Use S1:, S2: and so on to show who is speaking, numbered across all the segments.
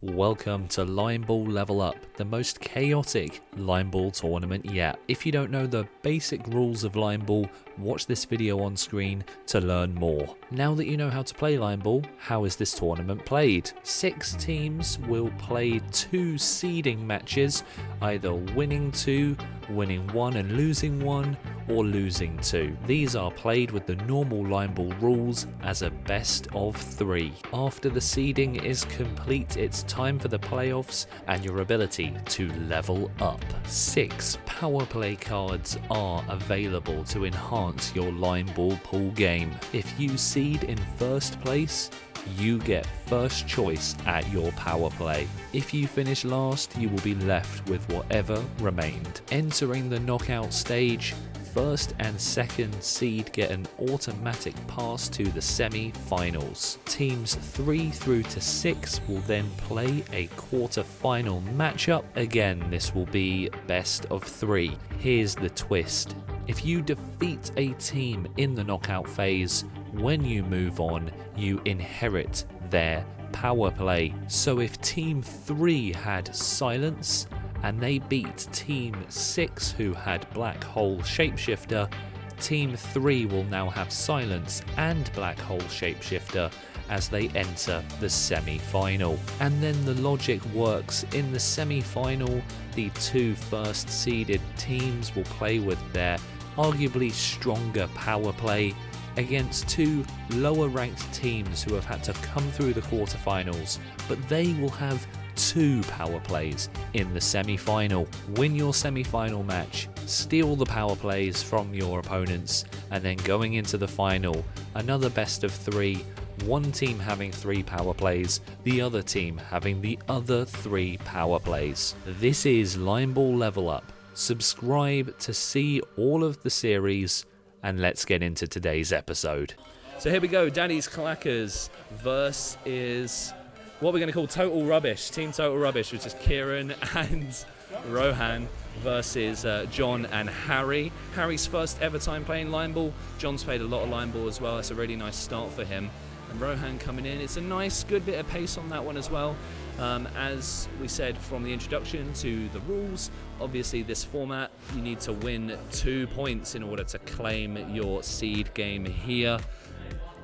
S1: Welcome to Line Ball Level Up, the most chaotic line ball tournament yet. If you don't know the basic rules of line ball, watch this video on screen to learn more. Now that you know how to play line ball, how is this tournament played? 6 teams will play 2 seeding matches, either winning 2, winning 1 and losing 1, or losing 2. These are played with the normal line ball rules as a best of 3. After the seeding is complete, it's time for the playoffs and your ability to level up. 6 power play cards are available to enhance your line ball pool game. If you seed in first place, you get first choice at your power play. If you finish last, you will be left with whatever remained. Entering the knockout stage, first and second seed get an automatic pass to the semi-finals. Teams 3 through to 6 will then play a quarter-final matchup. Again, this will be best of 3. Here's the twist. If you defeat a team in the knockout phase, when you move on, you inherit their power play. So if Team 3 had Silence, and they beat Team 6 who had Black Hole Shapeshifter, Team 3 will now have Silence and Black Hole Shapeshifter as they enter the semi-final. And then the logic works. In the semi-final, the 2 first seeded teams will play with their arguably stronger power play against 2 lower ranked teams who have had to come through the quarterfinals, but they will have 2 power plays in the semi-final. Win your semi-final match, steal the power plays from your opponents, and then going into the final, another best of 3, one team having 3 power plays, the other team having the other 3 power plays. This is Line Ball Level Up. Subscribe to see all of the series, and let's get into today's episode. So here we go, Daddy's Clackers versus what we're going to call Total Rubbish, Team Total Rubbish, which is Kieran and Rohan versus John and Harry. Harry's first ever time playing line ball. John's played a lot of line ball as well. It's a really nice start for him. And Rohan coming in. It's a nice, good bit of pace on that one as well. As we said from the introduction to the rules, obviously this format, you need to win 2 points in order to claim your seed game here.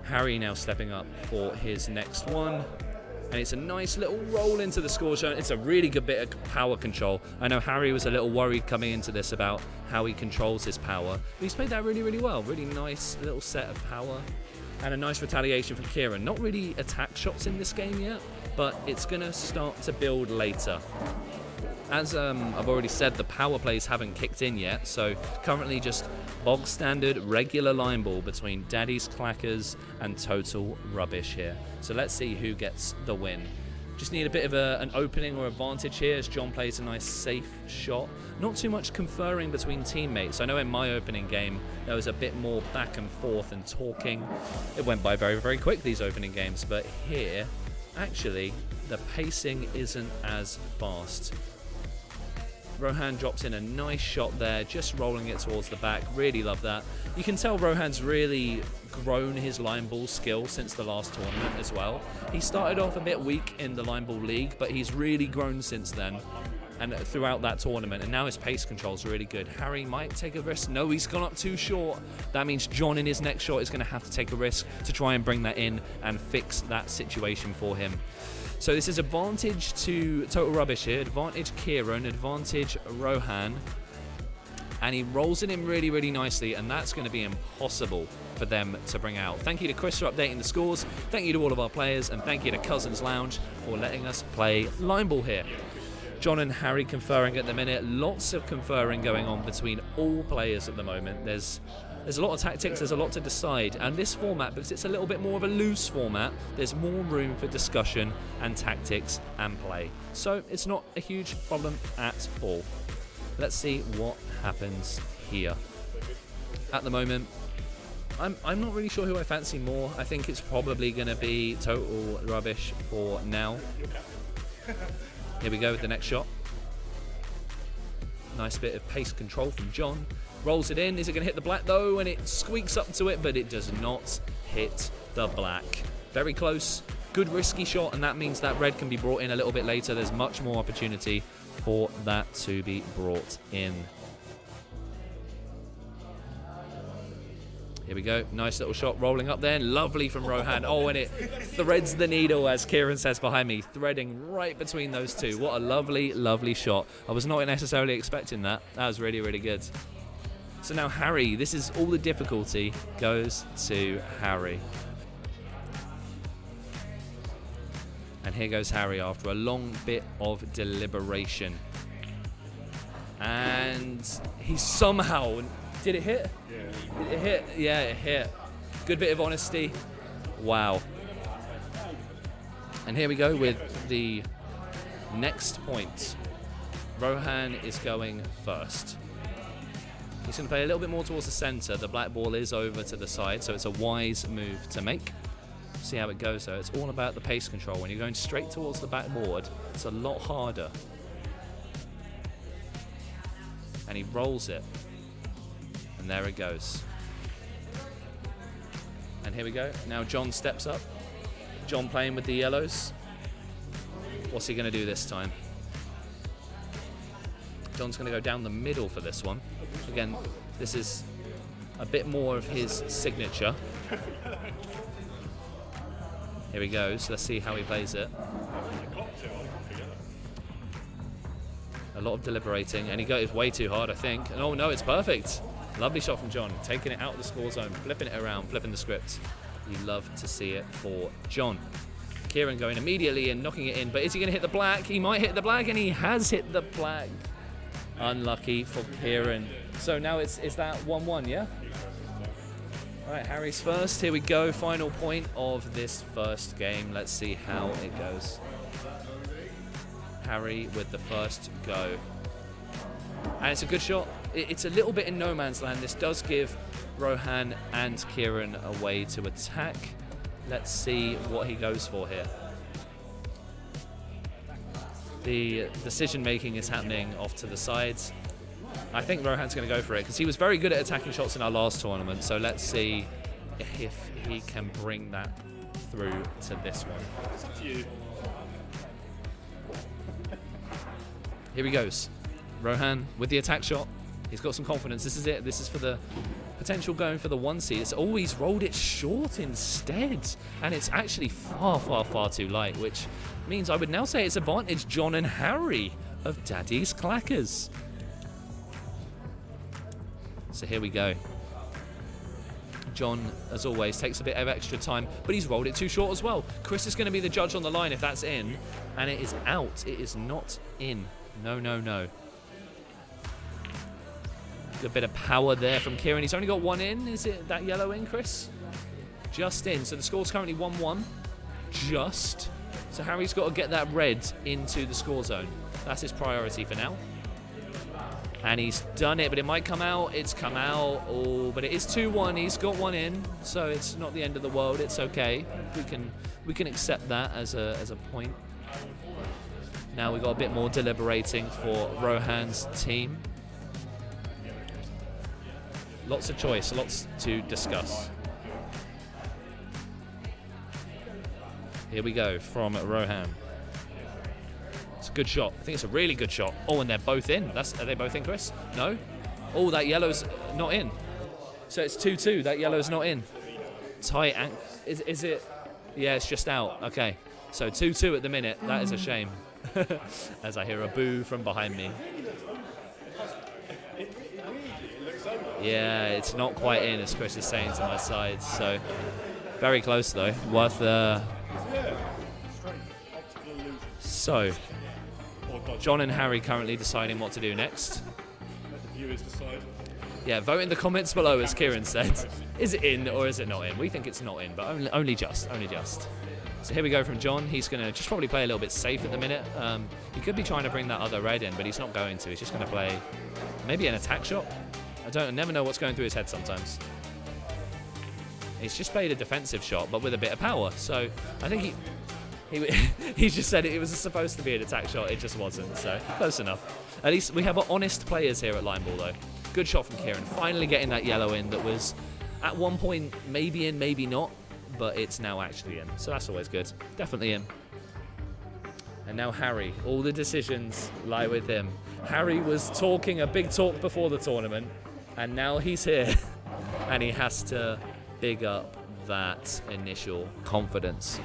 S1: Harry now stepping up for his next one. And it's a nice little roll into the score zone. It's a really good bit of power control. I know Harry was a little worried coming into this about how he controls his power, but he's played that really, really well. Really nice little set of power. And a nice retaliation from Kieran. Not really attack shots in this game yet, but it's going to start to build later. As I've already said, the power plays haven't kicked in yet, so currently just bog standard regular line ball between Daddy's Clackers and Total Rubbish here. So let's see who gets the win. Just need a bit of an opening or advantage here as John plays a nice safe shot. Not too much conferring between teammates. I know in my opening game there was a bit more back and forth and talking. It went by very, very quick, these opening games, but here actually the pacing isn't as fast. Rohan drops in a nice shot there, just rolling it towards the back. Really love that. You can tell Rohan's really grown his line ball skill since the last tournament as well. He started off a bit weak in the line ball league, but he's really grown since then and throughout that tournament, and now his pace control is really good. Harry might take a risk. No, he's gone up too short. That means John in his next shot is going to have to take a risk to try and bring that in and fix that situation for him. So this is advantage to Total Rubbish here, advantage Kieran, advantage Rohan, and he rolls it in really, really nicely, and that's going to be impossible for them to bring out. Thank you to Chris for updating the scores, thank you to all of our players, and thank you to Cousins Lounge for letting us play line ball here. John and Harry conferring at the minute, lots of conferring going on between all players at the moment. There's a lot of tactics, there's a lot to decide, and this format, because it's a little bit more of a loose format, there's more room for discussion and tactics and play. So it's not a huge problem at all. Let's see what happens here. At the moment, I'm not really sure who I fancy more. I think it's probably going to be Total Rubbish for now. Here we go with the next shot. Nice bit of pace control from John. Rolls it in. Is it going to hit the black though? And it squeaks up to it, but it does not hit the black. Very close. good risky shot, and that means that red can be brought in a little bit later. There's much more opportunity for that to be brought in. Here we go. Nice little shot rolling up there. Lovely from Rohan. Oh, and it threads the needle, as Kieran says behind me, threading right between those two. What a lovely, lovely shot. I was not necessarily expecting that. That was really, really good. So now Harry, this is all the difficulty goes to Harry. And here goes Harry after a long bit of deliberation. And he somehow... Did it hit? Yeah. Did it hit? Yeah, it hit. Good bit of honesty. Wow. And here we go with the next point. Rohan is going first. He's going to play a little bit more towards the center. The black ball is over to the side, so it's a wise move to make. See how it goes, though. It's all about the pace control. When you're going straight towards the backboard, it's a lot harder. And he rolls it. And there it goes. And here we go. Now John steps up. John playing with the yellows. What's he going to do this time? John's going to go down the middle for this one. Again, this is a bit more of his signature. Here he goes. Let's see how he plays it. A lot of deliberating, and he got it way too hard, I think. And oh no, it's perfect. Lovely shot from John, taking it out of the score zone, flipping it around, flipping the script. You love to see it for John. Kieran going immediately and knocking it in, but is he going to hit the black? He might hit the black, and he has hit the black. Unlucky for Kieran. So now is that 1-1, yeah? All right, Harry's first. Here we go, final point of this first game. Let's see how it goes. Harry with the first go. And it's a good shot. It's a little bit in no man's land. This does give Rohan and Kieran a way to attack. Let's see what he goes for here. The decision making is happening off to the sides. I think Rohan's going to go for it because he was very good at attacking shots in our last tournament. So let's see if he can bring that through to this one.
S2: It's up to you.
S1: Here he goes. Rohan with the attack shot. He's got some confidence. This is it. This is for the potential going for the 1 seed. It's always rolled it short instead. And it's actually far, far, far too light, which means I would now say it's advantage John and Harry of Daddy's Clackers. So here we go. John, as always, takes a bit of extra time, but he's rolled it too short as well. Chris is going to be the judge on the line if that's in, and it is out. It is not in. No, no, no. Good bit of power there from Kieran. He's only got 1 in. Is it that yellow in, Chris? Just in. So the score's currently 1-1. Just. So Harry's got to get that red into the score zone. That's his priority for now. And he's done it, but it might come out. It's come out. Oh, but it is 2-1. He's got 1 in, so it's not the end of the world. It's okay. We can accept that as a point. Now we've got a bit more deliberating for Rohan's team. Lots of choice, lots to discuss. Here we go from Rohan. It's a good shot. I think it's a really good shot. Oh, and they're both in. Are they both in, Chris? No? Oh, that yellow's not in. So it's 2-2. That yellow's not in. Tight. Is it? Yeah, it's just out. Okay. So 2-2 at the minute. That is a shame. As I hear a boo from behind me. Yeah, it's not quite in, as Chris is saying to my side. So very close though. Worth the. So John and Harry currently deciding what to do next.
S2: The viewers decide.
S1: Yeah, vote in the comments below, as Kieran said. Is it in or is it not in? We think it's not in, but only just. So here we go from John. He's going to just probably play a little bit safe at the minute. He could be trying to bring that other red in, but he's not going to. He's just going to play maybe an attack shot. I never know what's going through his head sometimes. He's just played a defensive shot, but with a bit of power. So I think he just said it was supposed to be an attack shot. It just wasn't. So close enough. At least we have honest players here at Line Ball, though. Good shot from Kieran. Finally getting that yellow in that was at one point maybe in, maybe not. but it's now actually in. So that's always good. Definitely in. And now Harry. All the decisions lie with him. Harry was talking a big talk before the tournament, and now he's here. And he has to big up that initial confidence.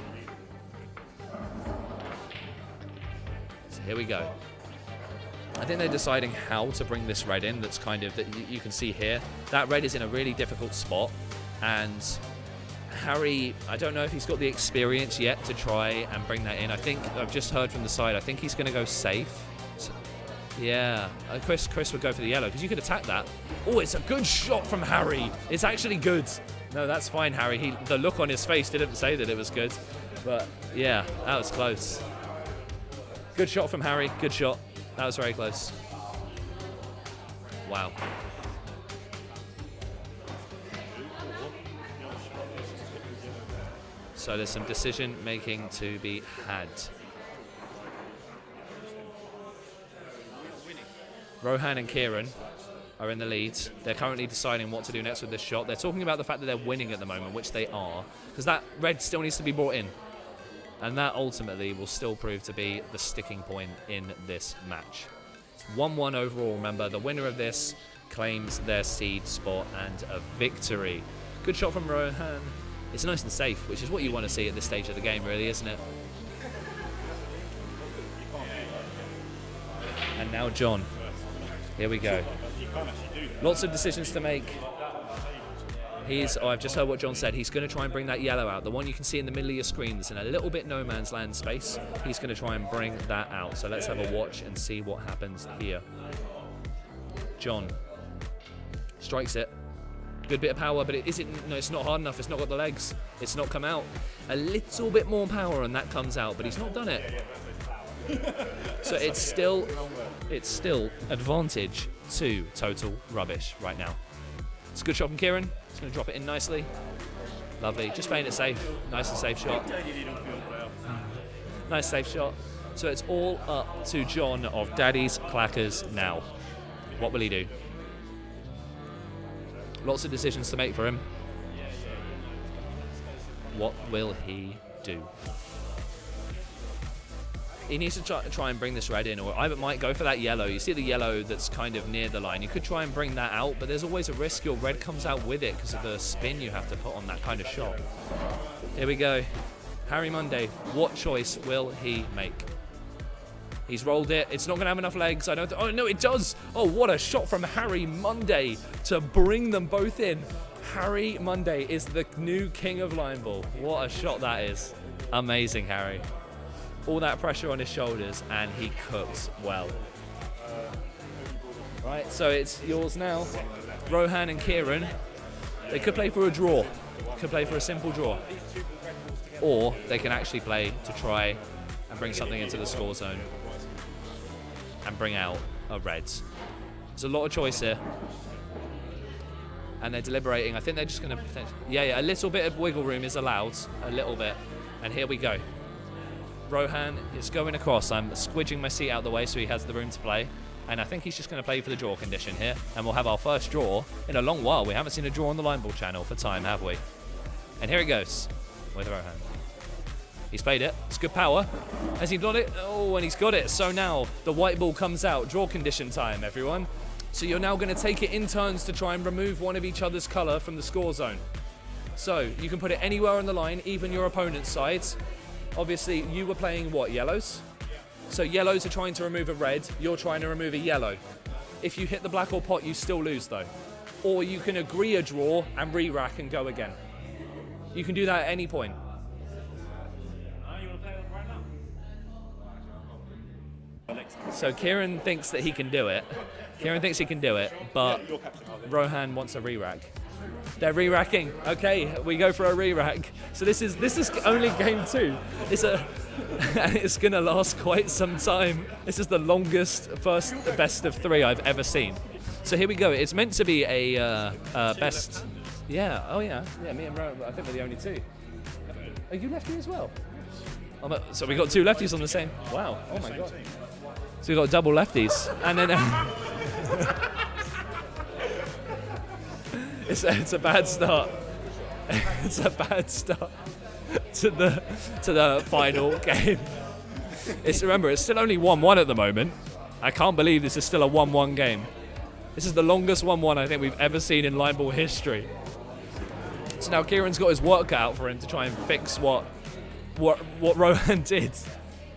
S1: So here we go. I think they're deciding how to bring this red in. That's kind of, that you can see here. That red is in a really difficult spot, and Harry, I don't know if he's got the experience yet to try and bring that in. I think, I've just heard from the side, I think he's going to go safe. So, yeah, Chris would go for the yellow, because you could attack that. Oh, it's a good shot from Harry. It's actually good. No, that's fine, Harry. The look on his face didn't say that it was good. But, yeah, that was close. Good shot from Harry. Good shot. That was very close. Wow. So there's some decision making to be had. Rohan and Kieran are in the lead. They're currently deciding what to do next with this shot. They're talking about the fact that they're winning at the moment, which they are, because that red still needs to be brought in. And that ultimately will still prove to be the sticking point in this match. It's 1-1 overall, remember. The winner of this claims their seed spot and a victory. Good shot from Rohan. It's nice and safe, which is what you want to see at this stage of the game, really, isn't it? And now John. Here we go. Lots of decisions to make. I've just heard what John said. He's going to try and bring that yellow out. The one you can see in the middle of your screen that's in a little bit no man's land space. He's going to try and bring that out. So let's have a watch and see what happens here. John strikes it. Good bit of power, but it's not hard enough. It's not got the legs. It's not come out. A little bit more power and that comes out, but he's not done it. So it's still advantage to Total Rubbish right now. It's a good shot from Kieran. He's going to drop it in nicely. Lovely. Just playing it safe. Nice and safe shot. Nice safe shot. So it's all up to John of Daddy's Clackers now. What will he do? Lots of decisions to make for him. What will he do? He needs to try and bring this red in, or I might go for that yellow. You see the yellow that's kind of near the line. You could try and bring that out, but there's always a risk your red comes out with it because of the spin you have to put on that kind of shot. Here we go. Harry Monday, what choice will he make? He's rolled it. It's not going to have enough legs. Oh, no, it does. Oh, what a shot from Harry Monday to bring them both in. Harry Monday is the new king of line ball. What a shot that is. Amazing, Harry. All that pressure on his shoulders, and he cooks well. Right, so it's yours now. Rohan and Kieran, they could play for a draw. Could play for a simple draw. Or they can actually play to try and bring something into the score zone and bring out a red. There's a lot of choice here. And they're deliberating. I think they're just going to... Yeah, a little bit of wiggle room is allowed. A little bit. And here we go. Rohan is going across. I'm squidging my seat out the way so he has the room to play. And I think he's just going to play for the draw condition here. And we'll have our first draw in a long while. We haven't seen a draw on the Line Ball channel for time, have we? And here it goes with Rohan. He's played it. It's good power. Has he got it? Oh, and he's got it. So now the white ball comes out. Draw condition time, everyone. So you're now going to take it in turns to try and remove one of each other's colour from the score zone. So you can put it anywhere on the line, even your opponent's sides. Obviously, you were playing what, yellows? So yellows are trying to remove a red, you're trying to remove a yellow. If you hit the black or pot, you still lose though. Or you can agree a draw and re-rack and go again. You can do that at any point. So Kieran thinks that he can do it. But Rohan wants a re-rack. They're re-racking. Okay, we go for a re-rack. So this is only game 2. And it's gonna last quite some time. This is the longest first best of 3 I've ever seen. So here we go. It's meant to be a best. Yeah. Oh yeah. Yeah. Me and Rohan. I think we're the only 2. Are you lefty as well? So we got 2 lefties on the same. Wow. Oh my god. So we got double lefties, and then. It's a bad start. It's a bad start to the final game. Remember, it's still only 1-1 at the moment. I can't believe this is still a 1-1 game. This is the longest 1-1 I think we've ever seen in line ball history. So now Kieran's got his work cut out for him to try and fix what Rohan did.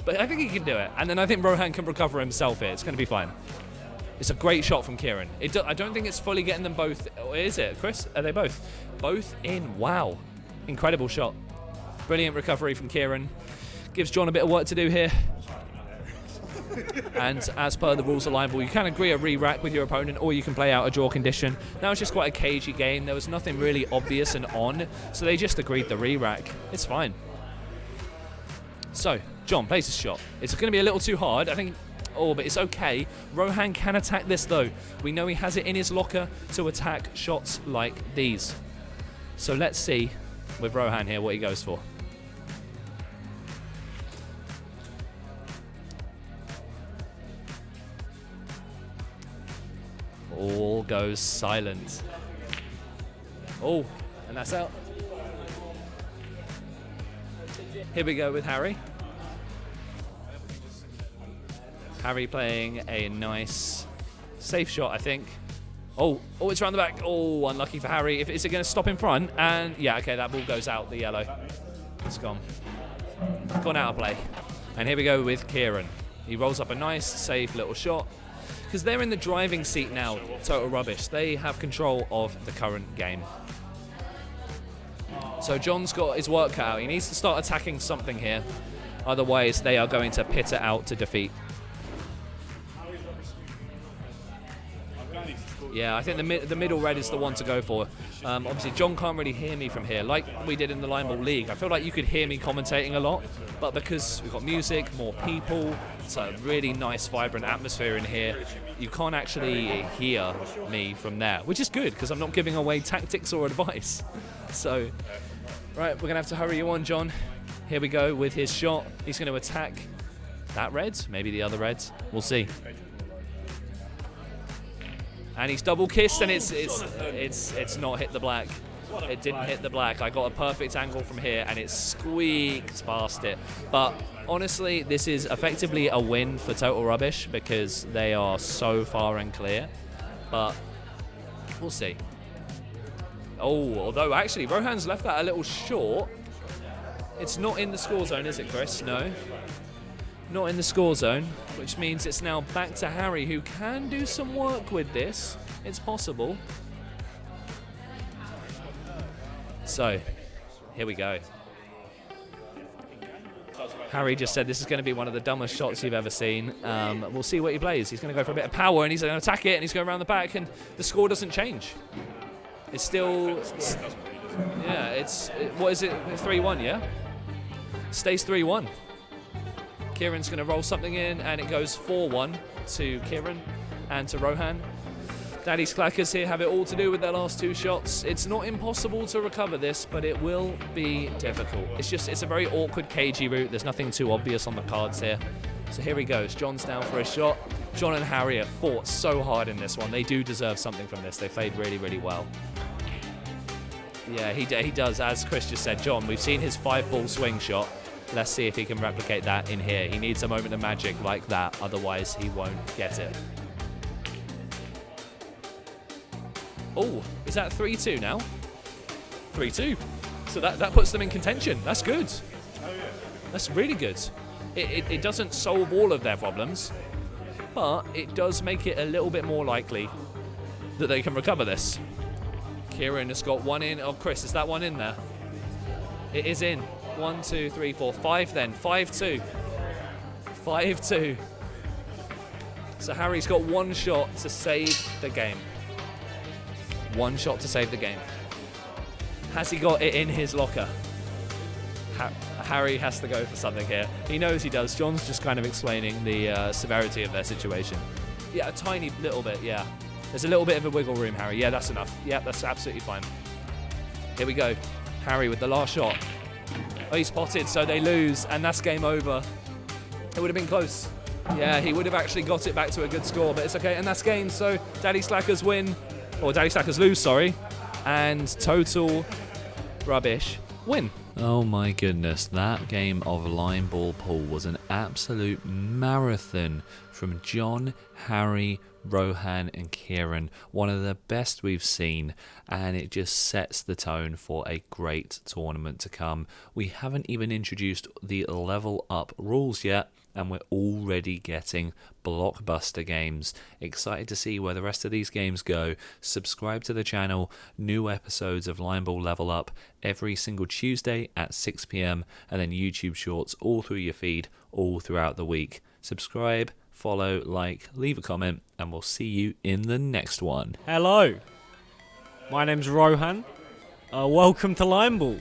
S1: But I think he can do it. And then I think Rohan can recover himself here. It's going to be fine. It's a great shot from Kieran. I don't think it's fully getting them both. Is it, Chris? Are they both? Both in. Wow. Incredible shot. Brilliant recovery from Kieran. Gives John a bit of work to do here. And as per the rules of line ball, you can agree a re-rack with your opponent, or you can play out a draw condition. Now it's just quite a cagey game. There was nothing really obvious and on, so they just agreed the re-rack. It's fine. So John plays his shot. It's going to be a little too hard, I think. Oh, but it's okay. Rohan can attack this though. We know he has it in his locker to attack shots like these. So let's see with Rohan here what he goes for. All goes silent. Oh, and that's out. Here we go with Harry. Harry playing a nice safe shot, I think. Oh, it's around the back. Oh, unlucky for Harry. Is it going to stop in front? And yeah, okay, that ball goes out, the yellow. It's gone. Gone out of play. And here we go with Kieran. He rolls up a nice, safe little shot. Because they're in the driving seat now, Total Rubbish. They have control of the current game. So John's got his work cut out. He needs to start attacking something here. Otherwise, they are going to pit it out to defeat. Yeah, I think the middle red is the one to go for. Obviously, John can't really hear me from here, like we did in the Line Ball League. I feel like you could hear me commentating a lot, but because we've got music, more people, it's a really nice, vibrant atmosphere in here, you can't actually hear me from there, which is good, because I'm not giving away tactics or advice. So, right, we're going to have to hurry you on, John. Here we go with his shot. He's going to attack that red, maybe the other red. We'll see. And he's double kissed, and it's not hit the black. It didn't hit the black. I got a perfect angle from here, and it squeaked past it. But honestly, this is effectively a win for Total Rubbish because they are so far and clear. But we'll see. Oh, although actually Rohan's left that a little short. It's not in the score zone, is it, Chris? No. Not in the score zone, which means it's now back to Harry, who can do some work with this. It's possible. So, here we go. Harry just said this is going to be one of the dumbest shots you've ever seen. We'll see what he plays. He's going to go for a bit of power, and he's going to attack it, and he's going around the back, and the score doesn't change. It's still... Yeah, what is it? 3-1, yeah? Stays 3-1. Kieran's going to roll something in, and it goes 4-1 to Kieran and to Rohan. Daddy's Clackers here have it all to do with their last two shots. It's not impossible to recover this, but it will be difficult. It's a very awkward, cagey route. There's nothing too obvious on the cards here. So here he goes. John's down for a shot. John and Harry have fought so hard in this one. They do deserve something from this. They played really, really well. Yeah, he does. As Chris just said, John, we've seen his 5-ball swing shot. Let's see if he can replicate that in here. He needs a moment of magic like that, otherwise he won't get it. Oh, is that 3-2 now? 3-2. So that puts them in contention. That's good. That's really good. It doesn't solve all of their problems, but it does make it a little bit more likely that they can recover this. Kieran has got one in. Oh, Chris, is that one in there? It is in. 1, 2, 3, 4, 5 then. 5-2. 5-2. So Harry's got one shot to save the game. One shot to save the game. Has he got it in his locker? Harry has to go for something here. He knows he does. John's just kind of explaining the severity of their situation. Yeah, a tiny little bit, yeah. There's a little bit of a wiggle room, Harry. Yeah, that's enough. Yeah, that's absolutely fine. Here we go. Harry with the last shot. Oh, he's spotted, so they lose, and that's game over. It would have been close. Yeah, he would have actually got it back to a good score, but it's okay, and that's game. So Daddy Slackers win, or Daddy Slackers lose, sorry. And Total
S3: rubbish, win.
S1: Oh my goodness, that game of line ball pool was an absolute marathon from John, Harry, Rohan and Kieran, one of the best we've seen, and it just sets the tone for a great tournament to come. We haven't even introduced the level up rules yet, and we're already getting blockbuster games. Excited to see where the rest of these games go. Subscribe to the channel. New episodes of Line Ball Level Up every single Tuesday at 6 PM, and then YouTube Shorts all through your feed all throughout the week. Subscribe, follow, like, leave a comment, and we'll see you in the next one.
S4: Hello, my name's Rohan. Welcome to Line Ball.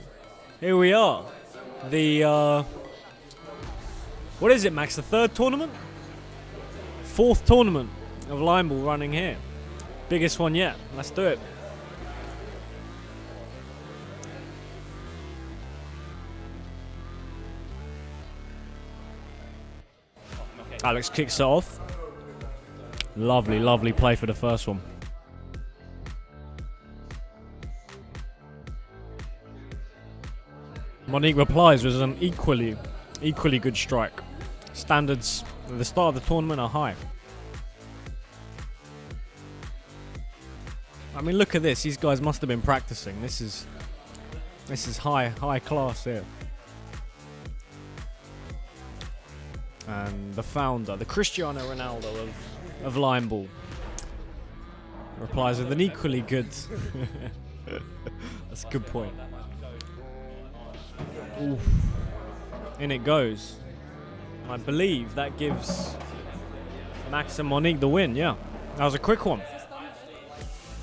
S4: Here we are. What is it, Max? The third tournament? Fourth tournament of Line Ball running here. Biggest one yet. Let's do it. Alex kicks it off. Lovely, lovely play for the first one. Monique replies with an equally good strike. Standards at the start of the tournament are high. I mean, look at this. These guys must have been practicing. This is high class here. And the founder, the Cristiano Ronaldo of Line Ball, replies with an equally good. That's a good point. Oof. In it goes. I believe that gives Max and Monique the win, yeah. That was a quick one.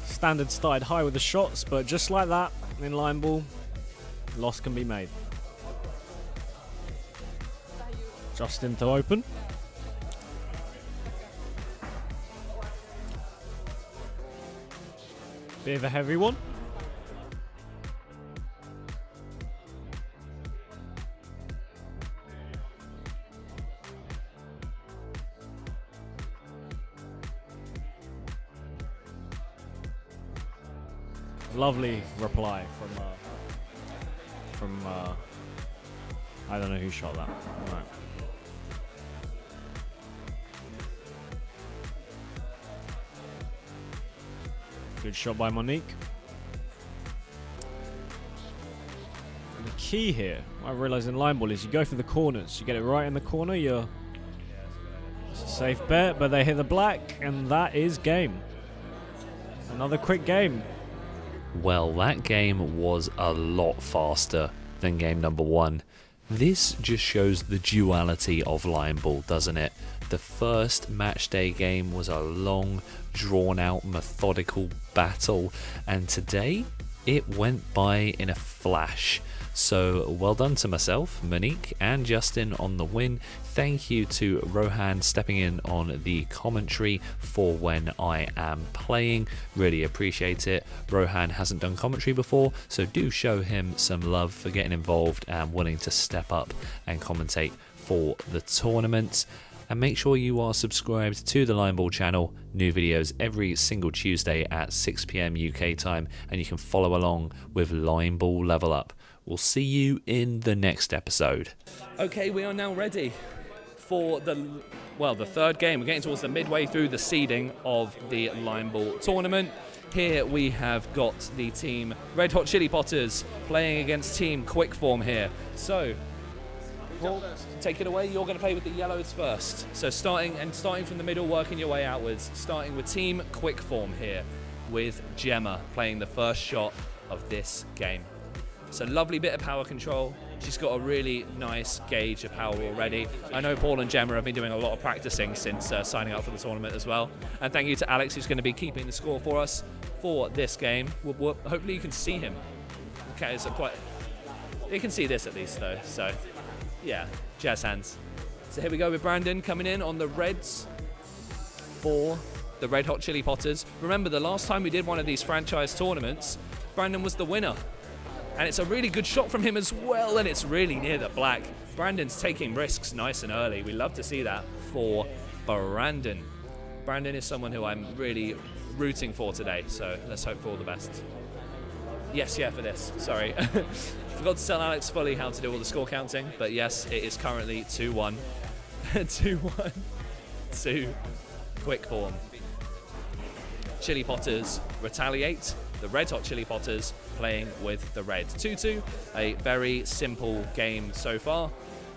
S4: Standard started high with the shots, but just like that, in Line Ball, loss can be made. Justin to open. Bit of a heavy one. Lovely reply from I don't know who shot that. Right. Good shot by Monique. And the key here, I realise in Line Ball, is you go for the corners. You get it right in the corner, it's a safe bet, but they hit the black, and that is game. Another quick game.
S1: Well, that game was a lot faster than game number one. This just shows the duality of Line Ball, doesn't it? The first match day game was a long, drawn out, methodical battle, and today it went by in a flash. So well done to myself, Monique and Justin on the win. Thank you to Rohan stepping in on the commentary for when I am playing. Really appreciate it. Rohan hasn't done commentary before, so do show him some love for getting involved and willing to step up and commentate for the tournament. And make sure you are subscribed to the Line Ball channel. New videos every single Tuesday at 6 PM UK time, and you can follow along with Line Ball Level Up. We'll see you in the next episode.
S3: Okay, we are now ready for the third game. We're getting towards the midway through the seeding of the Line Ball tournament. Here we have got the team Red Hot Chili Potters playing against Team Quickform here. So, Paul, take it away. You're going to play with the yellows first. So starting from the middle, working your way outwards. Starting with Team Quickform here with Gemma playing the first shot of this game. It's a lovely bit of power control. She's got a really nice gauge of power already. I know Paul and Gemma have been doing a lot of practicing since signing up for the tournament as well. And thank you to Alex, who's going to be keeping the score for us for this game. Hopefully you can see him. Okay, so you can see this at least though. So yeah, jazz hands. So here we go with Brandon coming in on the reds for the Red Hot Chili Potters. Remember, the last time we did one of these franchise tournaments, Brandon was the winner. And it's a really good shot from him as well, and it's really near the black. Brandon's taking risks nice and early. We love to see that for Brandon. Brandon is someone who I'm really rooting for today, so let's hope for all the best. Yes, yeah, for this. Sorry. Forgot to tell Alex fully how to do all the score counting, but yes, it is currently 2-1. 2-1 to Quick Form. Chili Potters retaliate. The Red Hot Chili Potters playing with the red. 2-2, a very simple game so far.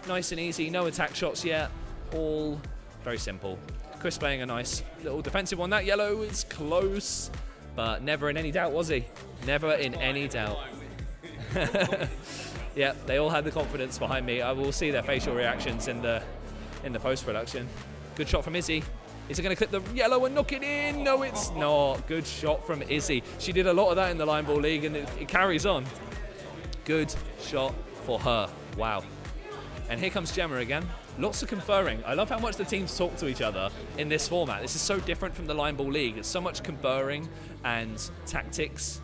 S3: Nice and easy, no attack shots yet, all very simple. Chris playing a nice little defensive one. That yellow is close, but never in any doubt, was he? Never in any doubt. Yeah, they all had the confidence behind me. I will see their facial reactions in the post-production. Good shot from Izzy. Is it going to clip the yellow and knock it in? No, it's not. Good shot from Izzy. She did a lot of that in the Line Ball League, and it carries on. Good shot for her. Wow. And here comes Gemma again. Lots of conferring. I love how much the teams talk to each other in this format. This is so different from the Line Ball League. It's so much conferring and tactics,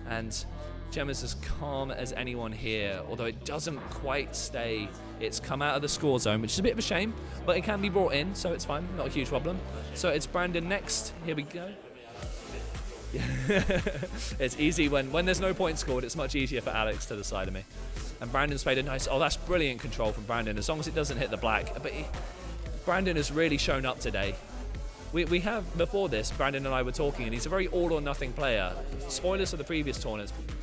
S3: and Gemma's as calm as anyone here, although it doesn't quite stay. It's come out of the score zone, which is a bit of a shame, but it can be brought in, so it's fine, not a huge problem. So it's Brandon next. Here we go. It's easy when there's no point scored. It's much easier for Alex to the side of me. And Brandon's played a nice, oh, that's brilliant control from Brandon, as long as it doesn't hit the black. But Brandon has really shown up today. We have, before this, Brandon and I were talking, and he's a very all-or-nothing player. Spoilers for the previous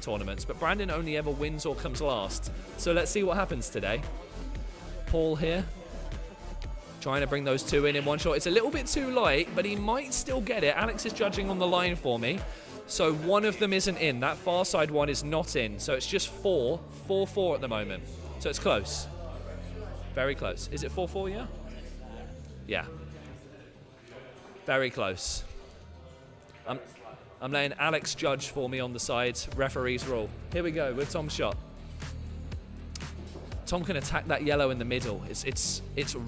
S3: tournaments, but Brandon only ever wins or comes last. So let's see what happens today. Paul here, trying to bring those two in one shot. It's a little bit too light, but he might still get it. Alex is judging on the line for me. So one of them isn't in. That far side one is not in. So it's just 4-4 at the moment. So it's close. Very close. Is it 4-4, yeah? Yeah. Very close. I'm letting Alex judge for me on the side. Referee's rule. Here we go with Tom's shot. Tom can attack that yellow in the middle. It's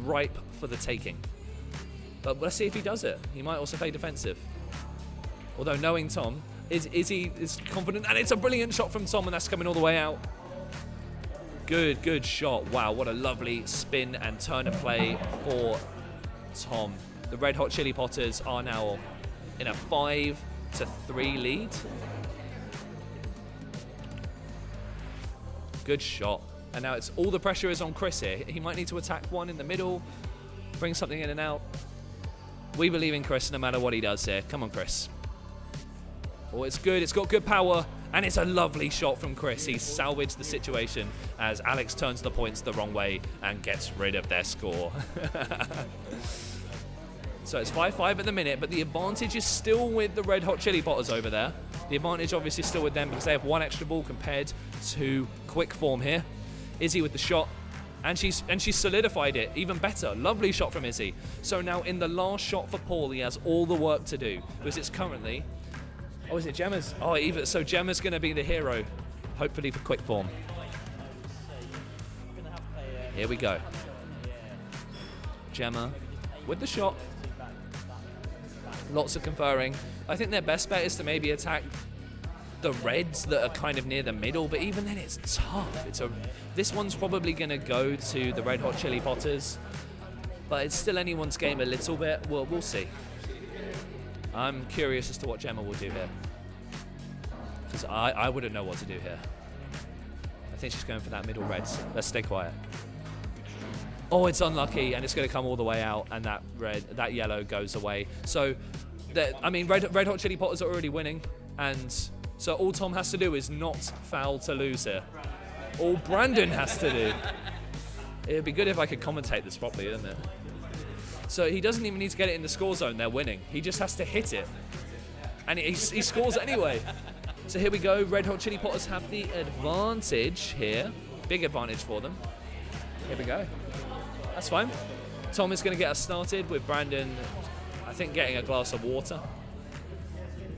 S3: ripe for the taking. But let's see if he does it. He might also play defensive. Although knowing Tom, is he confident? And it's a brilliant shot from Tom, and that's coming all the way out. Good shot. Wow, what a lovely spin and turn of play for Tom. The Red Hot Chili Potters are now in a 5-3 lead. Good shot. And now it's all the pressure is on Chris here. He might need to attack one in the middle, bring something in and out. We believe in Chris no matter what he does here. Come on, Chris. Oh, it's good. It's got good power. And it's a lovely shot from Chris. He's salvaged the situation as Alex turns the points the wrong way and gets rid of their score. So it's 5-5 at the minute, but the advantage is still with the Red Hot Chili Potters over there. The advantage obviously still with them because they have one extra ball compared to Quick Form here. Izzy with the shot, and she's solidified it even better. Lovely shot from Izzy. So now in the last shot for Paul, he has all the work to do because it's currently, oh, is it Gemma's? Oh, so Gemma's going to be the hero, hopefully for Quick Form. Here we go. Gemma with the shot. Lots of conferring. I think their best bet is to maybe attack the reds that are kind of near the middle, but even then it's tough. This one's probably going to go to the Red Hot Chili Potters, but it's still anyone's game a little bit. Well, we'll see. I'm curious as to what Gemma will do here, because I wouldn't know what to do here. I think she's going for that middle reds. Let's stay quiet. Oh, it's unlucky, and it's going to come all the way out, and that yellow goes away. So, Red Hot Chili Potters are already winning, and so all Tom has to do is not foul to lose here. All Brandon has to do. It'd be good if I could commentate this properly, isn't it? So he doesn't even need to get it in the score zone. They're winning. He just has to hit it, and he scores anyway. So here we go. Red Hot Chili Potters have the advantage here. Big advantage for them. Here we go. That's fine. Tom is going to get us started with Brandon, I think, getting a glass of water.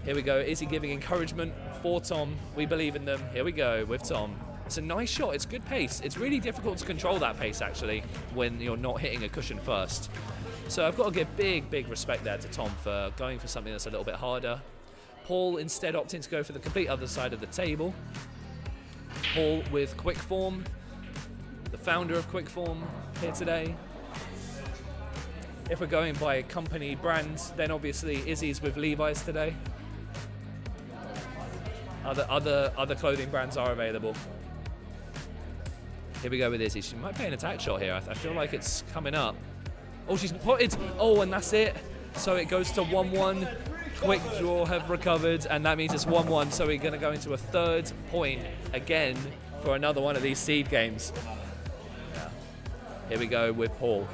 S3: Here we go. Is he giving encouragement for Tom? We believe in them. Here we go with Tom. It's a nice shot. It's good pace. It's really difficult to control that pace, actually, when you're not hitting a cushion first. So I've got to give big respect there to Tom for going for something that's a little bit harder. Paul instead opting to go for the complete other side of the table. Paul with Quick Form, the founder of Quick Form here today. If we're going by company brand, then obviously Izzy's with Levi's today. Other clothing brands are available. Here we go with Izzy. She might play an attack shot here. I feel like it's coming up. Oh, she's potted. Oh, and that's it. So it goes to 1-1. Quick draw have recovered, and that means it's 1-1. So we're going to go into a third point again for another one of these seed games. Here we go with Paul.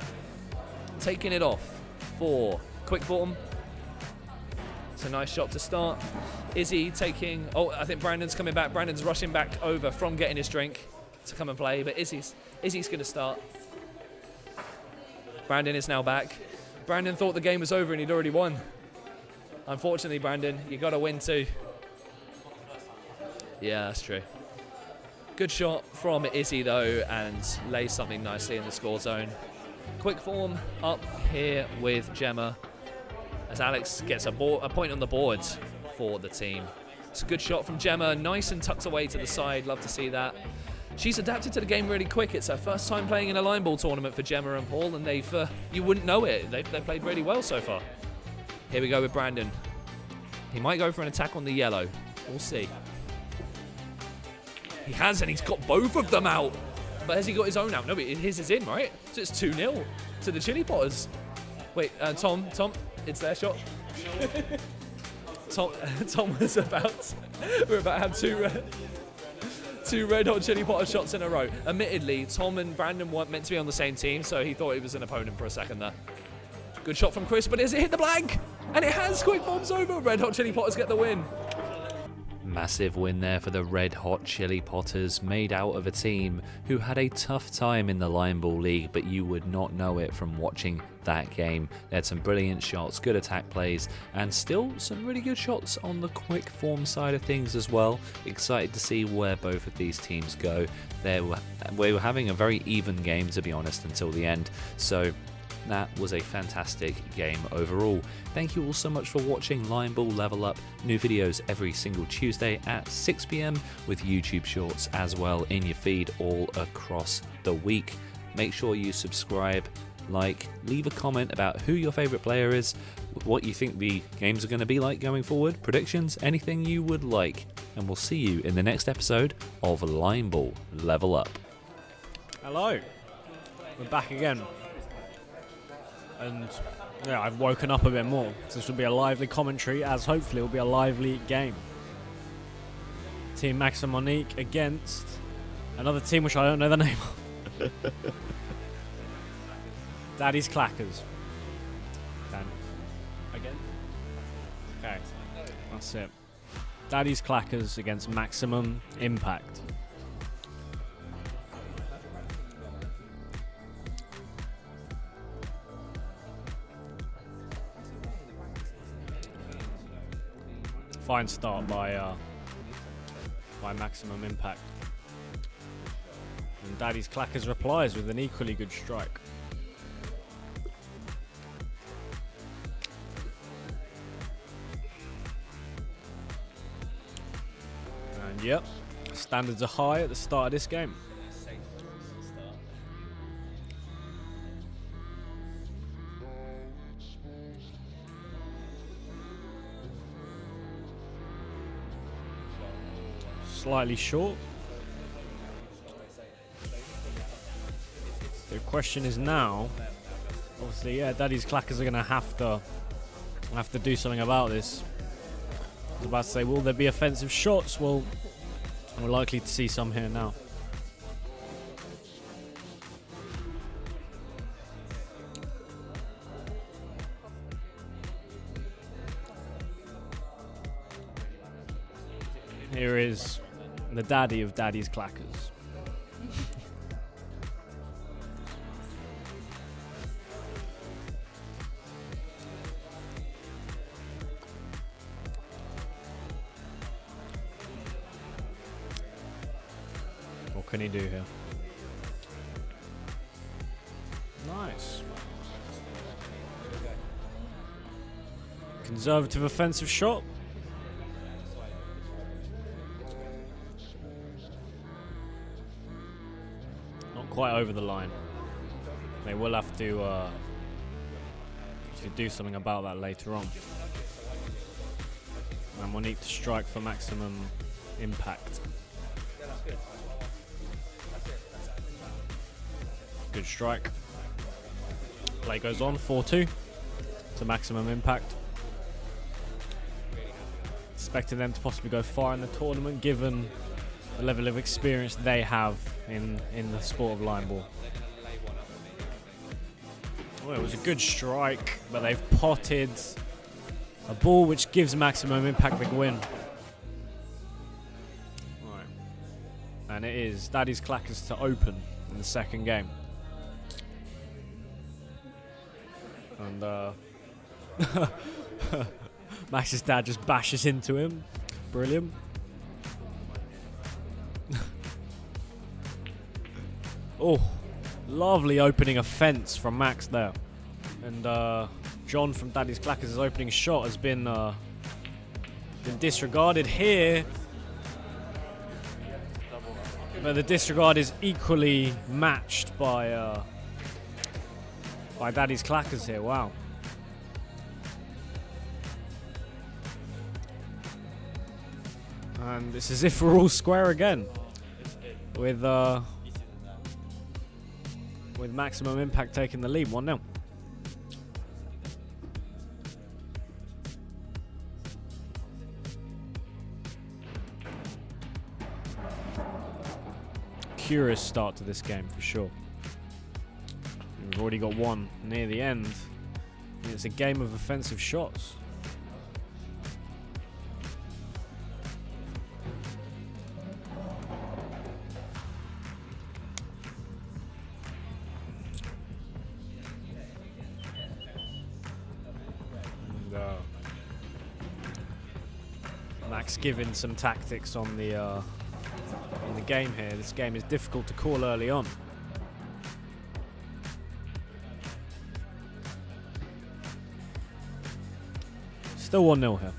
S3: Taking it off for Quick Form. It's a nice shot to start. Izzy taking... Oh, I think Brandon's coming back. Brandon's rushing back over from getting his drink to come and play, but Izzy's going to start. Brandon is now back. Brandon thought the game was over and he'd already won. Unfortunately, Brandon, you got to win too. Yeah, that's true. Good shot from Izzy though, and lays something nicely in the score zone. Quick Form up here with Gemma as Alex gets a point on the board for the team. It's a good shot from Gemma, nice and tucked away to the side. Love to see that. She's adapted to the game really quick. It's her first time playing in a line ball tournament for Gemma and Paul, and they've you wouldn't know it. They've played really well so far. Here we go with Brandon. He might go for an attack on the yellow. We'll see. He has, and he's got both of them out. But has he got his own out? No, his is in, right? So it's 2-0 to the Chili Potters. Wait, Tom, it's their shot. Tom was about... We're about to have two Red Hot Chili Potter shots in a row. Admittedly, Tom and Brandon weren't meant to be on the same team, so he thought he was an opponent for a second there. Good shot from Chris, but has it hit the blank? And it has. Quick Bombs over. Red Hot Chili Potters get the win.
S1: Massive win there for the Red Hot Chili Potters, made out of a team who had a tough time in the Line Ball League, but you would not know it from watching that game. They had some brilliant shots, good attack plays, and still some really good shots on the Quick Form side of things as well. Excited to see where both of these teams go. We were having a very even game, to be honest, until the end, so that was a fantastic game overall. Thank you all so much for watching Line Ball Level Up. New videos every single Tuesday at 6 PM with YouTube Shorts as well in your feed all across the week. Make sure you subscribe, like, leave a comment about who your favourite player is, what you think the games are going to be like going forward, predictions, anything you would like. And we'll see you in the next episode of Line Ball Level Up.
S4: Hello. We're back again. And yeah, I've woken up a bit more. So this will be a lively commentary, as hopefully it will be a lively game. Team Max and Monique against another team which I don't know the name of. Daddy's Clackers. Dan. Again? Okay. That's it. Daddy's Clackers against Maximum Impact. Fine start by Maximum Impact. And Daddy's Clackers replies with an equally good strike. And yep, standards are high at the start of this game. Slightly short. The question is now, obviously, yeah, Daddy's Clackers are going to have to do something about this. I was about to say, will there be offensive shots? Well, we're likely to see some here now. Here is the daddy of Daddy's Clackers. What can he do here? Nice. Conservative offensive shot. Quite over the line. They will have to do something about that later on. And we'll need to strike for Maximum Impact. Good strike. Play goes on, 4-2 to Maximum Impact. Expecting them to possibly go far in the tournament given the level of experience they have in the sport of line ball. Well, it was a good strike, but they've potted a ball which gives Maximum Impact the win. Right. And it is Daddy's Clackers to open in the second game. And Max's dad just bashes into him. Brilliant. Oh, lovely opening offense from Max there. And John from Daddy's Clackers' opening shot has been disregarded here. But the disregard is equally matched by Daddy's Clackers here. Wow. And it's as if we're all square again with Maximum Impact taking the lead 1-0. Curious start to this game for sure. We've already got one near the end. And it's a game of offensive shots. Max giving some tactics on the game here. This game is difficult to call early on. Still 1-0 here.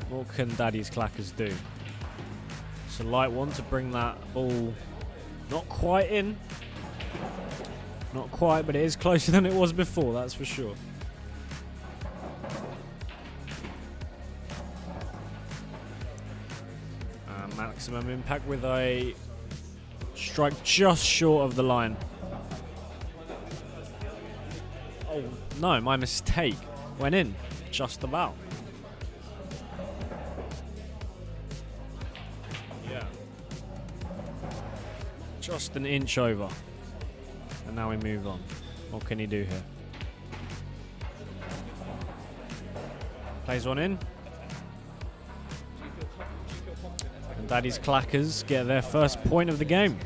S4: What can Daddy's Clackers do? It's a light one to bring that ball not quite in. Not quite, but it is closer than it was before, that's for sure. Maximum Impact with a strike just short of the line. Oh, no, my mistake. Went in, just about. Yeah. Just an inch over. And now we move on. What can he do here? Plays one in. And Daddy's Clackers get their first point of the game.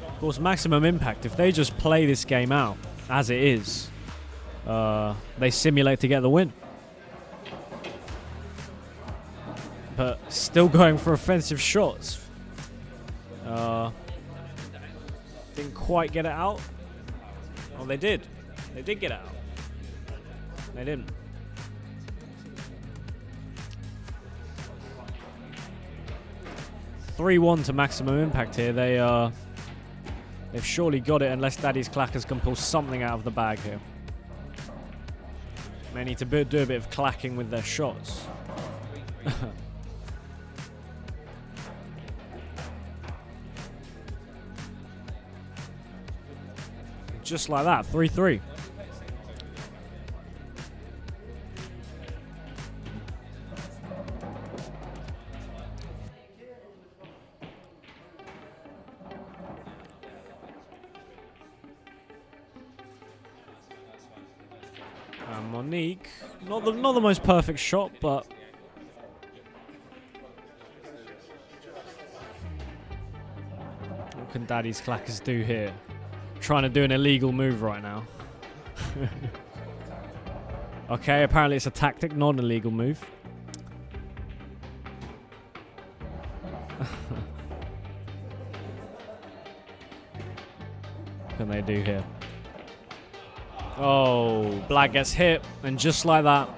S4: Of course, Maximum Impact, if they just play this game out as it is, they simulate to get the win. But still going for offensive shots. Didn't quite get it out. Oh, they did. They did get it out. They didn't. (3-1) to Maximum Impact here. They've surely got it unless Daddy's Clackers can pull something out of the bag here. They need to do a bit of clacking with their shots. Just like that, 3-3. And Monique, not the most perfect shot, but what can Daddy's Clackers do here? Trying to do an illegal move right now. Okay, apparently it's a tactic, not an illegal move. What can they do here? Oh, Black gets hit, and just like that,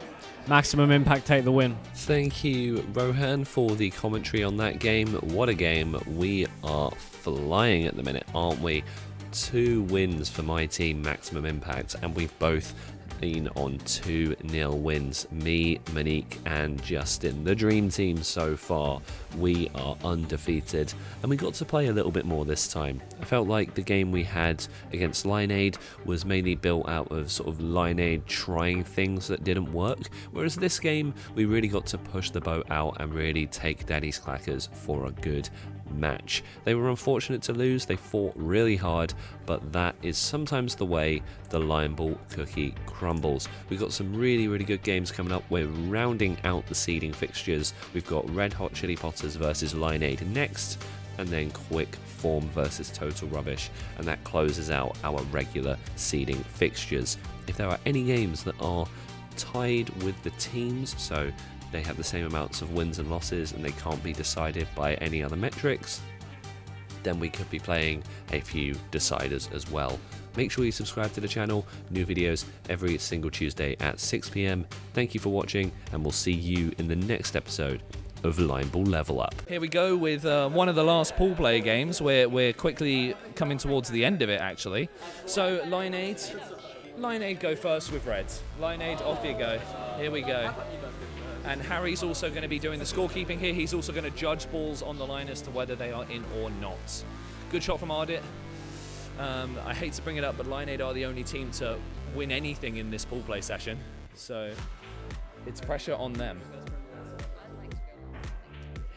S4: Maximum Impact take the win.
S1: Thank you, Rohan, for the commentary on that game. What a game. We are flying at the minute, aren't we? 2 wins for my team, Maximum Impact, and we've both been on 2-0 wins. Me, Monique, and Justin. The dream team so far. We are undefeated, and we got to play a little bit more this time. I felt like the game we had against Lineade was mainly built out of sort of Lineade trying things that didn't work, whereas this game we really got to push the boat out and really take Daddy's Clackers for a good match. They were unfortunate to lose, they fought really hard, but that is sometimes the way the Lion Ball cookie crumbles. We've got some really good games coming up. We're rounding out the seeding fixtures. We've got Red Hot Chili Potters versus Lineade next, and then Quick Form versus Total Rubbish, and that closes out our regular seeding fixtures. If there are any games that are tied with the teams, so they have the same amounts of wins and losses and they can't be decided by any other metrics, then we could be playing a few deciders as well. Make sure you subscribe to the channel. New videos every single Tuesday at 6 PM. Thank you for watching, and we'll see you in the next episode of Lion Ball Level Up.
S3: Here we go with one of the last pool play games. We're quickly coming towards the end of it, actually. So Lineade go first with reds. Lineade, off you go. Here we go. And Harry's also going to be doing the scorekeeping here. He's also going to judge balls on the line as to whether they are in or not. Good shot from Ardit. I hate to bring it up, but Lineade are the only team to win anything in this pool play session. So it's pressure on them.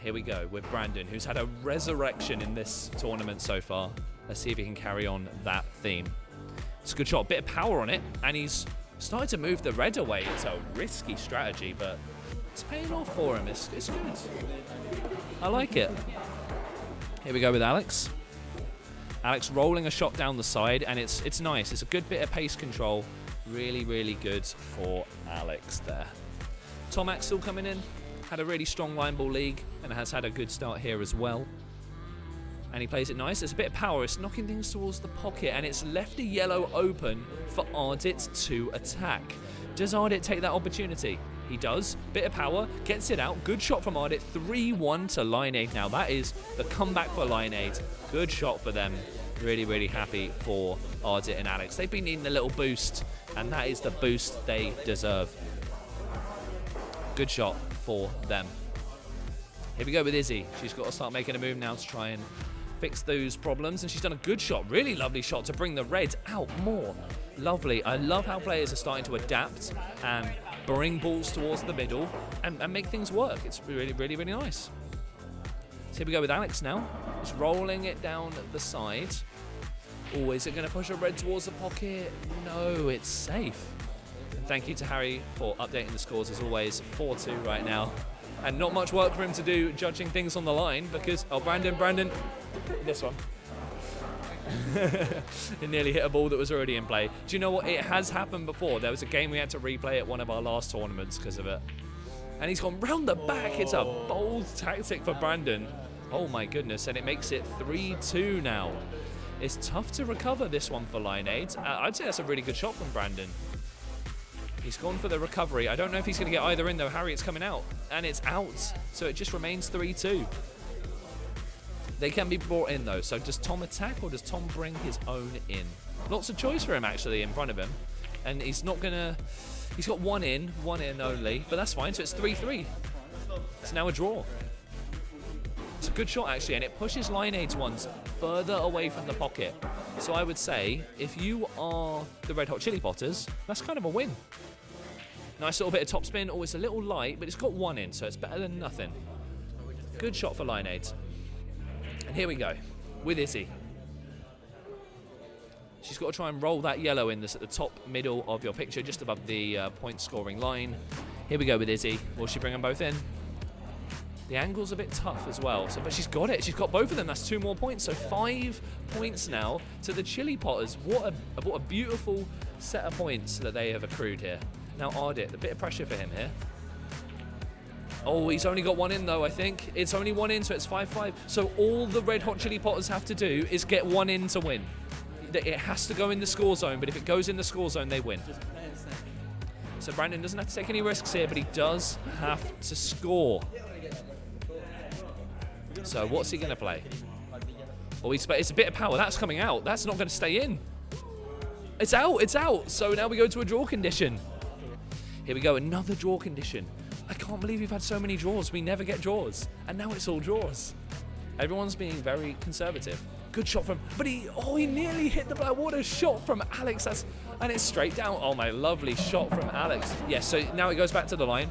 S3: Here we go with Brandon, who's had a resurrection in this tournament so far. Let's see if he can carry on that theme. It's a good shot, bit of power on it, and he's started to move the red away. It's a risky strategy, but it's paying off for him. It's good. I like it. Here we go with Alex. Alex rolling a shot down the side, and it's nice. It's a good bit of pace control. Really good for Alex there. Tomac still coming in. Had a really strong line ball league and has had a good start here as well. And he plays it nice. There's a bit of power. It's knocking things towards the pocket, and it's left a yellow open for Ardit to attack. Does Ardit take that opportunity? He does. Bit of power. Gets it out. Good shot from Ardit. 3-1 to Lineade. Now that is the comeback for Lineade. Good shot for them. Really happy for Ardit and Alex. They've been needing a little boost, and that is the boost they deserve. Good shot for them. Here we go with Izzy. She's got to start making a move now to try and fix those problems, and she's done a good shot, really lovely shot to bring the red out more. Lovely. I love how players are starting to adapt and bring balls towards the middle and make things work. It's really nice. So here we go with Alex now. Just rolling it down the side. Oh, is it going to push a red towards the pocket? No, it's safe. And thank you to Harry for updating the scores as always. 4-2 right now. And not much work for him to do judging things on the line because, oh, Brandon, this one. It nearly hit a ball that was already in play. Do you know what? It has happened before. There was a game we had to replay at one of our last tournaments because of it. And he's gone round the back. It's a bold tactic for Brandon. Oh my goodness. And it makes it 3-2 now. It's tough to recover this one for Lineade. I'd say that's a really good shot from Brandon. He's gone for the recovery. I don't know if he's going to get either in though. Harriet's coming out. And it's out. So it just remains 3-2. They can be brought in though. So does Tom attack or does Tom bring his own in? Lots of choice for him actually in front of him. And he's not going to... He's got one in only. But that's fine. So it's 3-3. It's now a draw. It's a good shot actually. And it pushes Lineade's ones further away from the pocket. So I would say if you are the Red Hot Chili Potters, that's kind of a win. Nice little bit of top spin. Oh, it's a little light, but it's got one in, so it's better than nothing. Good shot for Lineade. And here we go with Izzy. She's got to try and roll that yellow in this at the top middle of your picture, just above the point scoring line. Here we go with Izzy. Will she bring them both in? The angle's a bit tough as well, but she's got it. She's got both of them. That's 2 more points. So 5 points now to the Chili Potters. What a beautiful set of points that they have accrued here. Now Ardit, a bit of pressure for him here. Oh, he's only got one in though, I think. It's only one in, so it's 5-5. So all the Red Hot Chili Potters have to do is get one in to win. It has to go in the score zone, but if it goes in the score zone, they win. So Brandon doesn't have to take any risks here, but he does have to score. So what's he going to play? Well, it's a bit of power. That's coming out. That's not going to stay in. It's out. It's out. So now we go to a draw condition. Here we go. Another draw condition. I can't believe we've had so many draws. We never get draws. And now it's all draws. Everyone's being very conservative. Good shot from, but he nearly hit the black water. Shot from Alex, and it's straight down. Oh my, lovely shot from Alex. Yes, so now it goes back to the line,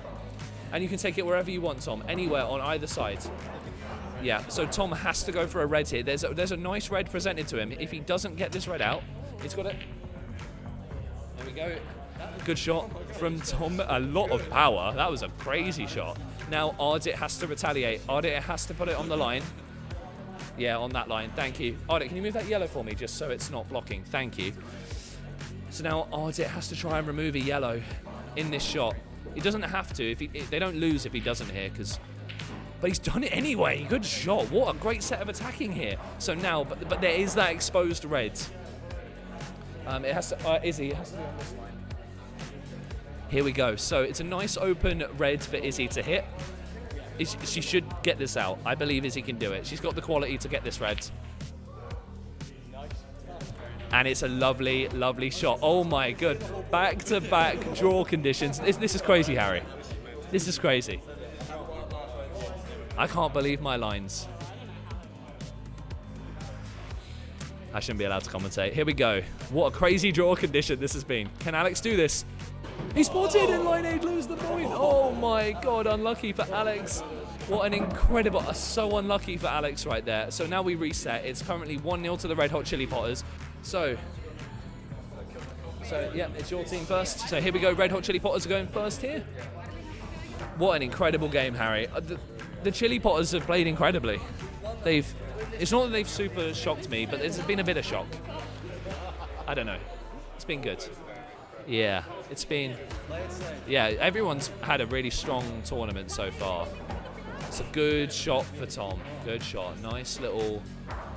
S3: and you can take it wherever you want, Tom, anywhere on either side. Yeah, so Tom has to go for a red here. There's a nice red presented to him. If he doesn't get this red out, he's got it. There we go. Good shot from Tom. A lot of power. That was a crazy shot. Now Ardit has to retaliate. Ardit has to put it on the line. Yeah, on that line. Thank you. Ardit, can you move that yellow for me just so it's not blocking? Thank you. So now Ardit has to try and remove a yellow in this shot. He doesn't have to. They don't lose if he doesn't here, but he's done it anyway. Good shot. What a great set of attacking here. So now, but there is that exposed red. It has to, Izzy, it has to be on this line. Here we go. So it's a nice open red for Izzy to hit. She should get this out. I believe Izzy can do it. She's got the quality to get this red. And it's a lovely, lovely shot. Oh my good. Back-to-back draw conditions. This is crazy, Harry. This is crazy. I can't believe my lines. I shouldn't be allowed to commentate. Here we go. What a crazy draw condition this has been. Can Alex do this? He spotted and Lineade lose the point. Oh my god, unlucky for Alex. What an incredible, so unlucky for Alex right there. So now we reset. It's currently 1-0 to the Red Hot Chili Potters. So yeah, it's your team first. So here we go, Red Hot Chili Potters are going first here. What an incredible game, Harry. The Chili Potters have played incredibly. It's not that they've super shocked me, but there's been a bit of shock. I don't know. It's been good. Yeah, everyone's had a really strong tournament so far. It's a good shot for Tom. Good shot. Nice little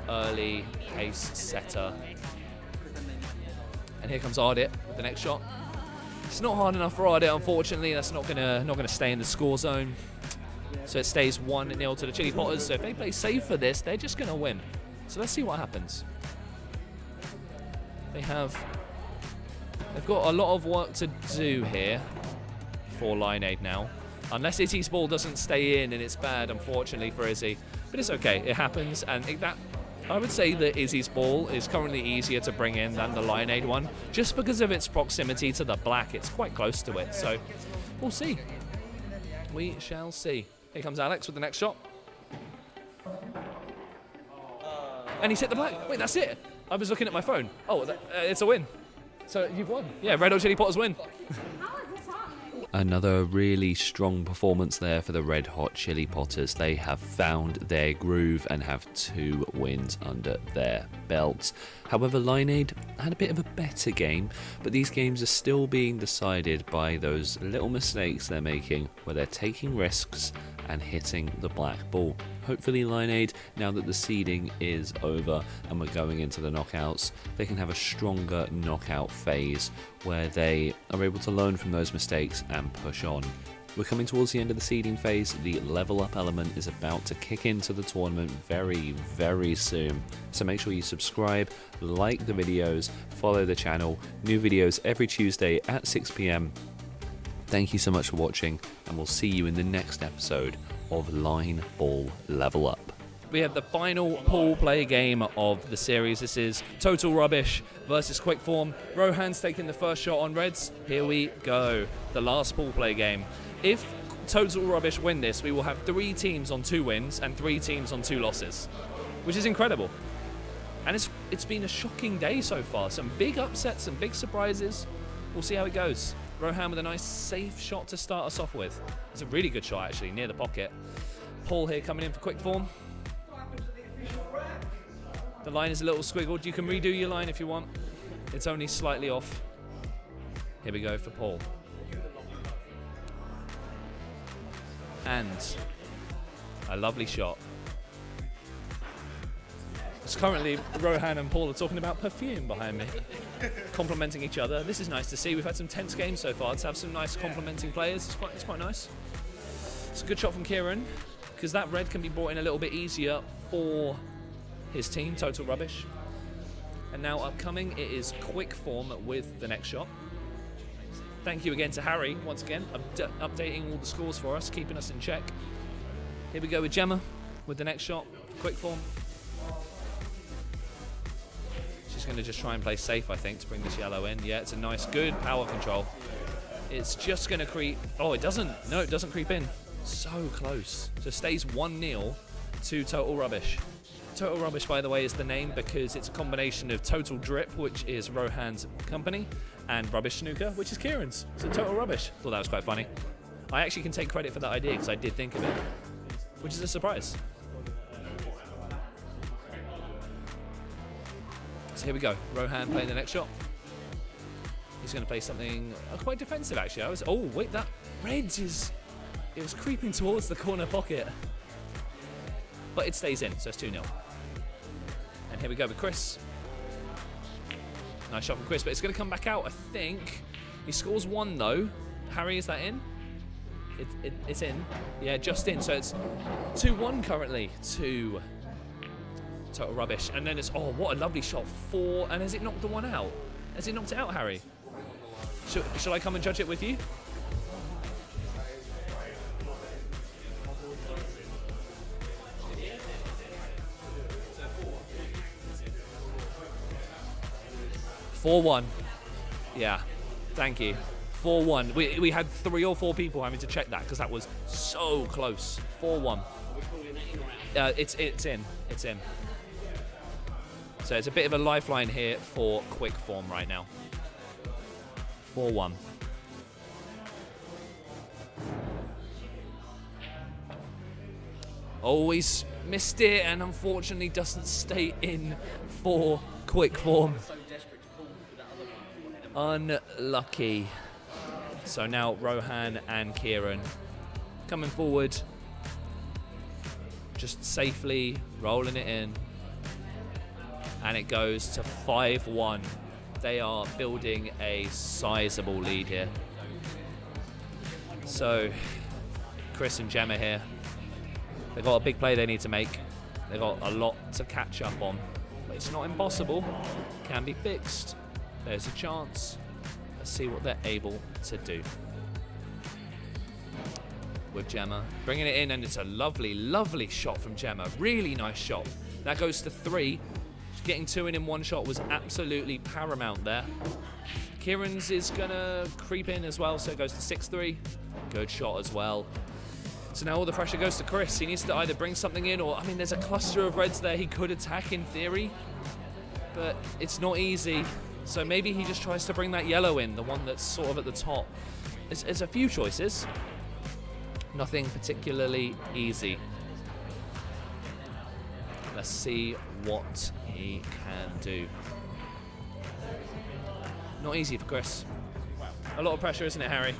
S3: early pace setter. And here comes Ardit with the next shot. It's not hard enough for Ardit, unfortunately. That's not gonna stay in the score zone. So it stays 1-0 to the Chili Potters. So if they play safe for this, they're just gonna win. So let's see what happens. They've got a lot of work to do here for Lineade now. Unless Izzy's ball doesn't stay in, and it's bad, unfortunately, for Izzy. But it's okay, it happens. And I would say that Izzy's ball is currently easier to bring in than the Lineade one. Just because of its proximity to the black, it's quite close to it. So we'll see. We shall see. Here comes Alex with the next shot. And he's hit the black. Wait, that's it. I was looking at my phone. Oh, it's a win. So you've won. Yeah, Red Hot Chili Potters win.
S1: Another really strong performance there for the Red Hot Chili Potters. They have found their groove and have 2 wins under their belts. However, Lineade had a bit of a better game, but these games are still being decided by those little mistakes they're making where they're taking risks and hitting the black ball. Hopefully Lineade, now that the seeding is over and we're going into the knockouts, they can have a stronger knockout phase where they are able to learn from those mistakes and push on. We're coming towards the end of the seeding phase. The level up element is about to kick into the tournament very, very soon. So make sure you subscribe, like the videos, follow the channel. New videos every Tuesday at 6 PM. Thank you so much for watching, and we'll see you in the next episode of Line Ball Level Up.
S3: We have the final pool play game of the series. This is Total Rubbish versus Quick Form. Rohan's taking the first shot on Reds. Here we go. The last pool play game. If Total Rubbish win this, we will have 3 teams on 2 wins and 3 teams on 2 losses, which is incredible. And it's been a shocking day so far. Some big upsets, some big surprises. We'll see how it goes. Rohan with a nice safe shot to start us off with. It's a really good shot actually, near the pocket. Paul here coming in for Quick Form. The line is a little squiggled. You can redo your line if you want. It's only slightly off. Here we go for Paul. And a lovely shot. It's currently Rohan and Paul are talking about perfume behind me, complimenting each other. This is nice to see. We've had some tense games so far. To have some nice complimenting players, it's quite nice. It's a good shot from Kieran, because that red can be brought in a little bit easier for his team, Total Rubbish. And now upcoming, it is Quick Form with the next shot. Thank you again to Harry, once again, updating all the scores for us, keeping us in check. Here we go with Gemma with the next shot, Quick Form. She's going to just try and play safe, I think, to bring this yellow in. Yeah, it's a nice, good power control. It's just going to creep. Oh, it doesn't. No, it doesn't creep in. So close. So it stays 1-0 to Total Rubbish. Total Rubbish, by the way, is the name because it's a combination of Total Drip, which is Rohan's company, and Rubbish Snooker, which is Kieran's. So Total Rubbish. Thought that was quite funny. I actually can take credit for that idea because I did think of it, which is a surprise. So here we go. Rohan playing the next shot. He's going to play something quite defensive, actually. Oh, wait, that Reds is... It was creeping towards the corner pocket. But it stays in, so it's 2-0. And here we go with Chris. Nice shot from Chris, but it's going to come back out, I think. He scores 1, though. Harry, is that in? It's in. Yeah, just in. So it's 2-1 currently to Total Rubbish. And then it's, oh, what a lovely shot. 4, and has it knocked the one out? Has it knocked it out, Harry? Shall I come and judge it with you? (4-1). Yeah, thank you. 4-1. We had 3 or 4 people having to check that because that was so close. 4-1. It's in. It's in. So it's a bit of a lifeline here for Quick Form right now. 4-1. Always missed it, and unfortunately doesn't stay in for Quick Form. Unlucky. So now Rohan and Kieran coming forward, just safely rolling it in, and it goes to 5-1. They are building a sizable lead here. So Chris and Gemma here, they've got a big play they need to make. They've got a lot to catch up on, but it's not impossible. Can be fixed. There's a chance. Let's see what they're able to do. With Gemma bringing it in, and it's a lovely, lovely shot from Gemma. Really nice shot. That goes to 3. Getting 2 in one shot was absolutely paramount there. Kieran's is gonna creep in as well, so it goes to 6-3. Good shot as well. So now all the pressure goes to Chris. He needs to either bring something in, or, I mean, there's a cluster of reds there he could attack in theory, but it's not easy. So maybe he just tries to bring that yellow in, the one that's sort of at the top. There's a few choices. Nothing particularly easy. Let's see what he can do. Not easy for Chris. A lot of pressure, isn't it, Harry?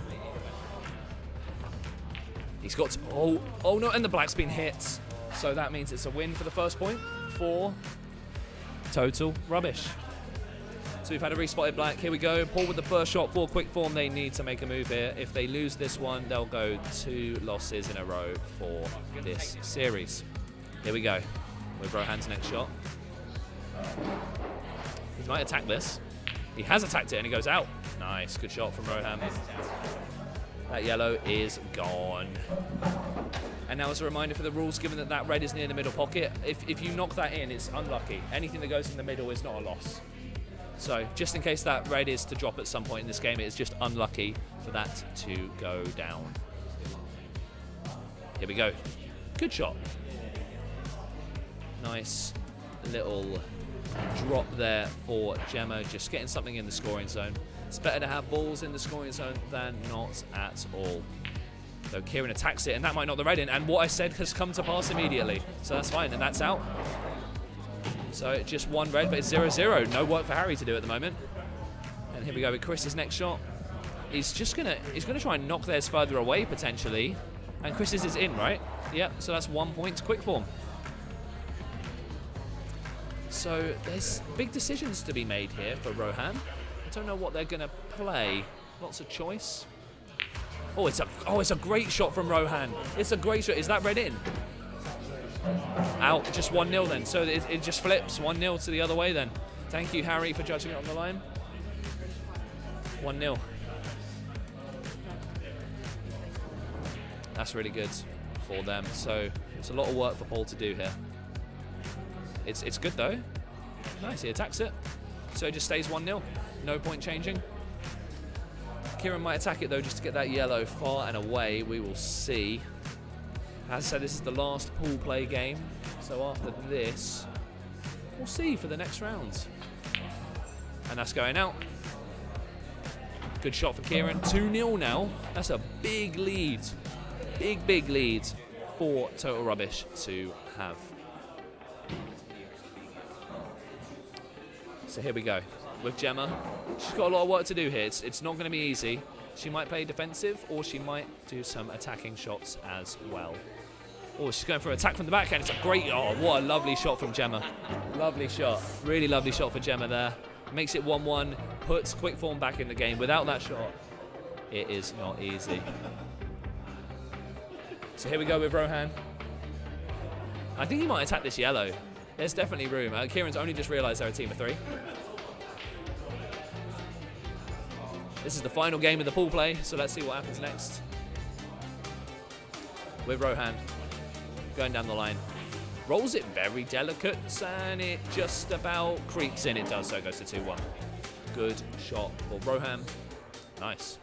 S3: He's got to, oh no, and the black's been hit. So that means it's a win for the first point for Total Rubbish. So we've had a respotted black. Here we go. Paul with the first shot for Quick Form. They need to make a move here. If they lose this one, they'll go 2 losses in a row for this series. Here we go with Rohan's next shot. He might attack this. He has attacked it and he goes out. Nice, good shot from Rohan. That yellow is gone. And now as a reminder for the rules, given that that red is near the middle pocket, if you knock that in, it's unlucky. Anything that goes in the middle is not a loss. So just in case that red is to drop at some point in this game, it is just unlucky for that to go down. Here we go. Good shot. Nice little drop there for Gemma, just getting something in the scoring zone. It's better to have balls in the scoring zone than not at all. So Kieran attacks it, and that might knock the red in, and what I said has come to pass immediately. So that's fine, and that's out. So just 1 red, but it's 0-0. No work for Harry to do at the moment. And here we go with Chris's next shot. He's gonna try and knock theirs further away potentially. And Chris's is in, right? Yep, so that's 1 point to Quick Form. So there's big decisions to be made here for Rohan. I don't know what they're going to play. Lots of choice. Oh, it's a great shot from Rohan. It's a great shot. Is that red in? Out. Just 1-0 then. So it just flips 1-0 to the other way then. Thank you, Harry, for judging it on the line. 1-0. That's really good for them. So it's a lot of work for Paul to do here. It's good though. Nice, he attacks it. So it just stays 1-0. No point changing. Kieran might attack it though just to get that yellow far and away. We will see. As I said, this is the last pool play game. So after this, we'll see for the next round. And that's going out. Good shot for Kieran. 2-0 now. That's a big lead. Big lead for Total Rubbish to have. So here we go with Gemma. She's got a lot of work to do here. It's not going to be easy. She might play defensive or she might do some attacking shots as well. Oh, she's going for an attack from the backhand. It's a great, oh, what a lovely shot from Gemma. Lovely shot. Really lovely shot for Gemma there. Makes it 1-1, puts Quick Form back in the game. Without that shot, it is not easy. So here we go with Rohan. I think he might attack this yellow. There's definitely room. Kieran's only just realised they're a team of 3. This is the final game of the pool play, so let's see what happens next. With Rohan going down the line. Rolls it very delicate, and it just about creeps in. It does, so it goes to 2-1. Good shot for Rohan. Nice.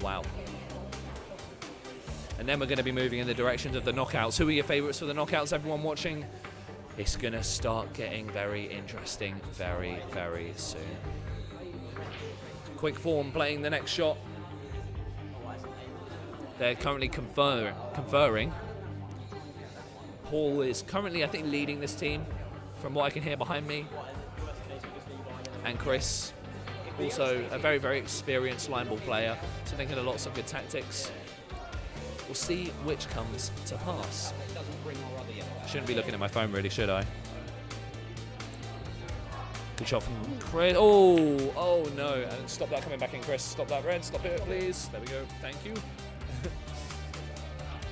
S3: Wow. And then we're going to be moving in the directions of the knockouts. Who are your favourites for the knockouts, everyone watching? It's going to start getting very interesting very soon. Quick Form playing the next shot. They're currently conferring. Paul is currently, I think, leading this team from what I can hear behind me. And Chris, also a very experienced line ball player, so thinking of lots of good tactics. We'll see which comes to pass. Shouldn't be looking at my phone really, should I? Good shot from Chris. Oh no. And stop that coming back in, Chris. Stop that red. Stop it, please. There we go. Thank you.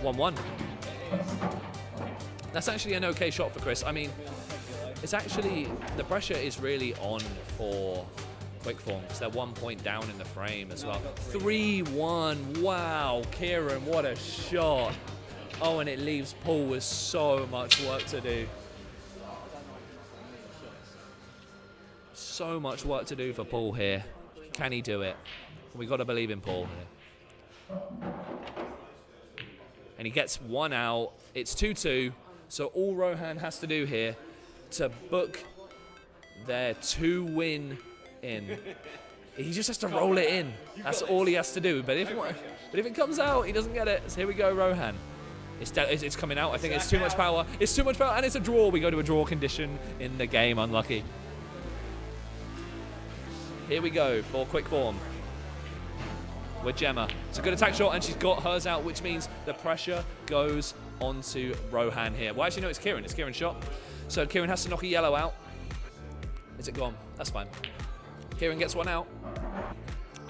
S3: 1-1. That's actually an okay shot for Chris. I mean, it's actually, the pressure is really on for Quick Form because they're 1 point down in the frame as well. 3-1. Wow, Kieran, what a shot. Oh, and it leaves Paul with so much work to do. So much work to do for Paul here. Can he do it? We've got to believe in Paul here. And he gets 1 out. It's 2-2. So all Rohan has to do here to book their 2-win in. He just has to roll it in. That's all he has to do. But if it comes out, he doesn't get it. So here we go, Rohan. It's coming out. I think it's too much power. It's too much power, and it's a draw. We go to a draw condition in the game. Unlucky. Here we go for Quick Form with Gemma. It's a good attack shot, and she's got hers out, which means the pressure goes onto Rohan here. Well, actually, no, it's Kieran. It's Kieran's shot. So Kieran has to knock a yellow out. Is it gone? That's fine. Kieran gets 1 out.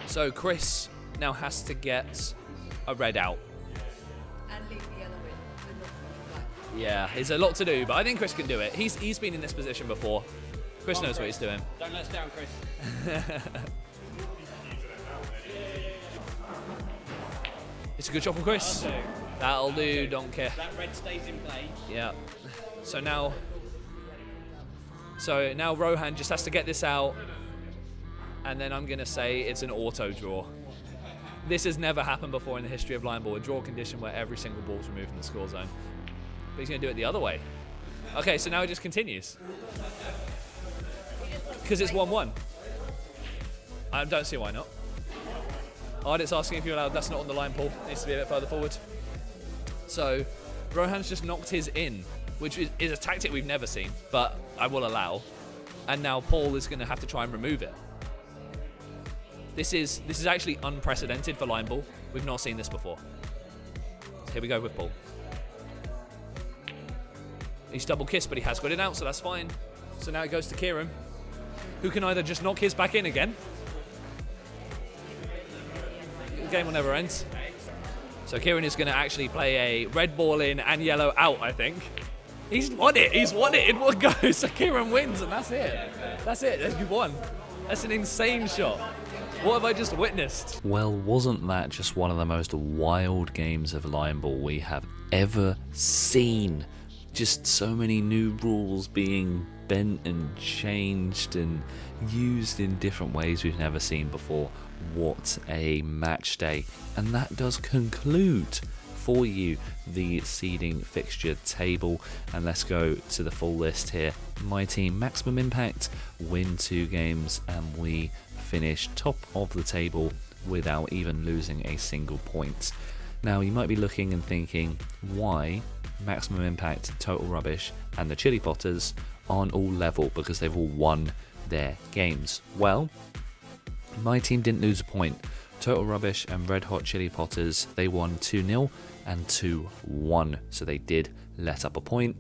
S3: So Chris now has to get a red out.
S5: And leave the yellow in and not black.
S3: Yeah, it's a lot to do, but I think Chris can do it. He's been in this position before. Chris knows what he's doing.
S6: Don't let us down, Chris.
S3: It's a good shot from Chris. That'll do, don't care.
S6: That red stays in play.
S3: Yeah. So now Rohan just has to get this out, and then I'm going to say it's an auto draw. This has never happened before in the history of line ball, a draw condition where every single ball's removed from the score zone. But he's going to do it the other way. Okay, so now it just continues. Because it's 1-1. I don't see why not. Ardit's asking if you're allowed. That's not on the line, Paul. It needs to be a bit further forward. So, Rohan's just knocked his in, which is a tactic we've never seen, but I will allow. And now Paul is going to have to try and remove it. This is actually unprecedented for line ball. We've not seen this before. So here we go with Paul. He's double kissed, but he has got it out, so that's fine. So now it goes to Kieran, who can either just knock his back in again. The game will never end. So Kieran is going to actually play a red ball in and yellow out, I think. He's won it. He's won it in one go. So Kieran wins, and that's it. That's it. You've won. That's an insane shot. What have I just witnessed?
S1: Well, wasn't that just one of the most wild games of Lion Ball we have ever seen? Just so many new rules being bent and changed and used in different ways we've never seen before. What a match day. And that does conclude for you the seeding fixture table, and let's go to the full list here. My team, Maximum Impact, win 2 games, and we finish top of the table without even losing a single point. Now you might be looking and thinking, why Maximum Impact, Total Rubbish and the Chili Potters aren't all level because they've all won their games? Well, my team didn't lose a point. Total Rubbish and Red Hot Chili Potters, they won 2-0 and 2-1, so they did let up a point.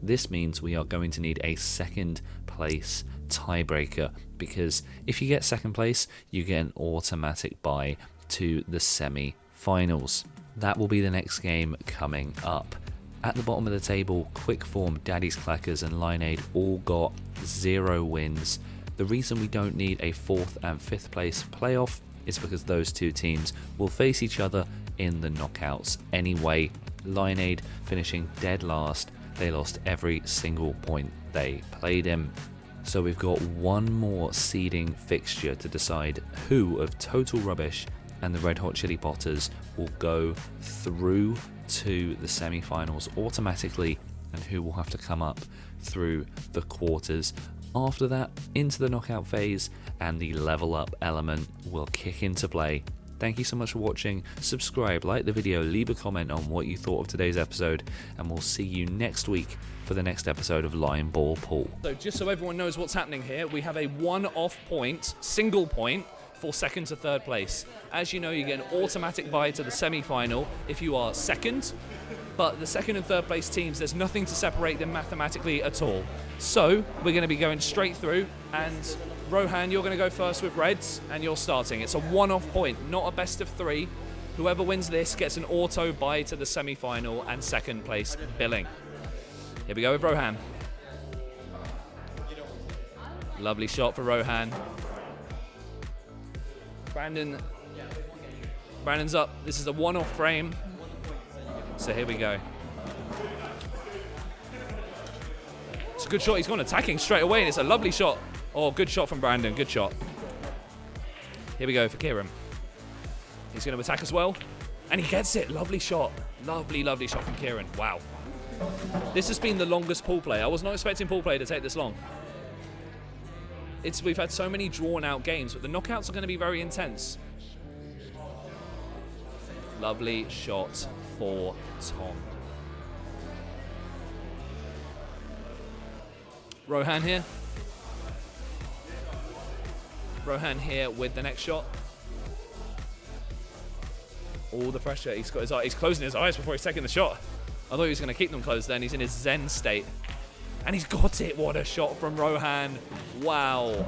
S1: This means we are going to need a second place tiebreaker, because if you get second place, you get an automatic bye to the semi-finals. That will be the next game coming up. At the bottom of the table, Quick Form, Daddy's Clackers and Lineade all got 0 wins. The reason we don't need a 4th and 5th place playoff is because those two teams will face each other in the knockouts anyway. Lineade finishing dead last, they lost every single point they played in. So we've got one more seeding fixture to decide who of Total Rubbish and the Red Hot Chili Potters will go through to the semi-finals automatically, and who will have to come up through the quarters. After that, into the knockout phase, and the level up element will kick into play. Thank you so much for watching. Subscribe, like the video, leave a comment on what you thought of today's episode, and we'll see you next week for the next episode of Lion Ball Pool.
S3: So just so everyone knows what's happening here, we have a one-off point, single point, for second to third place. As you know, you get an automatic bye to the semi-final if you are second, but the second and third place teams, there's nothing to separate them mathematically at all. So we're going to be going straight through, and Rohan, you're going to go first with Reds, and you're starting. It's a one-off point, not a best of 3. Whoever wins this gets an auto bye to the semi-final and second place billing. Here we go with Rohan. Lovely shot for Rohan. Brandon's up. This is a one-off frame. So here we go. It's a good shot. He's gone attacking straight away, and it's a lovely shot. Oh, good shot from Brandon. Good shot. Here we go for Kieran. He's going to attack as well. And he gets it. Lovely shot. Lovely, lovely shot from Kieran. Wow. This has been the longest pool play. I was not expecting pool play to take this long. We've had so many drawn-out games, but the knockouts are going to be very intense. Lovely shot for Tom. Rohan here. Rohan here with the next shot. All the pressure. He's got his eye. He's closing his eyes before he's taking the shot. I thought he was going to keep them closed then. He's in his zen state. And he's got it. What a shot from Rohan. Wow.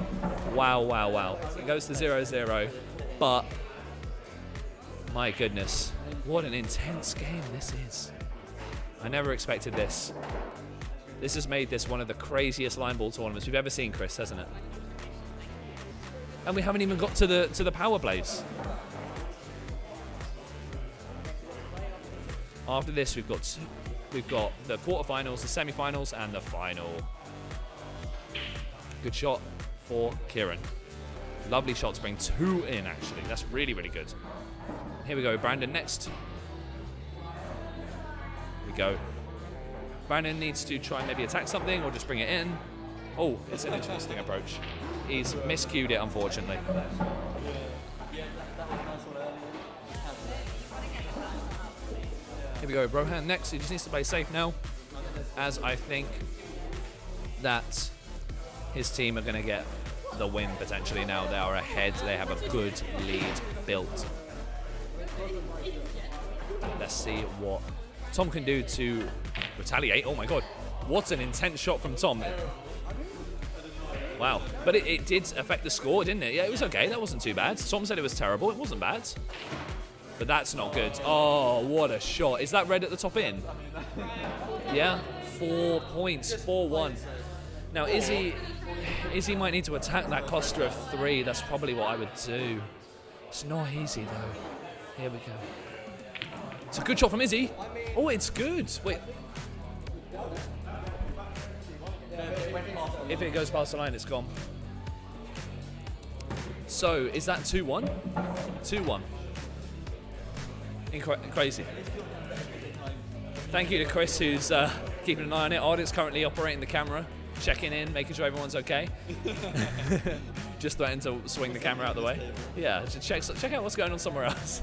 S3: Wow, wow, wow. It goes to 0-0. But, my goodness, what an intense game this is. I never expected this. This has made this one of the craziest Lion Ball tournaments we've ever seen, Chris, hasn't it? And we haven't even got to the power plays. After this, we've got the quarterfinals, the semi-finals, and the final. Good shot for Kieran. Lovely shot to bring 2 in, actually. That's really, really good. Here we go, Brandon next. Here we go. Brandon needs to try and maybe attack something or just bring it in. Oh, it's an interesting approach. He's miscued it, unfortunately. Here we go, Rohan next. He just needs to play safe now, as I think that his team are going to get the win potentially now. They are ahead. They have a good lead built. Let's see what Tom can do to retaliate. Oh my god. What an intense shot from Tom. Wow. But it did affect the score, didn't it? Yeah, it was okay. That wasn't too bad. Tom said it was terrible. It wasn't bad. But that's not good. Oh, what a shot. Is that red at the top in? Yeah. 4 points. 4-1. Now, Izzy might need to attack that Costa of 3. That's probably what I would do. It's not easy, though. Here we go. It's a good shot from Izzy. Oh, it's good. Wait. If it goes past the line, it's gone. So, is that 2-1? 2-1. Crazy. Thank you to Chris, who's keeping an eye on it. Odd is currently operating the camera, checking in, making sure everyone's okay. Just threatened to swing the camera out of the way. Yeah, check out what's going on somewhere else.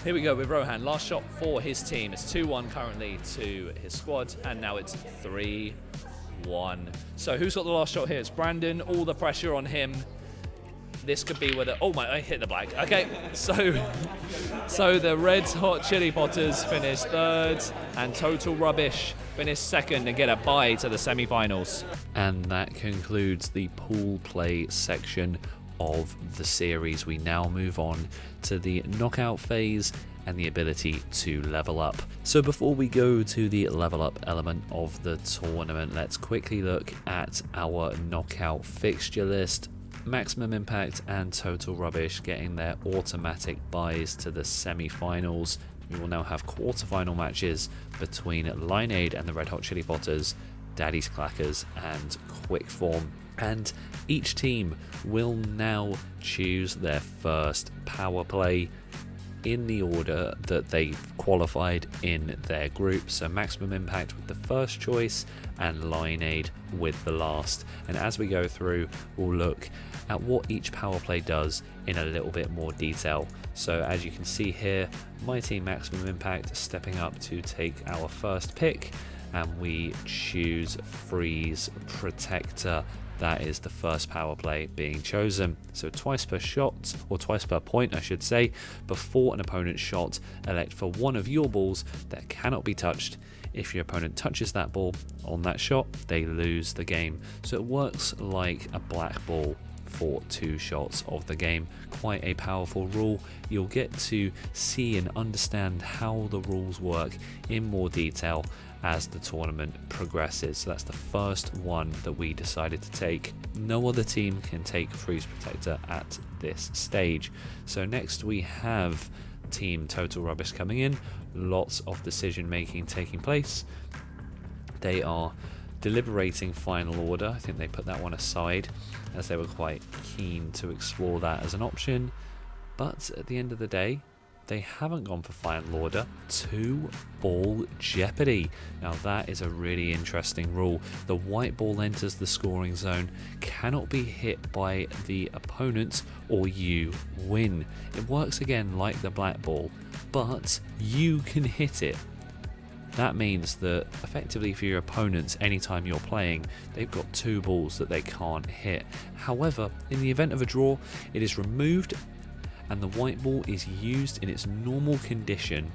S3: Here we go with Rohan. Last shot for his team. It's 2-1 currently to his squad, and now it's 3-1. So who's got the last shot here? It's Brandon. All the pressure on him. This could be where the... Oh my, I hit the black. Okay, so the Red Hot Chili Potters finish 3rd, and Total Rubbish finish 2nd and get a bye to the semi-finals.
S1: And that concludes the pool play section of the series. We now move on to the knockout phase and the ability to level up. So before we go to the level up element of the tournament, let's quickly look at our knockout fixture list. Maximum Impact and Total Rubbish getting their automatic byes to the semi-finals. We will now have quarter-final matches between Lineade and the Red Hot Chili Potters, Daddy's Clackers and Quick Form. And each team will now choose their first power play in the order that they've qualified in their group. So Maximum Impact with the first choice and Lineade with the last. And as we go through, we'll look at what each power play does in a little bit more detail. So as you can see here, my team Maximum Impact stepping up to take our first pick, and we choose Freeze Protector. That is the first power play being chosen. So twice per shot, or twice per point I should say, before an opponent's shot, elect for one of your balls that cannot be touched. If your opponent touches that ball on that shot, they lose the game. So it works like a black ball for 2 shots of the game. Quite a powerful rule. You'll get to see and understand how the rules work in more detail as the tournament progresses. So that's the first one that we decided to take. No other team can take Freeze Protector at this stage. So next we have Team Total Rubbish coming in. Lots of decision making taking place. They are deliberating final order. I think they put that one aside as they were quite keen to explore that as an option. But at the end of the day, they haven't gone for final order. 2-ball Jeopardy. Now that is a really interesting rule. The white ball enters the scoring zone, cannot be hit by the opponent, or you win. It works again like the black ball, but you can hit it. That means that effectively for your opponents, anytime you're playing, they've got 2 balls that they can't hit. However, in the event of a draw, it is removed and the white ball is used in its normal condition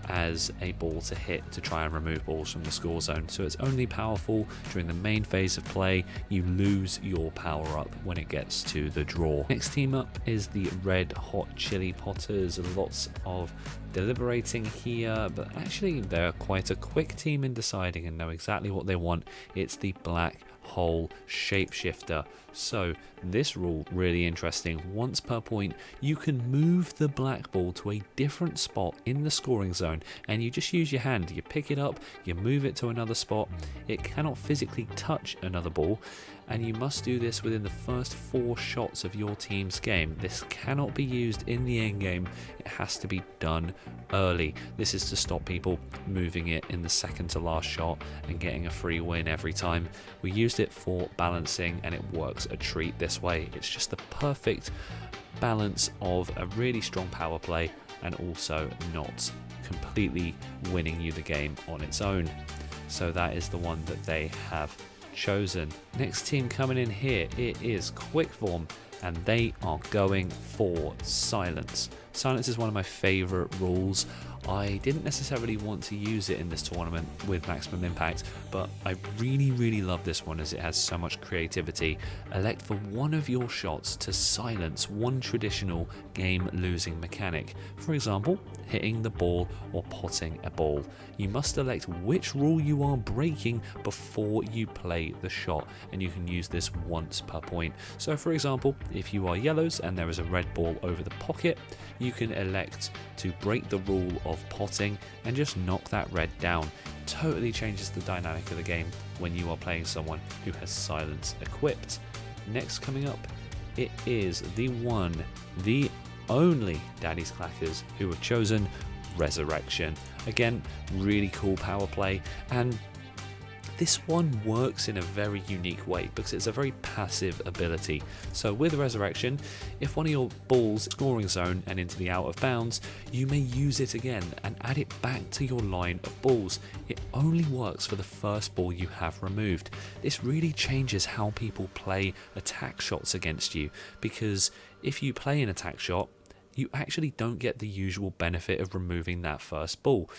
S1: as a ball to hit to try and remove balls from the score zone. So it's only powerful during the main phase of play. You lose your power up when it gets to the draw. Next team up is the Red Hot Chili Potters. Lots of deliberating here, but actually they're quite a quick team in deciding and know exactly what they want. It's the Black Hole Shapeshifter. So this rule really interesting. Once per point, you can move the black ball to a different spot in the scoring zone, and you just use your hand. You pick it up, you move it to another spot. It cannot physically touch another ball, and you must do this within the first 4 shots of your team's game. This cannot be used in the end game. It has to be done early. This is to stop people moving it in the second to last shot and getting a free win every time. We used it for balancing, and it works a treat this way. It's just the perfect balance of a really strong power play and also not completely winning you the game on its own. So that is the one that they have chosen. Next team coming in here, it is Quick Form, and they are going for Silence. Silence is one of my favourite rules. I didn't necessarily want to use it in this tournament with Maximum Impact, but I really love this one as it has so much creativity. Elect for one of your shots to silence one traditional game-losing mechanic. For example, hitting the ball or potting a ball. You must elect which rule you are breaking before you play the shot, and you can use this once per point. So for example, if you are yellows and there is a red ball over the pocket, you can elect to break the rule of potting and just knock that red down. Totally changes the dynamic of the game when you are playing someone who has silence equipped. Next coming up, it is the one, the only Daddy's Clackers who have chosen Resurrection. Again, really cool power play, and this one works in a very unique way because it's a very passive ability. So with Resurrection, if one of your balls is scoring zone and into the out of bounds, you may use it again and add it back to your line of balls. It only works for the first ball you have removed. This really changes how people play attack shots against you, because if you play an attack shot, you actually don't get the usual benefit of removing that first ball.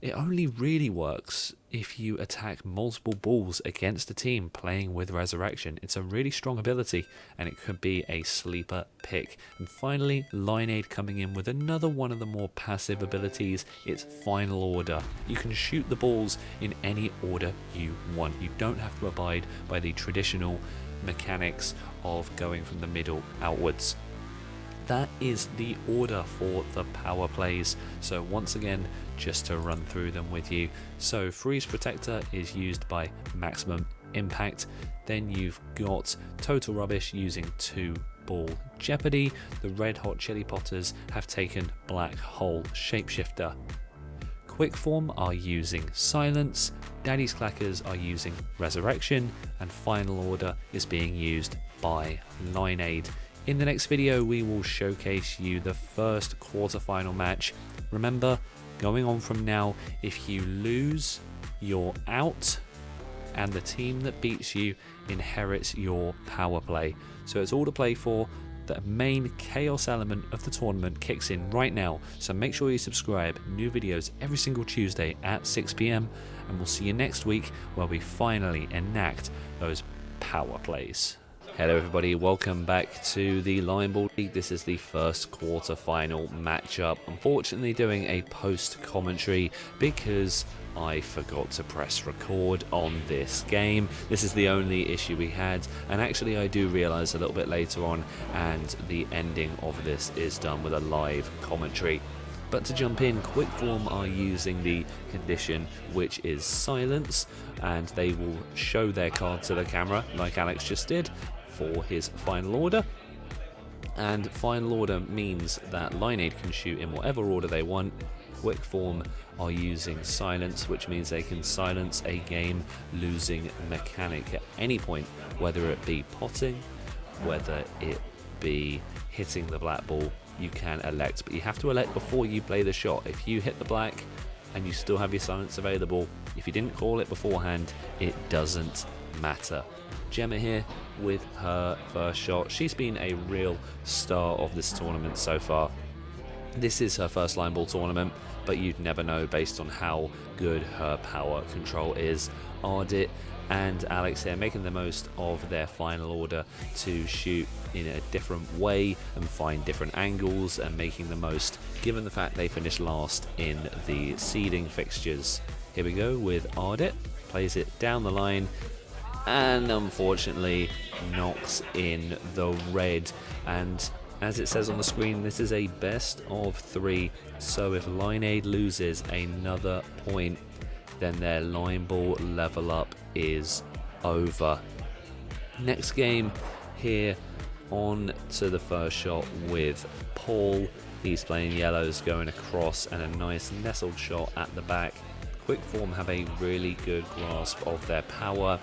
S1: It only really works if you attack multiple balls against a team playing with Resurrection. It's a really strong ability and it could be a sleeper pick. And finally, Lineade coming in with another one of the more passive abilities. It's Final Order. You can shoot the balls in any order you want. You don't have to abide by the traditional mechanics of going from the middle outwards. That is the order for the power plays. So once again, just to run through them with you. So Freeze Protector is used by Maximum Impact. Then you've got Total Rubbish using 2 Ball Jeopardy. The Red Hot Chili Potters have taken Black Hole Shapeshifter. Quick Form are using Silence. Daddy's Clackers are using Resurrection. And Final Order is being used by Lineade. In the next video, we will showcase you the first quarterfinal match. Remember, going on from now, if you lose, you're out, and the team that beats you inherits your power play. So it's all to play for. The main chaos element of the tournament kicks in right now, so make sure you subscribe. New videos every single Tuesday at 6 PM, and we'll see you next week where we finally enact those power plays. Hello everybody, welcome back to the Lion Ball League. This is the first quarter-final matchup. Unfortunately doing a post-commentary because I forgot to press record on this game. This is the only issue we had, and actually I do realise a little bit later on, and the ending of this is done with a live commentary. But to jump in, Quick Form are using the condition which is Silence, and they will show their card to the camera like Alex just did for his Final Order. And Final Order means that Lineade can shoot in whatever order they want. Quick Form are using Silence, which means they can silence a game losing mechanic at any point, whether it be potting, whether it be hitting the black ball. You can elect, but you have to elect before you play the shot. If you hit the black and you still have your silence available, if you didn't call it beforehand, it doesn't matter. Gemma here with her first shot. She's been a real star of this tournament so far. This is her first line ball tournament, but you'd never know based on how good her power control is. Ardit and Alex here making the most of their Final Order to shoot in a different way and find different angles, and making the most given the fact they finished last in the seeding fixtures. Here we go with Ardit, plays it down the line and unfortunately knocks in the red. And as it says on the screen, this is a best of 3, so if Lineade loses another point, then their line ball level up is over. Next game here, on to the first shot with Paul. He's playing yellows, going across, and a nice nestled shot at the back. Quick Form have a really good grasp of their power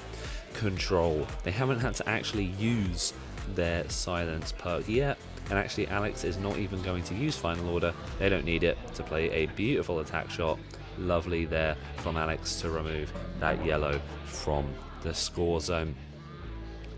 S1: control. They haven't had to actually use their silence perk yet, and actually Alex is not even going to use Final Order. They don't need it to play a beautiful attack shot. Lovely there from Alex to remove that yellow from the score zone.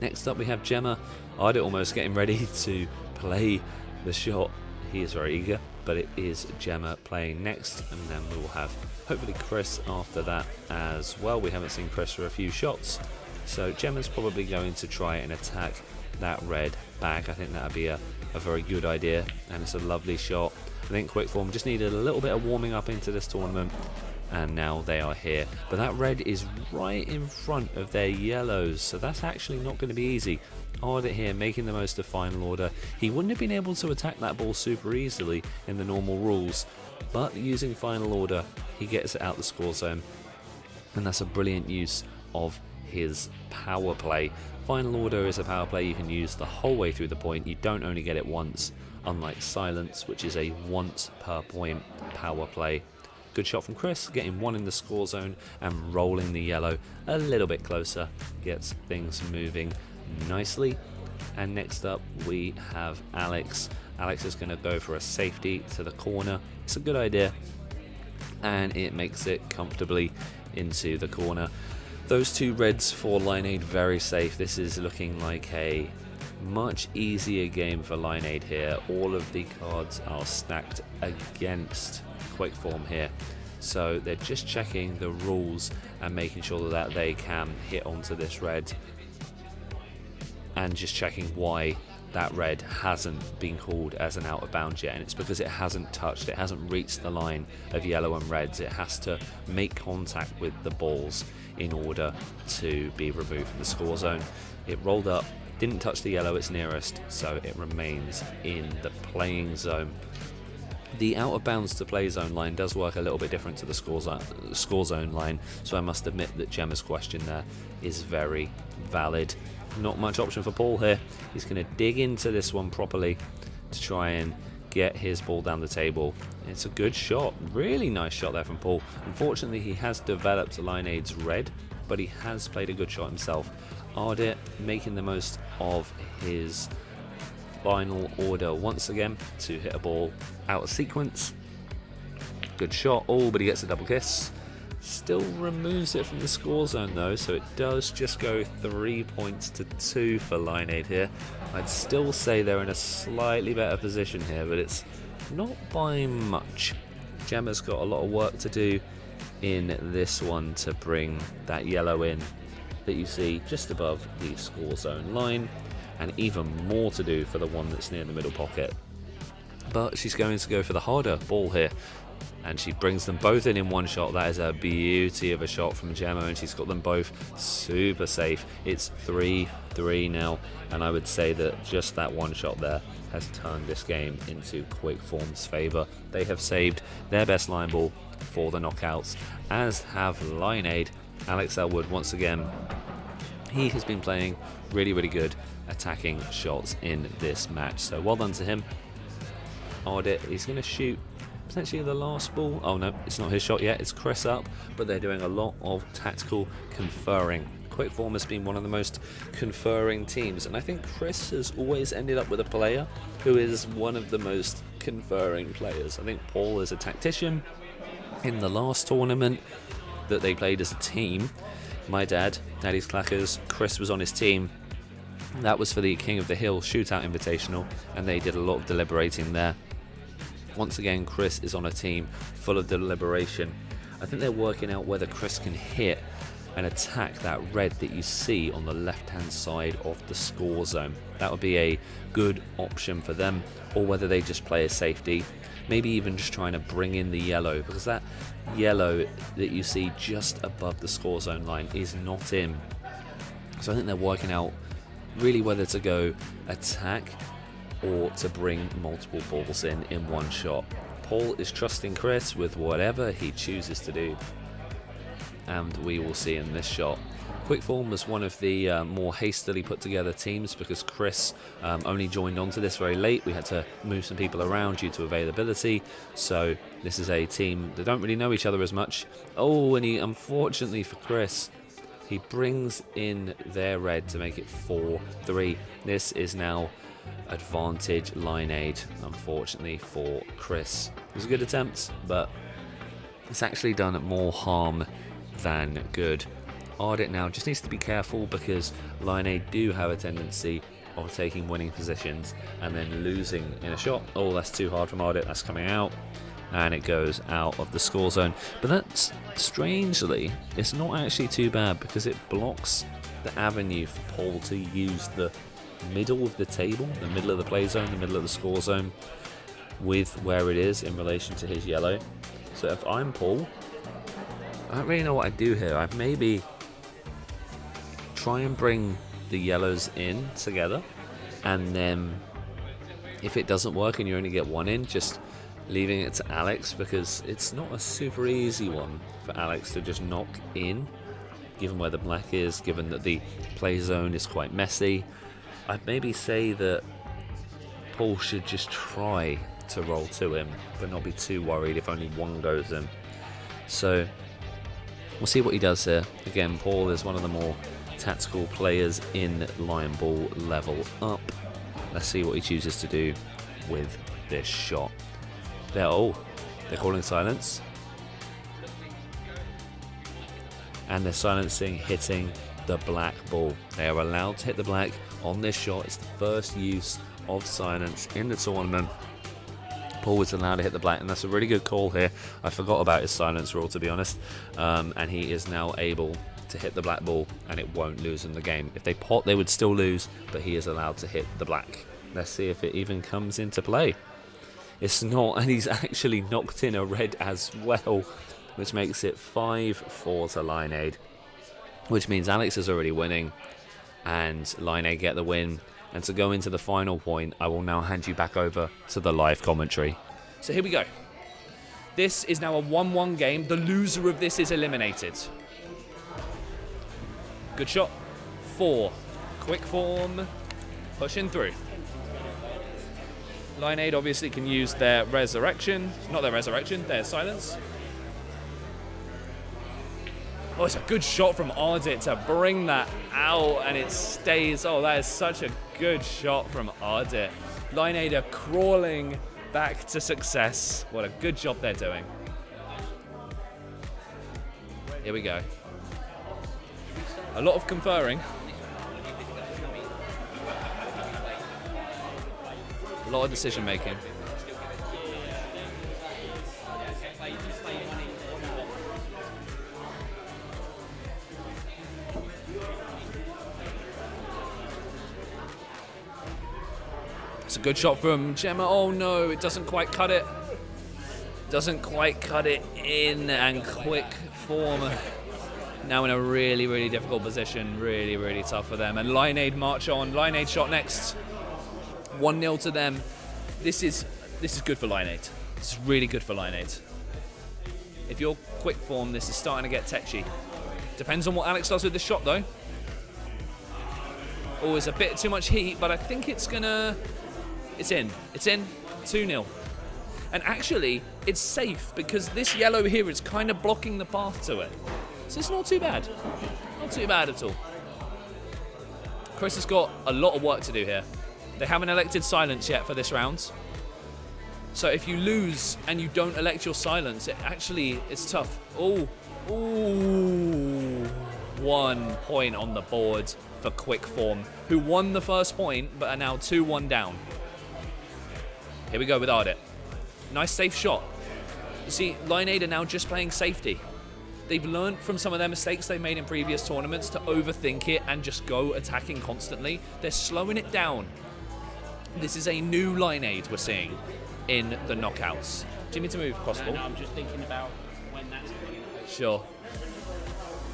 S1: Next up we have Gemma. Ardit almost getting ready to play the shot he is very eager, but it is Gemma playing next, and then we will have hopefully Chris after that as well. We haven't seen Chris for a few shots, so Gemma's probably going to try and attack that red bag. I think that would be a very good idea, and it's a lovely shot. I think Quick Form just needed a little bit of warming up into this tournament, and now they are here. But that red is right in front of their yellows, so that's actually not going to be easy. Ardit here making the most of final order. He wouldn't have been able to attack that ball super easily in the normal rules, but using final order, he gets it out the score zone, and that's a brilliant use of his power play. Final order is a power play you can use the whole way through the point. You don't only get it once, unlike Silence, which is a once per point power play. Good shot from Chris, getting one in the score zone and rolling the yellow a little bit closer, gets things moving nicely. And next up we have Alex. Alex is going to go for a safety to the corner. It's a good idea, and it makes it comfortably into the corner. Those two reds for Lineade very safe. This is looking like a much easier game for Lineade here. All of the cards are stacked against Quick Form here, so they're just checking the rules and making sure that they can hit onto this red, and just checking why that red hasn't been called as an out of bounds yet, and it's because it hasn't touched, it hasn't reached the line of yellow and reds. It has to make contact with the balls in order to be removed from the score zone. It rolled up, didn't touch the yellow it's nearest, so it remains in the playing zone. The out of bounds to play zone line does work a little bit different to the score zone line, so I must admit that Gemma's question there is very valid. Not much option for Paul here. He's going to dig into this one properly to try and get his ball down the table. It's a good shot, really nice shot there from Paul. Unfortunately, he has developed Lineade's red, but he has played a good shot himself. Ardit making the most of his final order once again to hit a ball out of sequence. Good shot, but he gets a double kiss. Still removes it from the score zone though, so it does just go 3 points to 2 for Lineade here. I'd still say they're in a slightly better position here, but it's not by much. Gemma's got a lot of work to do in this one to bring that yellow in that you see just above the score zone line, and even more to do for the one that's near the middle pocket. But she's going to go for the harder ball here, and she brings them both in one shot. That is a beauty of a shot from Gemma, and she's got them both super safe. It's 3-3 now, and I would say that just that one shot there has turned this game into Quick Form's favour. They have saved their best line ball for the knockouts, as have Lineade. Alex Elwood once again, he has been playing really, really good attacking shots in this match, so well done to him. Ardit, he's going to shoot potentially the last ball. Oh no, it's not his shot yet, it's Chris up, but they're doing a lot of tactical conferring. Quick Form has been one of the most conferring teams, and I think Chris has always ended up with a player who is one of the most conferring players. I think Paul is a tactician. In the last tournament that they played as a team, my dad, Daddy's Clackers, Chris was on his team. That was for the King of the Hill Shootout Invitational, and they did a lot of deliberating there. Once again, Chris is on a team full of deliberation. I think they're working out whether Chris can hit and attack that red that you see on the left-hand side of the score zone. That would be a good option for them, or whether they just play a safety, maybe even just trying to bring in the yellow, because that yellow that you see just above the score zone line is not in. So I think they're working out really whether to go attack or to bring multiple balls in one shot. Paul is trusting Chris with whatever he chooses to do, and we will see in this shot. Quick Form was one of the more hastily put together teams because Chris only joined onto this very late. We had to move some people around due to availability, so this is a team that don't really know each other as much. And he, unfortunately for Chris, he brings in their red to make it 4-3. This is now advantage Lineade, unfortunately for Chris. It was a good attempt, but it's actually done more harm than good. Ardit now just needs to be careful because Lineade do have a tendency of taking winning positions and then losing in a shot. Oh, that's too hard from Ardit. That's coming out. And it goes out of the score zone. But that's, strangely, it's not actually too bad because it blocks the avenue for Paul to use the middle of the table, the middle of the play zone, the middle of the score zone, with where it is in relation to his yellow. So if I'm Paul, I don't really know what I'd do here. I'd maybe try and bring the yellows in together, and then if it doesn't work and you only get one in, just leaving it to Alex, because it's not a super easy one for Alex to just knock in, given where the black is, given that the play zone is quite messy. I'd maybe say that Paul should just try to roll to him, but not be too worried if only one goes in. So we'll see what he does here. Again, Paul is one of the more tactical players in Lion Ball level up. Let's see what he chooses to do with this shot. They're calling silence. And they're silencing hitting the black ball. They are allowed to hit the black on this shot. It's the first use of silence in the tournament. Paul was allowed to hit the black, and that's a really good call here. I forgot about his silence rule, to be honest. And he is now able to hit the black ball, and it won't lose him the game. If they pot, they would still lose, but he is allowed to hit the black. Let's see if it even comes into play. It's not, and he's actually knocked in a red as well, which makes it 5-4 to Lion-Aid, which means Alex is already winning, and Lion-Aid get the win. And to go into the final point, I will now hand you back over to the live commentary.
S3: So here we go. This is now a 1-1 game. The loser of this is eliminated. Good shot. 4. Quick form. Pushing through. Lion-Aid obviously can use their resurrection. Not their resurrection, their silence. Oh, it's a good shot from Ardit to bring that out, and it stays. Oh, that is such a good shot from Ardit. Lion-Aid are crawling back to success. What a good job they're doing. Here we go. A lot of conferring. A lot of decision making. It's a good shot from Gemma. Oh no, it doesn't quite cut it. Doesn't quite cut it in, and quick form. Now in a really, really difficult position. Really, really tough for them. And Lion-Aid march on. Lion-Aid shot next. 1-0 to them. This is good for Lion-Aid. This is really good for Lion-Aid. If you're quick form, this is starting to get tetchy. Depends on what Alex does with this shot though. Oh, it's a bit too much heat, but I think it's gonna... It's in. It's in. 2-0. And actually, it's safe because this yellow here is kind of blocking the path to it. So it's not too bad. Not too bad at all. Chris has got a lot of work to do here. They haven't elected silence yet for this round. So if you lose and you don't elect your silence, it's tough. Oh, ooh. 1 point on the board for Quick Form, who won the first point but are now 2-1 down. Here we go with Ardit. Nice safe shot. You see, Lion-Aid are now just playing safety. They've learned from some of their mistakes they made in previous tournaments to overthink it and just go attacking constantly. They're slowing it down. This is a new Lion-Aid we're seeing in the knockouts. Do you need to move, possible?
S6: No, I'm just thinking about when that's going to...
S3: Sure.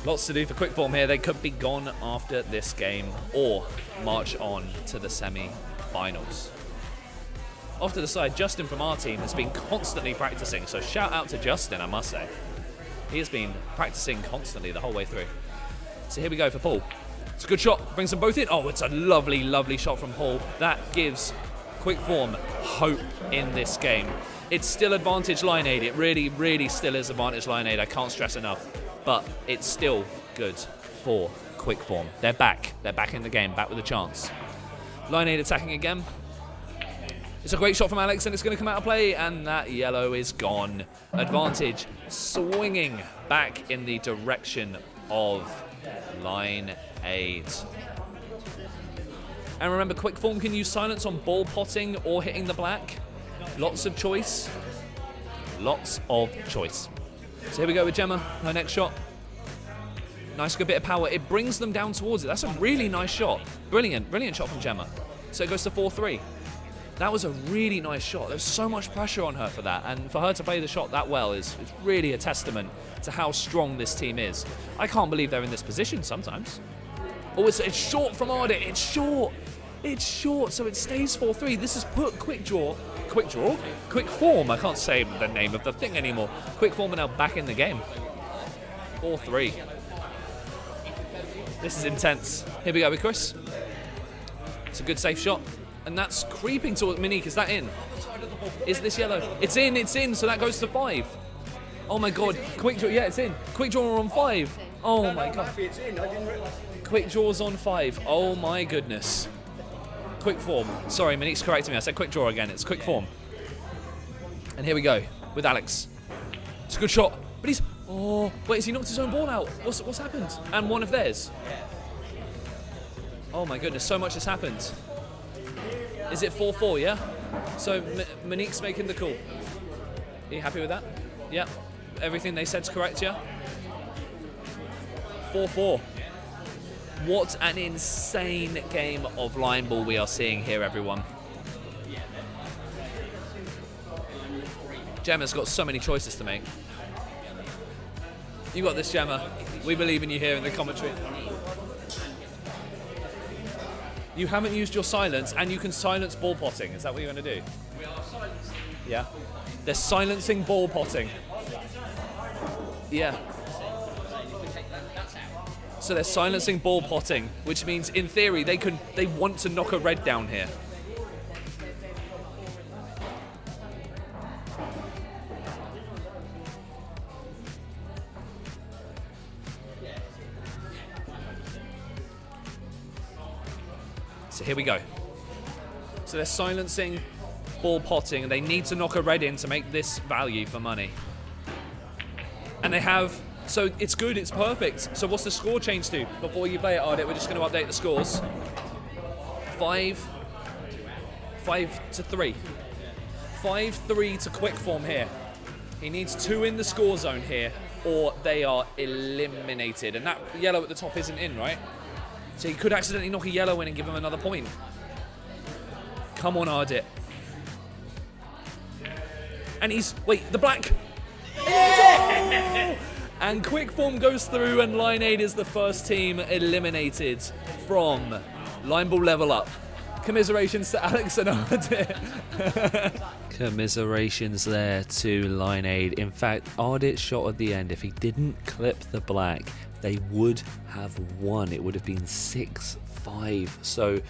S3: Lots to do for Quick Form here. They could be gone after this game or march on to the semi-finals. Off to the side, Justin from our team has been constantly practicing, so shout out to Justin, I must say. He has been practicing constantly the whole way through. So here we go for Paul. It's a good shot, brings them both in. Oh, it's a lovely, lovely shot from Paul. That gives Quick Form hope in this game. It's still advantage Lion-Aid. It really, really still is advantage Lion-Aid. I can't stress enough. But it's still good for Quick Form. They're back. They're back in the game, back with a chance. Lion-Aid attacking again. It's a great shot from Alex, and it's going to come out of play, and that yellow is gone. Advantage swinging back in the direction of Lion-Aid. And remember, quick form can use silence on ball potting or hitting the black. Lots of choice. Lots of choice. So here we go with Gemma, her next shot. Nice good bit of power. It brings them down towards it. That's a really nice shot. Brilliant shot from Gemma. So it goes to 4-3. That was a really nice shot. There's so much pressure on her for that, and for her to play the shot that well is really a testament to how strong this team is. I can't believe they're in this position sometimes. Oh, it's short from Ardit. It's short. It's short, so it stays 4-3. This has put Quick Form. I can't say the name of the thing anymore. Quick Form are now back in the game. 4-3. This is intense. Here we go with Chris. It's a good safe shot. And that's creeping towards Monique. Is that in? Is this yellow? It's in, so that goes to 5. Oh my god. Quick draw, yeah, it's in. Quick draw on 5. Oh my god. Quick draws on 5. Oh my goodness. Quick form. Sorry, Monique's correcting me. I said quick draw again. It's quick form. And here we go with Alex. It's a good shot, but he's... Oh, wait, has he knocked his own ball out? What's happened? And one of theirs. Oh my goodness, so much has happened. Is it 4-4, yeah? So Monique's making the call. Are you happy with that? Yeah. Everything they said's correct, yeah? 4-4. What an insane game of line ball we are seeing here, everyone. Gemma's got so many choices to make. You got this, Gemma. We believe in you here in the commentary. You haven't used your silence, and you can silence ball potting. Is that what you're going to do? We are silencing. Yeah. They're silencing ball potting. Yeah. So they're silencing ball potting, which means in theory they want to knock a red down here. So here we go. So they're silencing ball potting, and they need to knock a red in to make this value for money. And they have, so it's good, it's perfect. So what's the score change to? Before you play it, Ardit, we're just going to update the scores. 5-3. 5-3 to quick form here. He needs 2 in the score zone here, or they are eliminated. And that yellow at the top isn't in, right? So he could accidentally knock a yellow in and give him another point. Come on, Ardit. And he's... Wait, the black... Yeah! And quick form goes through, and Lineade is the first team eliminated from Line Ball Level Up. Commiserations to Alex and Ardit.
S1: Commiserations there to Lineade. In fact, Ardit shot at the end. If he didn't clip the black, they would have won. It would have been 6-5. So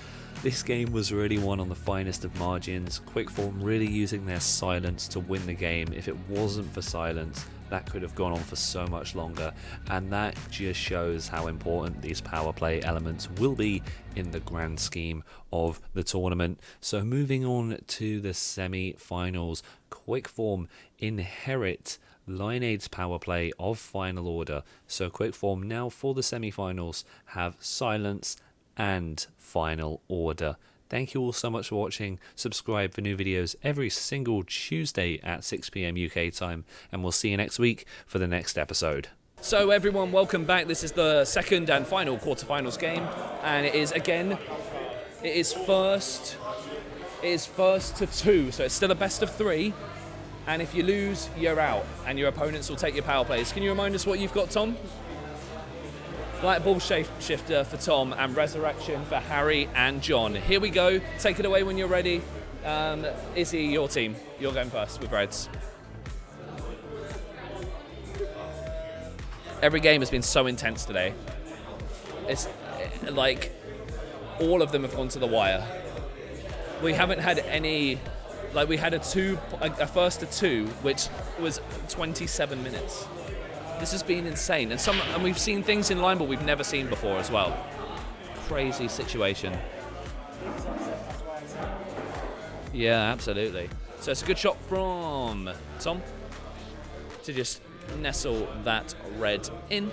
S1: this game was really won on the finest of margins. Quick Form really using their silence to win the game. If it wasn't for silence, that could have gone on for so much longer, and that just shows how important these power play elements will be in the grand scheme of the tournament. So moving on to the semi-finals, Quick Form inherit Lineade's power play of Final Order. So Quick Form now for the semi-finals have silence and Final Order. Thank you all so much for watching. Subscribe for new videos every single Tuesday at 6 PM UK time, and we'll see you next week for the next episode.
S3: So everyone, welcome back. This is the second and final quarterfinals game, and it is first to 2, so it's still a best of 3. And if you lose, you're out, and your opponents will take your power plays. Can you remind us what you've got, Tom? Light Ball Shifter for Tom and Resurrection for Harry and John. Here we go. Take it away when you're ready. Izzy, your team. You're going first with Reds. Every game has been so intense today. It's like all of them have gone to the wire. We haven't had any... Like we had a first to 2, which was 27 minutes. This has been insane, and we've seen things in line ball we've never seen before as well. Crazy situation. Yeah, absolutely. So it's a good shot from Tom to just nestle that red in.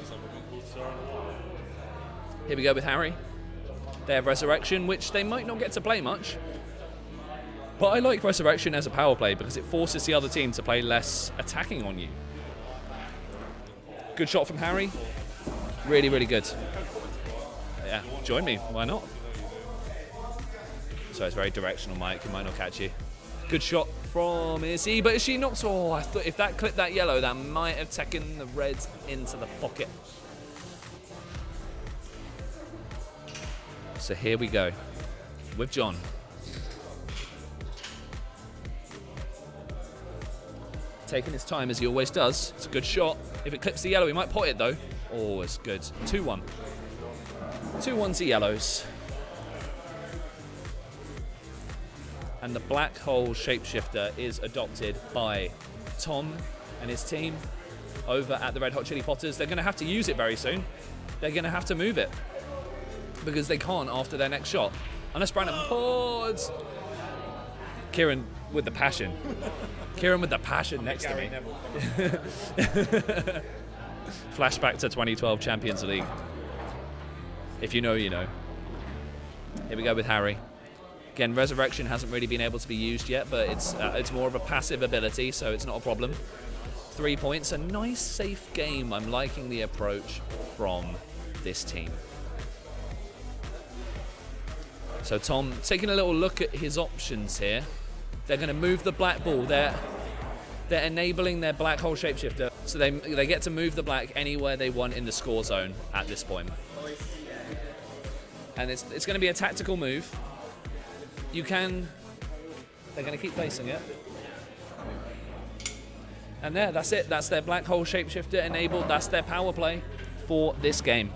S3: Here we go with Harry. They have Resurrection, which they might not get to play much. But I like Resurrection as a power play because it forces the other team to play less attacking on you. Good shot from Harry. Really, really good. Yeah, join me. Why not? So it's very directional, Mike. He might not catch you. Good shot from Izzy, but is she not? Oh, I thought if that clipped that yellow, that might have taken the red into the pocket. So here we go with John. Taking his time as he always does. It's a good shot. If it clips the yellow, he might pot it though. Oh, it's good. 2-1. 2-1 to yellows. And the black hole shapeshifter is adopted by Tom and his team over at the Red Hot Chili Potters. They're going to have to use it very soon. They're going to have to move it because they can't after their next shot. Unless Brandon pods. Kieran with the passion. Kieran with the passion next to me. Flashback to 2012 Champions League. If you know, you know. Here we go with Harry. Again, Resurrection hasn't really been able to be used yet, but it's more of a passive ability, so it's not a problem. 3 points, a nice safe game. I'm liking the approach from this team. So Tom taking a little look at his options here. They're going to move the black ball. They're enabling their black hole shapeshifter, so they get to move the black anywhere they want in the score zone at this point. And it's going to be a tactical move. They're going to keep placing it. And that's it. That's their black hole shapeshifter enabled. That's their power play for this game.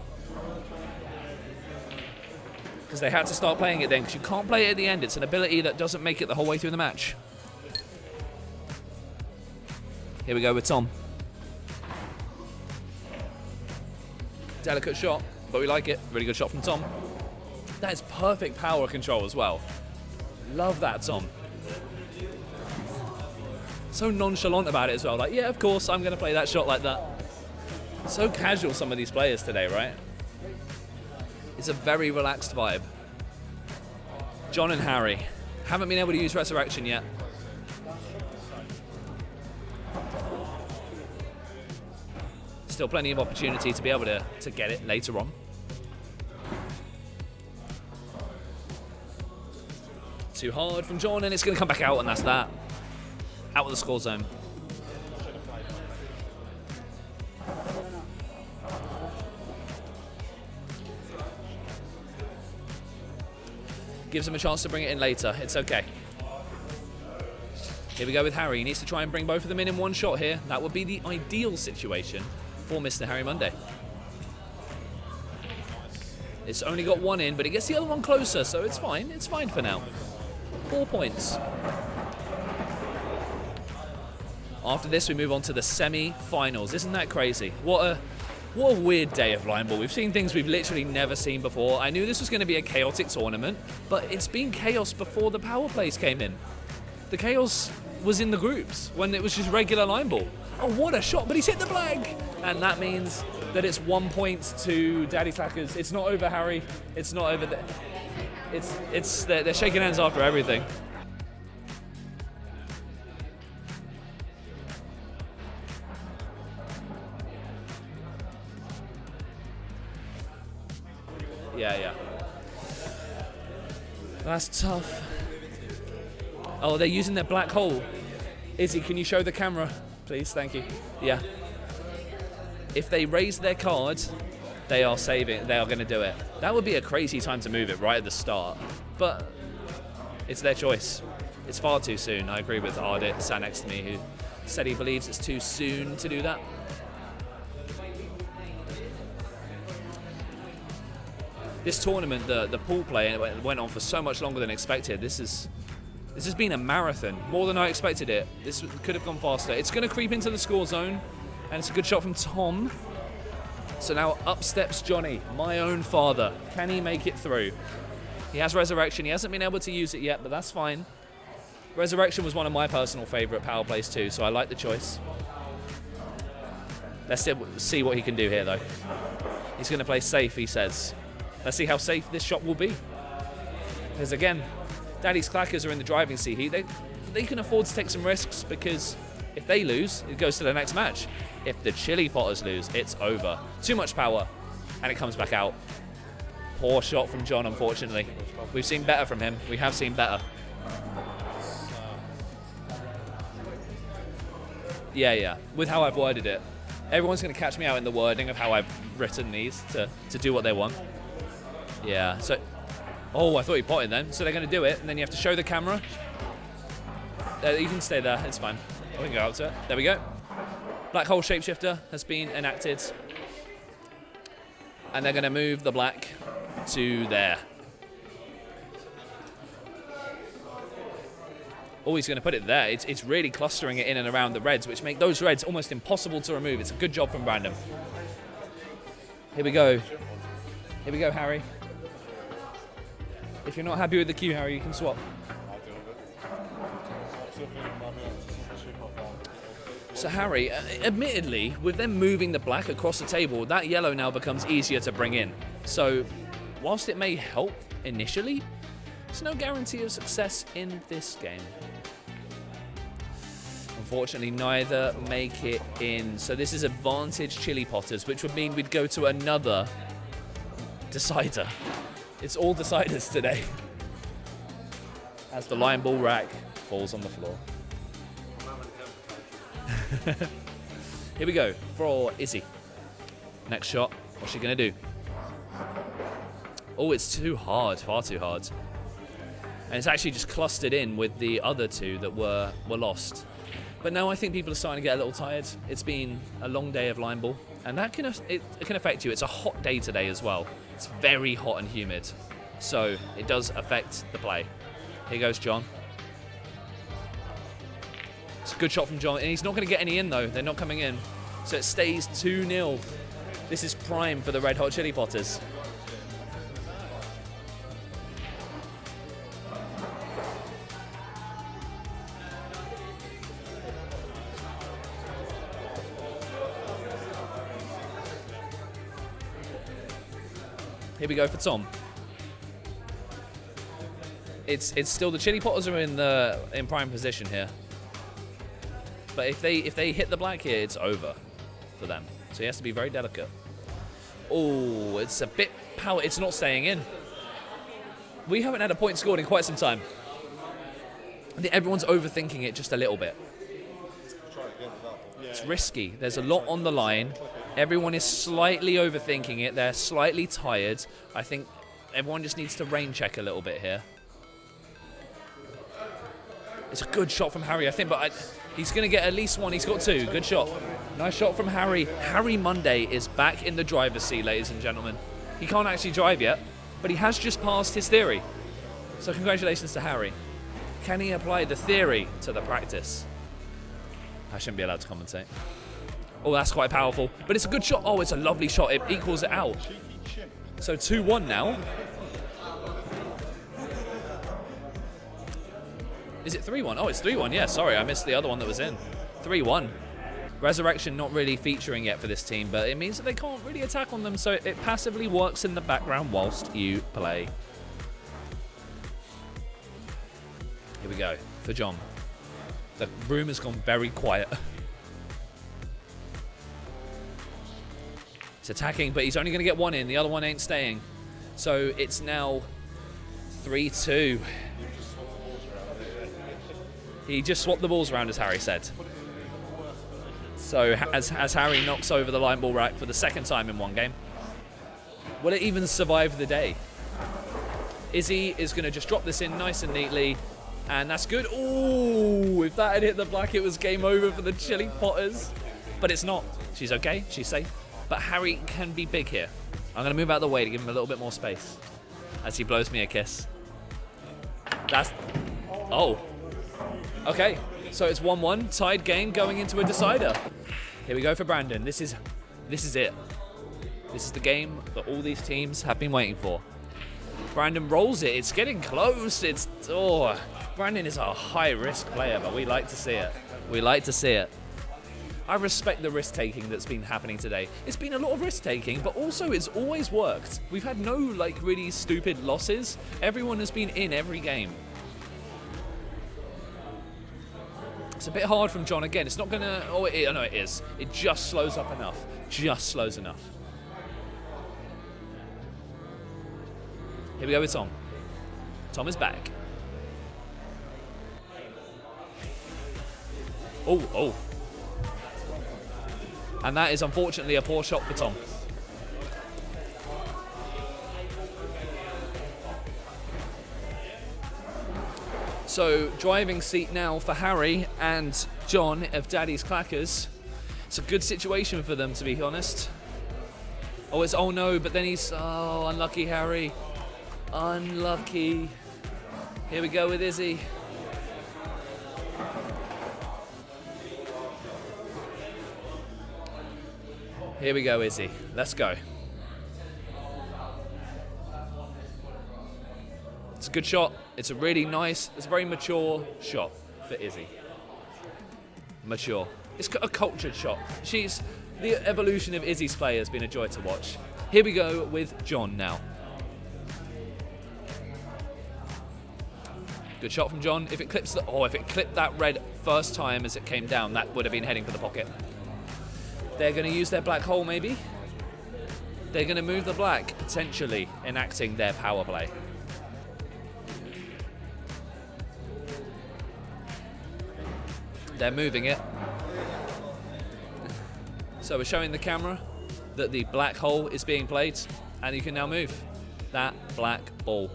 S3: Because they had to start playing it then, because you can't play it at the end. It's an ability that doesn't make it the whole way through the match. Here we go with Tom. Delicate shot, but we like it. Really good shot from Tom. That is perfect power control as well. Love that, Tom. So nonchalant about it as well. Like, yeah, of course, I'm going to play that shot like that. So casual, some of these players today, right? It's a very relaxed vibe. John and Harry haven't been able to use Resurrection yet. Still plenty of opportunity to be able to get it later on. Too hard from John, and it's going to come back out, and that's that. Out of the score zone. Gives him a chance to bring it in later. It's okay. Here we go with Harry. He needs to try and bring both of them in one shot here. That would be the ideal situation for Mr. Harry Monday. It's only got one in, but it gets the other one closer, so it's fine. It's fine for now. 4 points. After this, we move on to the semi-finals. Isn't that crazy? What a weird day of line ball. We've seen things we've literally never seen before. I knew this was going to be a chaotic tournament, but it's been chaos before the power plays came in. The chaos was in the groups when it was just regular line ball. Oh, what a shot, but he's hit the flag! And that means that it's 1 point to Daddy Clackers. It's not over, Harry. It's not over. They're shaking hands after everything. Yeah. That's tough. Oh, they're using their black hole. Izzy, can you show the camera, please? Thank you. Yeah. If they raise their card, they are saving. They are going to do it. That would be a crazy time to move it right at the start. But it's their choice. It's far too soon. I agree with Ardit, sat next to me, who said he believes it's too soon to do that. This tournament, the pool play, went on for so much longer than expected. This has been a marathon, more than I expected it. This could have gone faster. It's going to creep into the score zone, and it's a good shot from Tom. So now up steps Johnny, my own father. Can he make it through? He has Resurrection. He hasn't been able to use it yet, but that's fine. Resurrection was one of my personal favourite power plays too, so I like the choice. Let's see what he can do here, though. He's going to play safe, he says. Let's see how safe this shot will be. Because again, Daddy's Clackers are in the driving seat. They can afford to take some risks because if they lose, it goes to the next match. If the Chili Potters lose, it's over. Too much power, and it comes back out. Poor shot from John, unfortunately. We've seen better from him. We have seen better. Yeah. With how I've worded it. Everyone's going to catch me out in the wording of how I've written these to do what they want. Yeah, so... Oh, I thought he potted then. So they're going to do it, and then you have to show the camera. You can stay there, it's fine. We can go out to it. There we go. Black Hole Shapeshifter has been enacted. And they're going to move the black to there. Oh, he's going to put it there. It's really clustering it in and around the reds, which make those reds almost impossible to remove. It's a good job from Brandon. Here we go. Here we go, Harry. If you're not happy with the queue, Harry, you can swap. So Harry, admittedly, with them moving the black across the table, that yellow now becomes easier to bring in. So, whilst it may help initially, there's no guarantee of success in this game. Unfortunately, neither make it in. So this is advantage Chili Potters, which would mean we'd go to another decider. It's all deciders today. As the Lion Ball rack falls on the floor. Here we go for Izzy. Next shot. What's she going to do? Oh, it's too hard. Far too hard. And it's actually just clustered in with the other two that were lost. But now I think people are starting to get a little tired. It's been a long day of Lion Ball. And that can affect you. It's a hot day today as well. It's very hot and humid. So it does affect the play. Here goes John. It's a good shot from John. And he's not going to get any in, though. They're not coming in. So it stays 2-0. This is prime for the Red Hot Chili Potters. Here we go for Tom. It's still the Chili Potters are in prime position here. But if they hit the black here, it's over for them. So he has to be very delicate. Oh, it's a bit power. It's not staying in. We haven't had a point scored in quite some time. I think everyone's overthinking it just a little bit. It's risky. There's a lot on the line. Everyone is slightly overthinking it. They're slightly tired. I think everyone just needs to rain check a little bit here. It's a good shot from Harry, I think, but he's going to get at least one. He's got two. Good shot. Nice shot from Harry. Harry Monday is back in the driver's seat, ladies and gentlemen. He can't actually drive yet, but he has just passed his theory. So congratulations to Harry. Can he apply the theory to the practice? I shouldn't be allowed to commentate. Oh, that's quite powerful. But it's a good shot. Oh, it's a lovely shot. It equals it out. So 2-1 now. Is it 3-1? Oh, it's 3-1. Yeah, sorry. I missed the other one that was in. 3-1. Resurrection not really featuring yet for this team, but it means that they can't really attack on them, so it passively works in the background whilst you play. Here we go for John. The room has gone very quiet. He's attacking, but he's only going to get one in. The other one ain't staying. So it's now 3-2. He just swapped the balls around, as Harry said. So as Harry knocks over the Lion Ball rack for the second time in one game, will it even survive the day? Izzy is going to just drop this in nice and neatly, and that's good. Ooh, if that had hit the black, it was game over for the Chili Potters. But it's not. She's okay. She's safe. But Harry can be big here. I'm going to move out of the way to give him a little bit more space as he blows me a kiss. That's... Oh. Okay, so it's 1-1, tied game going into a decider. Here we go for Brandon. This is it. This is the game that all these teams have been waiting for. Brandon rolls it. It's getting close. Brandon is a high-risk player, but we like to see it. We like to see it. I respect the risk-taking that's been happening today. It's been a lot of risk-taking, but also it's always worked. We've had no, like, really stupid losses. Everyone has been in every game. It's a bit hard from John again. It's not going to... Oh, no, it is. It just slows up enough. Just slows enough. Here we go with Tom. Tom is back. Oh. And that is unfortunately a poor shot for Tom. So, driving seat now for Harry and John of Daddy's Clackers. It's a good situation for them, to be honest. Oh no, but then he's... Oh, unlucky Harry. Unlucky. Here we go with Izzy. Here we go, Izzy. Let's go. It's a good shot. It's a really nice, it's a very mature shot for Izzy. Mature. It's a cultured shot. The evolution of Izzy's play has been a joy to watch. Here we go with John now. Good shot from John. If it clipped that red first time as it came down, that would have been heading for the pocket. They're going to use their black hole, maybe. They're going to move the black, potentially enacting their power play. They're moving it. So we're showing the camera that the black hole is being played, and you can now move that black ball.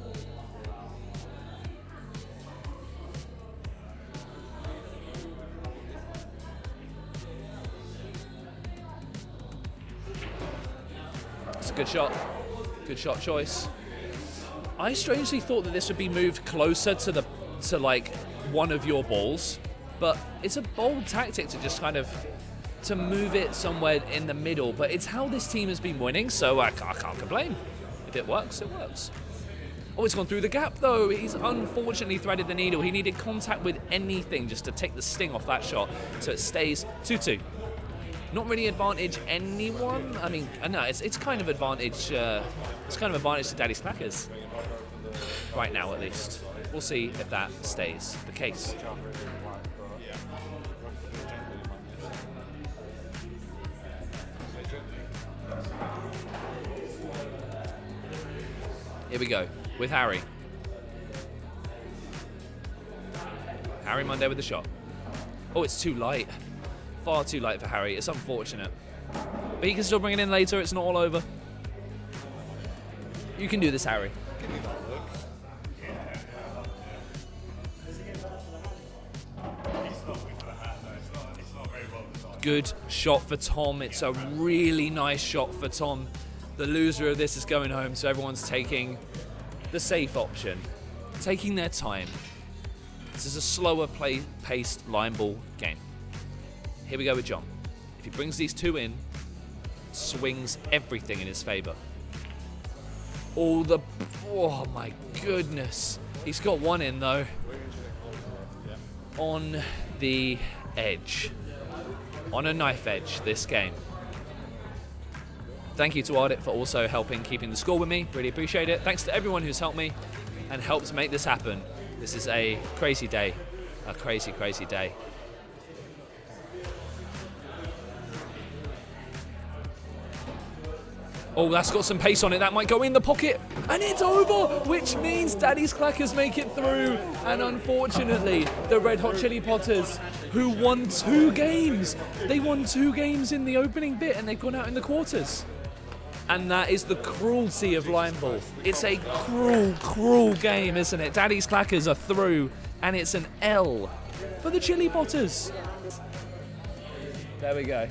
S3: It's a good shot. Good shot choice. I strangely thought that this would be moved closer to like one of your balls, but it's a bold tactic to just kind of to move it somewhere in the middle. But it's how this team has been winning, so I can't complain. If it works, it works. Oh, it's gone through the gap though. He's unfortunately threaded the needle. He needed contact with anything just to take the sting off that shot. So it stays 2-2. Not really advantage anyone. I mean, no, it's kind of advantage. It's kind of advantage to Daddy's Clackers right now, at least. We'll see if that stays the case. Here we go with Harry. Harry Monday with the shot. Oh, it's too light. Far too light for Harry. It's unfortunate. But he can still bring it in later. It's not all over. You can do this, Harry. Good shot for Tom. It's a really nice shot for Tom. The loser of this is going home, so everyone's taking the safe option. Taking their time. This is a slower paced line ball game. Here we go with John. If he brings these two in, swings everything in his favour. Oh my goodness. He's got one in though. On the edge. On a knife edge this game. Thank you to Ardit for also helping keeping the score with me. Really appreciate it. Thanks to everyone who's helped me and helped make this happen. This is a crazy day. A crazy, crazy day. Oh, that's got some pace on it. That might go in the pocket. And it's over, which means Daddy's Clackers make it through. And unfortunately, the Red Hot Chili Potters, who won 2 games. They won 2 games in the opening bit, and they've gone out in the quarters. And that is the cruelty of line ball. It's a cruel, cruel game, isn't it? Daddy's Clackers are through, and it's an L for the Chili Potters. There we go.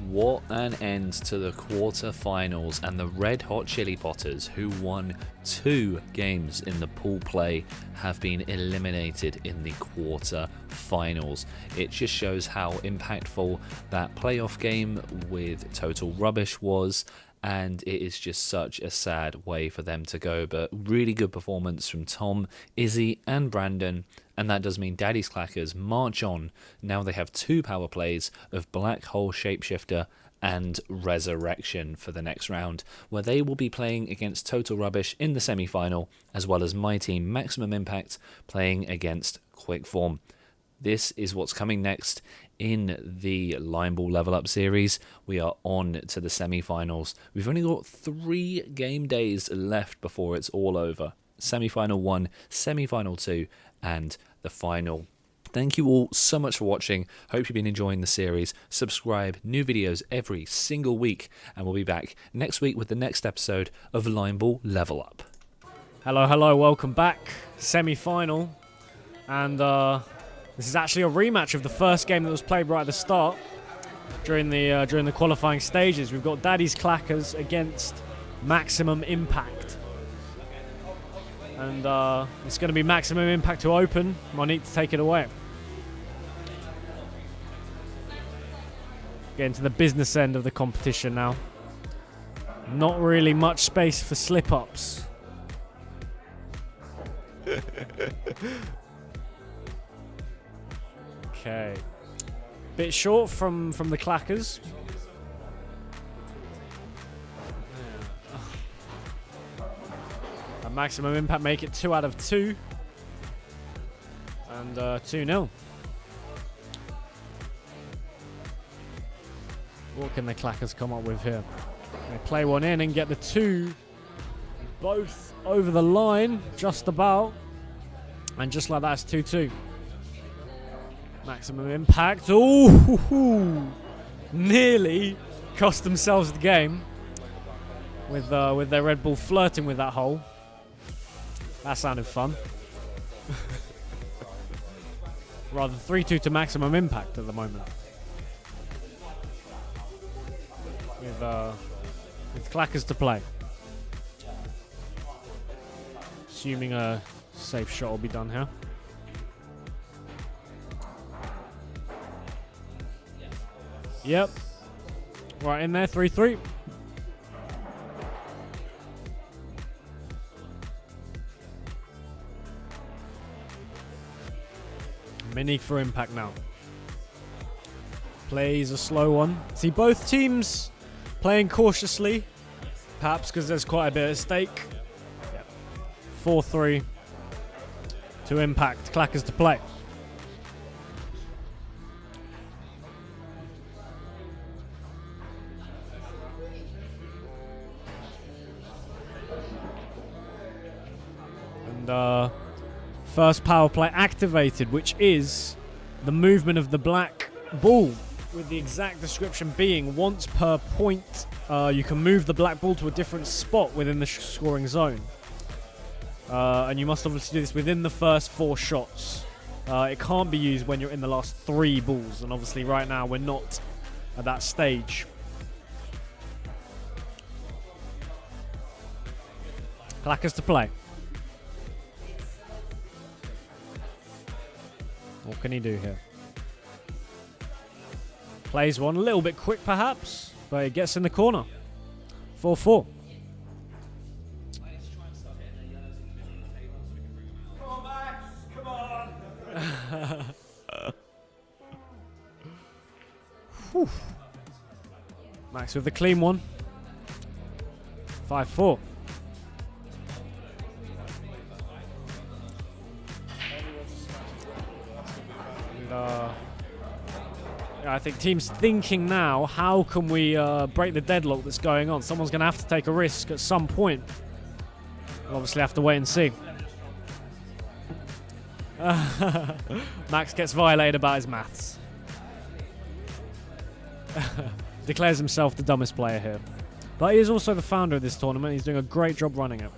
S1: What an end to the quarter-finals, and the Red Hot Chili Potters, who won 2 games in the pool play, have been eliminated in the quarter-finals. It just shows how impactful that playoff game with Total Rubbish was, and it is just such a sad way for them to go. But really good performance from Tom, Izzy and Brandon, And that does mean Daddy's Clackers march on. Now they have 2 power plays of Black Hole Shapeshifter and Resurrection for the next round, where they will be playing against Total Rubbish in the semi-final, as well as my team Maximum Impact playing against Quickform. This is what's coming next in the Line Ball Level Up series. We are on to the semi-finals. We've only got 3 game days left before it's all over. Semi-final 1, semi-final 2, and the final. Thank you all so much for watching. Hope you've been enjoying the series. Subscribe, new videos every single week, and we'll be back next week with the next episode of Line Ball Level Up.
S4: Hello, welcome back. Semi-final. And this is actually a rematch of the first game that was played right at the start during the qualifying stages. We've got Daddy's Clackers against Maximum Impact. And it's going to be Maximum Impact to open. Monique to take it away. Getting to the business end of the competition now. Not really much space for slip-ups. Okay. Bit short from the Clackers. And Maximum Impact make it 2 out of 2. And 2-0. What can the Clackers come up with here? They play one in and get the 2 both over the line, just about. And just like that, it's 2-2. Maximum Impact. Ooh, nearly cost themselves the game with their Red Bull flirting with that hole. That sounded fun. Rather 3-2 to Maximum Impact at the moment. With Clackers to play. Assuming a safe shot will be done here. Yep. Right in there, 3-3. Minique for Impact now. Plays a slow one. See, both teams playing cautiously. Perhaps because there's quite a bit at stake. Yep. 4-3 to Impact. Clackers to play. And first power play activated, which is the movement of the black ball, with the exact description being once per point you can move the black ball to a different spot within the scoring zone. And you must obviously do this within the first 4 shots. It can't be used when you're in the last 3 balls, and obviously right now we're not at that stage. Clackers to play. What can he do here? Plays one a little bit quick perhaps, but he gets in the corner. 4-4. Whew. Max with the clean one. 5-4. I think teams thinking now, how can we break the deadlock that's going on? Someone's going to have to take a risk at some point. We'll obviously have to wait and see. Max gets violated about his maths. Declares himself the dumbest player here. But he is also the founder of this tournament. He's doing a great job running it.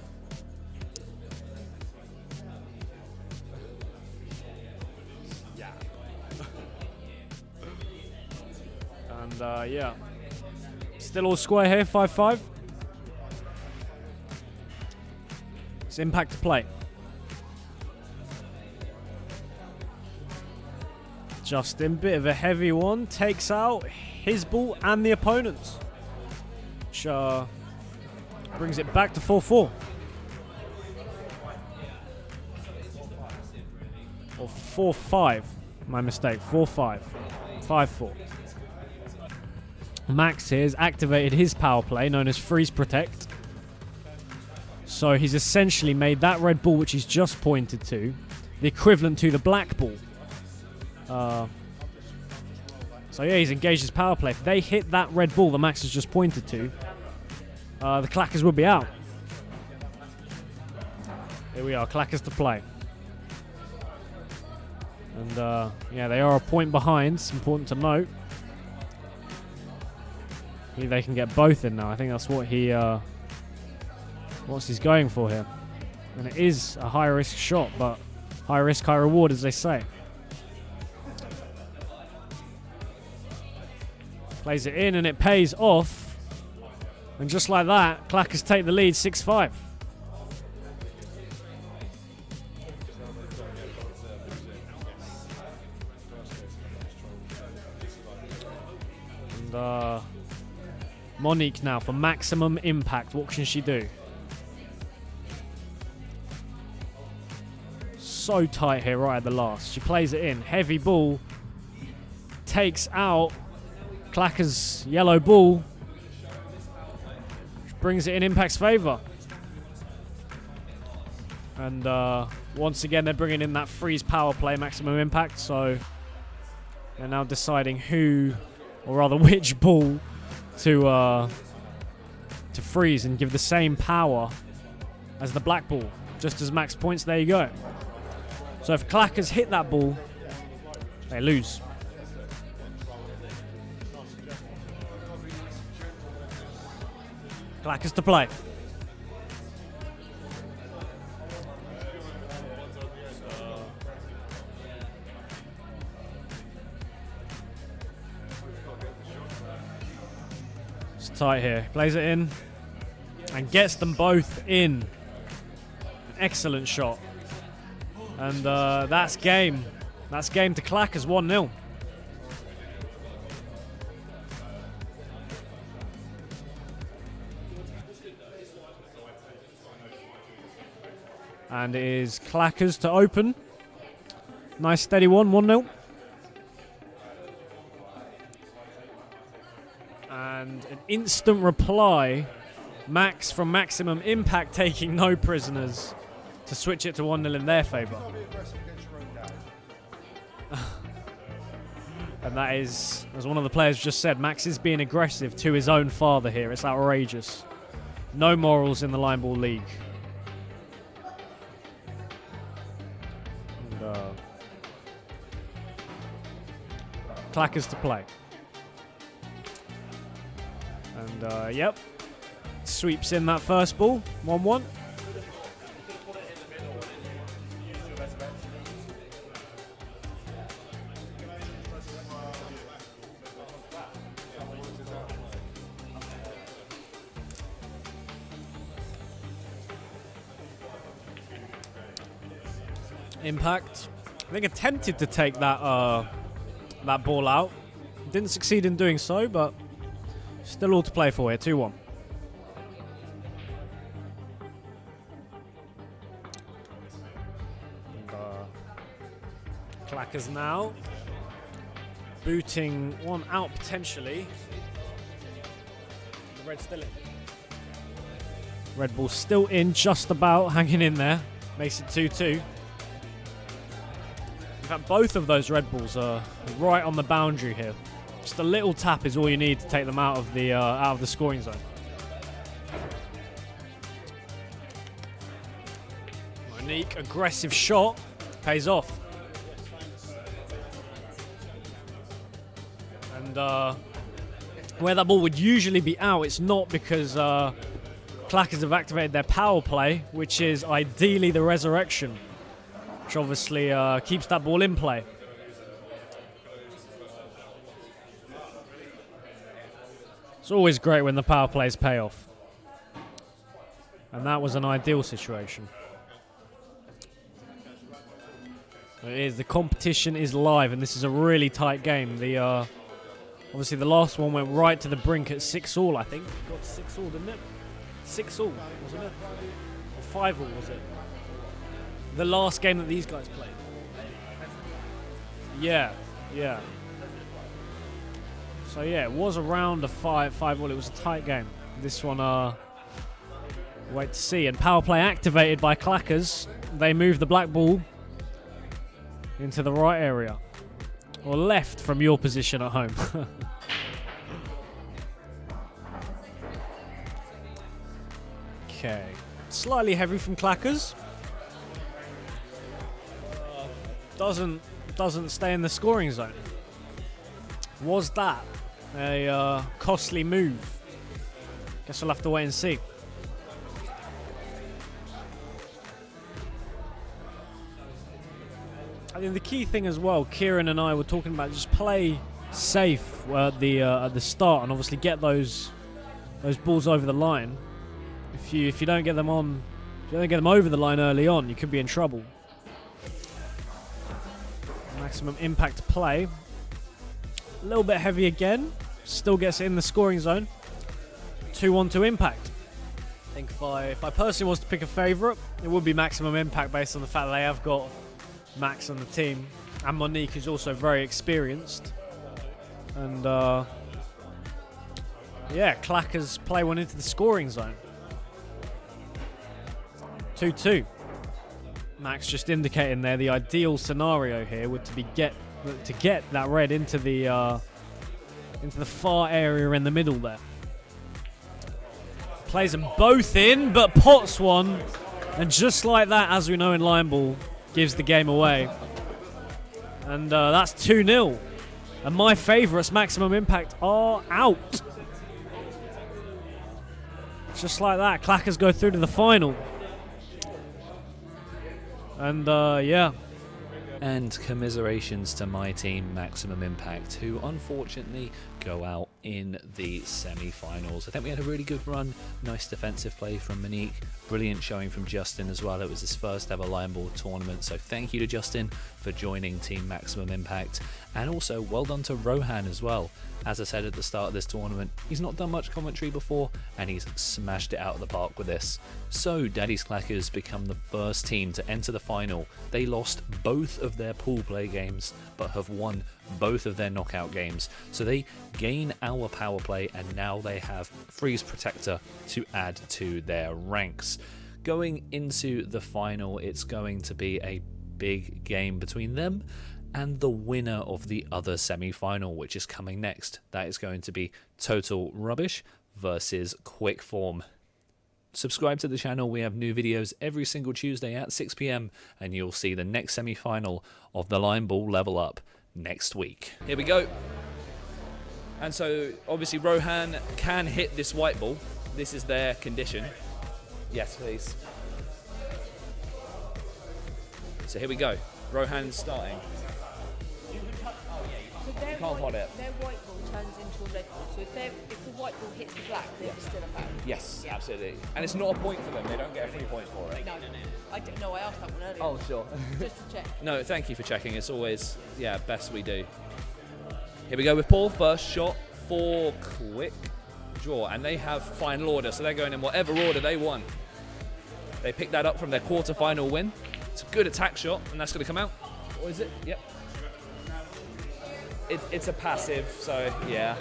S4: And yeah, still all square here, 5-5. It's Impact to play. Justin, bit of a heavy one, takes out his ball and the opponent's, which brings it back to 4-4. Or 4-5. My mistake. 4-5. 5-4. Max here has activated his power play, known as Freeze Protect. So he's essentially made that red ball, which he's just pointed to, the equivalent to the black ball. So yeah, he's engaged his power play. If they hit that red ball that Max has just pointed to, the Clackers will be out. Here we are, Clackers to play. And yeah, they are a point behind. It's important to note. They can get both in now. I think that's what he's going for here. And it is a high risk shot, but high risk, high reward, as they say. Plays it in and it pays off. And just like that, Clackers take the lead 6-5. And Monique now for maximum impact. What can she do? So tight here right at the last. She plays it in. Heavy ball. Takes out Clacker's yellow ball. Brings it in Impact's favour. And once again, they're bringing in that freeze power play, maximum impact. So they're now deciding who, or rather which ball, to freeze and give the same power as the black ball. Just as Max points, there you go. So if Clackers hit that ball, they lose. Clackers to play. It's tight here. Plays it in and gets them both in. Excellent shot. And that's game. That's game to Clackers 1-0. And it is Clackers to open. Nice steady one, 1-0. And an instant reply. Max from Maximum Impact taking no prisoners to switch it to 1-0 in their favour. And that is, as one of the players just said, Max is being aggressive to his own father here. It's outrageous. No morals in the Line Ball League. And, Clackers to play. And, yep. Sweeps in that first ball. 1-1. Impact, I think, attempted to take that that ball out. Didn't succeed in doing so, but still all to play for here. 2-1. Clackers now booting one out potentially. The red's still in. Red ball still in, just about hanging in there. Makes it 2-2. In fact, both of those red balls are right on the boundary here. Just a little tap is all you need to take them out of the scoring zone. Monique, aggressive shot, pays off. And where that ball would usually be out, it's not, because Clackers have activated their power play, which is ideally the resurrection, which obviously keeps that ball in play. It's always great when the power plays pay off. And that was an ideal situation. It is. The competition is live, and this is a really tight game. Obviously the last one went right to the brink at 6-all, I think. Got 6-all, didn't it? 6-all, wasn't it? Or 5-all, was it? The last game that these guys played. Yeah. So yeah, it was around a 5-5. Well, it was a tight game. This one, wait to see. And power play activated by Clackers. They move the black ball into the right area, or left from your position at home. Okay, slightly heavy from Clackers. Doesn't stay in the scoring zone. Was that a costly move? Guess we'll have to wait and see. I think the key thing as well, Kieran and I were talking about, just play safe at the start and obviously get those balls over the line. If you don't get them on, if you don't get them over the line early on, you could be in trouble. Maximum impact play. A little bit heavy again. Still gets it in the scoring zone. 2-1 to impact. I think if I personally was to pick a favourite, it would be maximum impact based on the fact that they have got Max on the team. And Monique is also very experienced. And yeah, Clackers play one into the scoring zone. 2-2. Max just indicating there the ideal scenario here would to get that red into the far area in the middle there. Plays them both in, but pots one, and just like that, as we know in line ball, gives the game away. And that's 2-0. And my favourites, Maximum Impact, are out. Just like that, Clackers go through to the final. And yeah.
S1: And commiserations to my team, Maximum Impact, who unfortunately go out in the semi-finals. I think we had a really good run, nice defensive play from Monique, brilliant showing from Justin as well. It was his first ever line ball tournament, so thank you to Justin for joining Team Maximum Impact, and also well done to Rohan as well. As I said at the start of this tournament, he's not done much commentary before, and he's smashed it out of the park with this. So Daddy's Clackers become the first team to enter the final. They lost both of their pool play games, but have won both of their knockout games. So they gain our power play, and now they have Freeze Protector to add to their ranks. Going into the final, it's going to be a big game between them and the winner of the other semi-final, which is coming next. That is going to be Total Rubbish versus Quick Form. Subscribe to the channel. We have new videos every single Tuesday at 6 PM, and you'll see the next semi-final of the line ball level up next week.
S3: Here we go. And so obviously Rohan can hit this white ball. This is their condition. Yes, please. So here we go. Rohan's starting.
S5: So their
S3: can't pot it.
S5: Their white ball turns into a red ball. So if the white ball hits the black, then it's still a foul.
S3: Yes, absolutely. And it's not a point for them. They don't get a free point for it.
S5: No. I asked that one earlier.
S3: Oh, sure.
S5: Just to check.
S3: No, thank you for checking. It's always, best we do. Here we go with Paul. First shot for Quick Draw. And they have final order, so they're going in whatever order they want. They picked that up from their quarter-final win. It's a good attack shot, and that's going to come out. Or is it? Yep. It's a passive, so yeah.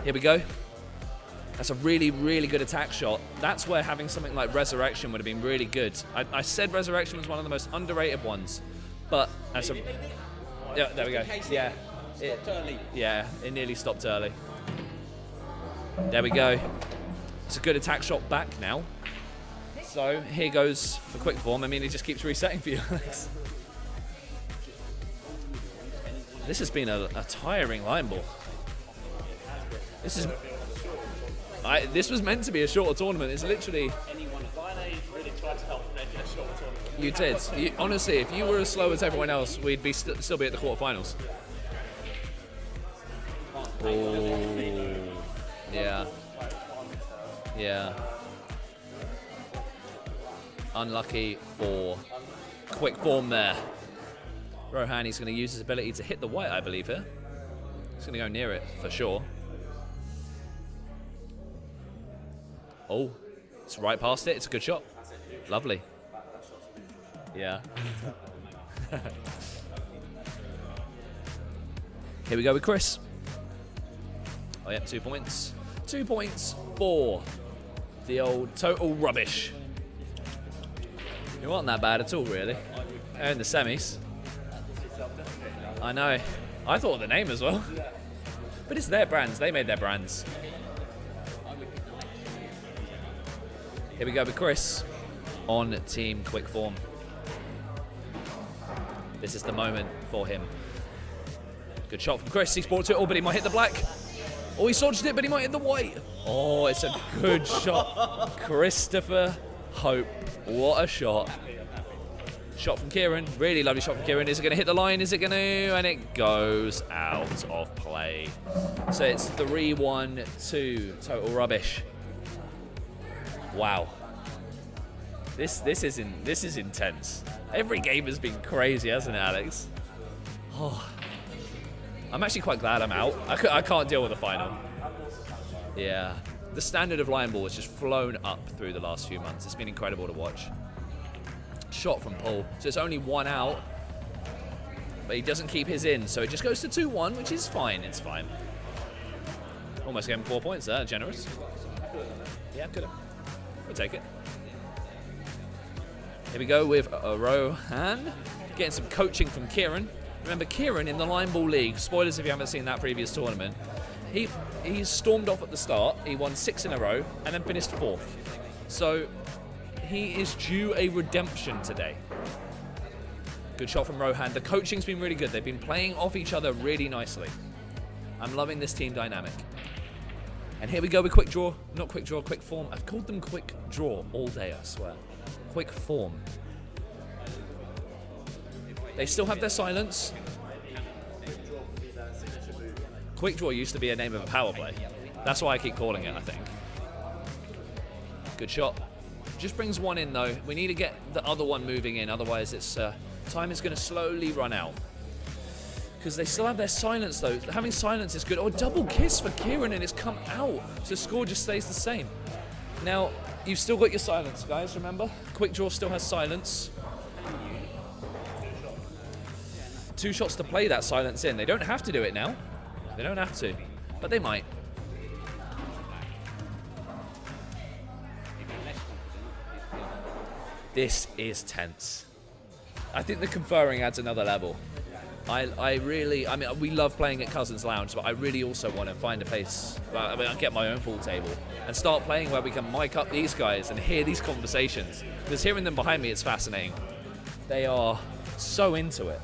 S3: Here we go. That's a really, really good attack shot. That's where having something like Resurrection would have been really good. I said Resurrection was one of the most underrated ones, but that's a... Yeah, there we go. Yeah. It nearly stopped early. There we go. It's a good attack shot back now. So here goes for Quick Form. I mean, he just keeps resetting for you, Alex. This has been a tiring line ball. This was meant to be a shorter tournament. It's literally... You did. Honestly, if you were as slow as everyone else, we'd be still be at the quarterfinals. Oh. Yeah. Yeah. Unlucky for Quick Form there. Rohan, he's going to use his ability to hit the white, I believe, here. He's going to go near it, for sure. Oh, it's right past it. It's a good shot. Lovely. Yeah. Here we go with Chris. Oh, yeah, 2 points. 2 points for the old Total Rubbish. You weren't that bad at all, really. They're in the semis. I know. I thought of the name as well. But it's their brands. They made their brands. Here we go with Chris on Team Quick Form. This is the moment for him. Good shot from Chris. He's brought it all, but he might hit the black. Oh, he dodged it, but he might hit the white. Oh, it's a good shot. Christopher Hope. What a shot. Shot from Kieran. Really lovely shot from Kieran. Is it going to hit the line? Is it going to? And it goes out of play. So it's 3-1-2. Total Rubbish. Wow. This is intense. Every game has been crazy, hasn't it, Alex? Oh. I'm actually quite glad I'm out. I can't deal with the final. Yeah. The standard of Lion Ball has just flown up through the last few months. It's been incredible to watch. Shot from Paul. So it's only 1 out. But he doesn't keep his in. So it just goes to 2-1, which is fine. It's fine. Almost gave him 4 points there. Generous. Yeah, could have. We'll take it. Here we go with Rohan. Getting some coaching from Kieran. Remember, Kieran in the Lion Ball League, spoilers if you haven't seen that previous tournament, he stormed off at the start. He won 6 in a row and then finished 4th. So he is due a redemption today. Good shot from Rohan. The coaching's been really good. They've been playing off each other really nicely. I'm loving this team dynamic. And here we go with Quick Draw. Not Quick Draw, Quick Form. I've called them Quick Draw all day, I swear. Quick Form. They still have their silence. Quick Draw used to be a name of a power play. That's why I keep calling it, I think. Good shot. Just brings 1 in, though. We need to get the other one moving in, otherwise it's time is going to slowly run out. Because they still have their silence, though. Having silence is good. Oh, double kiss for Kieran, and it's come out. So the score just stays the same. Now, you've still got your silence, guys, remember? Quick Draw still has silence. 2 shots to play that silence in. They don't have to do it now. They don't have to, but they might. This is tense. I think the conferring adds another level. I mean, we love playing at Cousins Lounge, but I really also want to find a place. I mean, I'll get my own pool table and start playing where we can mic up these guys and hear these conversations. Because hearing them behind me, it's fascinating. They are so into it.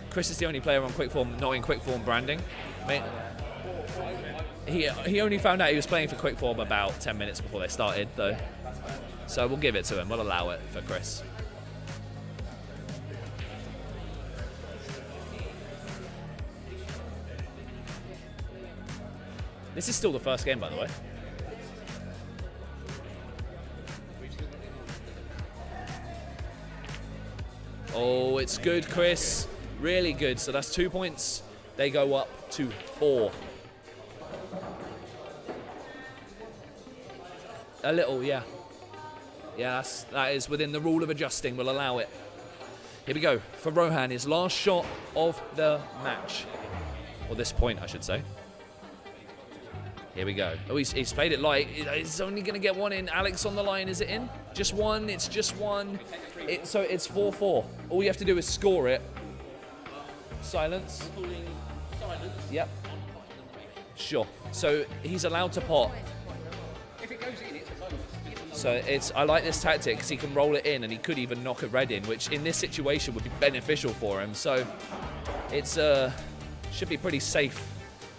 S3: Chris is the only player on Quick Form not in Quick Form branding. I mean, he only found out he was playing for Quick Form about 10 minutes before they started, though. So we'll give it to him. We'll allow it for Chris. This is still the first game, by the way. Oh, it's good, Chris. Really good. So that's 2 points. They go up to 4. A little, yeah. Yeah, that is within the rule of adjusting. We'll allow it. Here we go. For Rohan, his last shot of the match. Or this point, I should say. Here we go. Oh, he's played it light. He's only going to get 1 in. Alex on the line. Is it in? Just 1. It's just 1. So it's 4-4. All you have to do is score it. Silence. Yep. Sure. So he's allowed to pot. So I like this tactic because he can roll it in and he could even knock a red in, which in this situation would be beneficial for him. So it's should be pretty safe.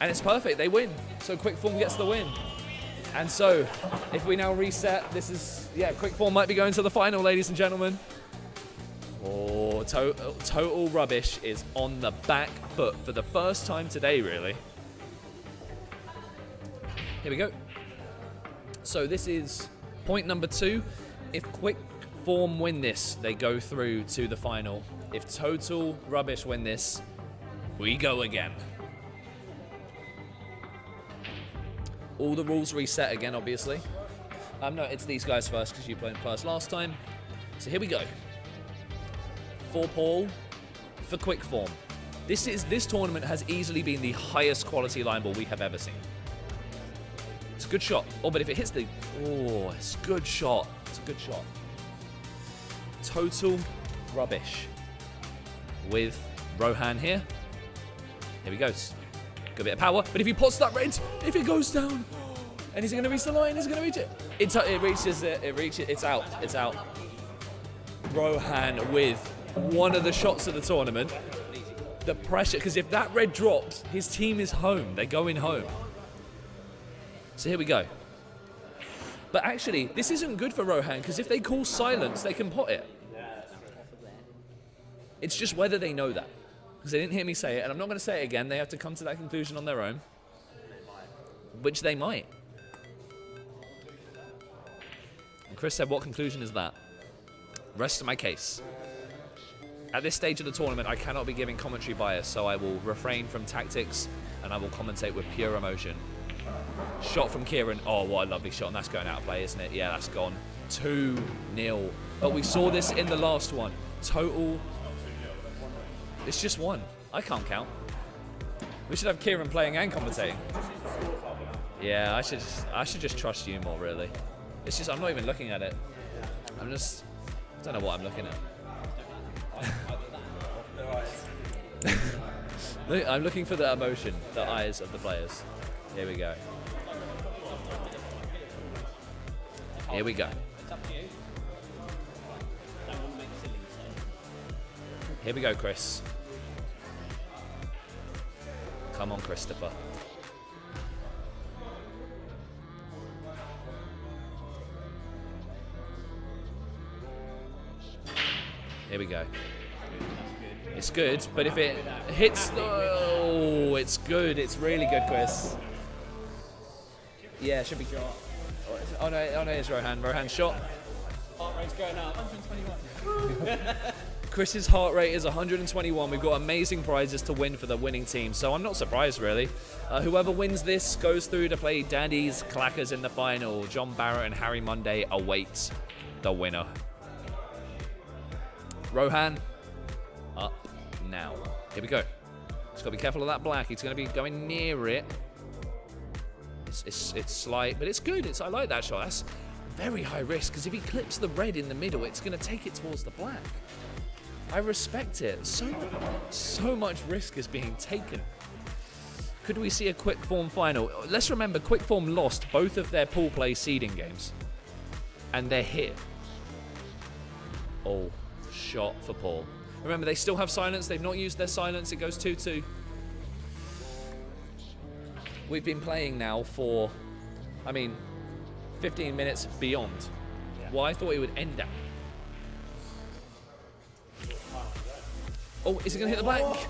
S3: And it's perfect. They win. So Quick Form gets the win. And so if we now reset, this is, Quick Form might be going to the final, ladies and gentlemen. Oh, Total Rubbish is on the back foot for the first time today, really. Here we go. So this is point number 2. If Quick Form win this, they go through to the final. If Total Rubbish win this, we go again. All the rules reset again, obviously. No, it's these guys first because you played first last time. So here we go. For Paul, for Quick Form. This tournament has easily been the highest quality line ball we have ever seen. It's a good shot. Oh, but if it hits the... Oh, it's a good shot. It's a good shot. Total rubbish. With Rohan here. Here he goes. Good bit of power. But if he pots that red, if it goes down, and is he going to reach the line? Is he going to reach it? It reaches it. It reaches. It's out. It's out. Rohan with one of the shots of the tournament. The pressure, because if that red drops, his team is home. They're going home. So here we go. But actually, this isn't good for Rohan, because if they call silence, they can pot it. It's just whether they know that. Because they didn't hear me say it, and I'm not going to say it again. They have to come to that conclusion on their own. Which they might. And Chris said, what conclusion is that? Rest of my case. At this stage of the tournament, I cannot be giving commentary bias, so I will refrain from tactics, and I will commentate with pure emotion. Shot from Kieran. Oh, what a lovely shot, and that's going out of play, isn't it? Yeah, that's gone. 2-0. But we saw this in the last one. Total... It's just one. I can't count. We should have Kieran playing and commentating. Yeah, I should just trust you more, really. It's just, I'm not even looking at it. I don't know what I'm looking at. Look, I'm looking for the emotion, the eyes of the players. Here we go. Here we go.
S6: It's up to you. Don't want to make silly mistakes.
S3: Here we go, Chris. Come on, Christopher. Here we go. It's good, but if it hits the... Oh, it's good. It's really good, Chris. Yeah, it should be... Oh, no, it's Rohan. Rohan's shot.
S6: Heart rate's going up. 121.
S3: Chris's heart rate is 121. We've got amazing prizes to win for the winning team, so I'm not surprised, really. Whoever wins this goes through to play Daddy's Clackers in the final. John Barrett and Harry Monday await the winner. Rohan, up now. Here we go. Just got to be careful of that black. He's going to be going near it. It's slight, but it's good. I like that shot. That's very high risk, because if he clips the red in the middle, it's going to take it towards the black. I respect it. So much risk is being taken. Could we see a Quick Form final? Let's remember, Quick Form lost both of their pool play seeding games. And they're here. Oh, shot for Paul. Remember, they still have silence. They've not used their silence. It goes 2-2. We've been playing now for, 15 minutes beyond. Well, I thought it would end at. Oh, is it going to hit the black?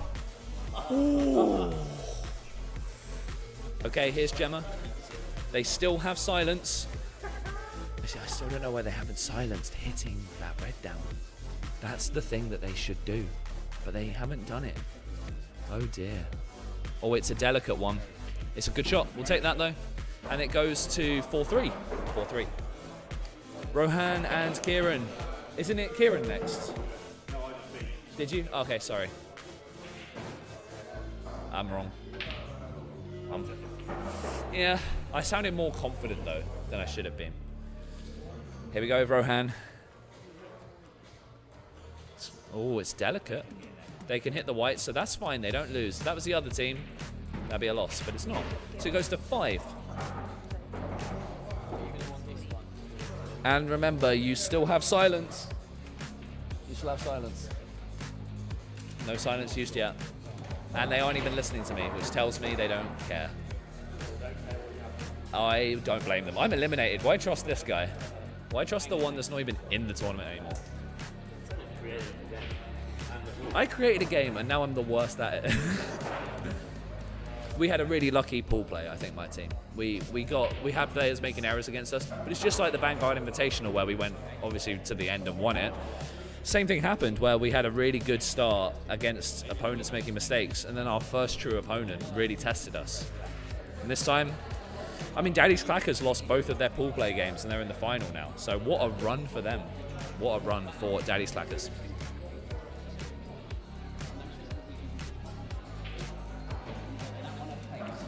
S3: Ooh. Okay, here's Gemma. They still have silence. I still don't know why they haven't silenced hitting that red down. That's the thing that they should do, but they haven't done it. Oh dear. Oh, it's a delicate one. It's a good shot. We'll take that though. And it goes to 4-3. 4-3. Rohan and Kieran. Isn't it Kieran next? Did you? Okay, sorry. I'm wrong. Yeah, I sounded more confident though than I should have been. Here we go with Rohan. Oh, it's delicate. They can hit the white, so that's fine. They don't lose. If that was the other team, that'd be a loss, but it's not. So it goes to 5. And remember, you still have silence. You still have silence. No silence used yet. And they aren't even listening to me, which tells me they don't care. I don't blame them. I'm eliminated. Why trust this guy? Why trust the one that's not even in the tournament anymore? I created a game and now I'm the worst at it. We had a really lucky pool play, I think, my team. We had players making errors against us, but it's just like the Vanguard Invitational where we went obviously to the end and won it. Same thing happened where we had a really good start against opponents making mistakes, and then our first true opponent really tested us. And this time, Daddy's Clackers lost both of their pool play games and they're in the final now. So what a run for them. What a run for Daddy's Clackers.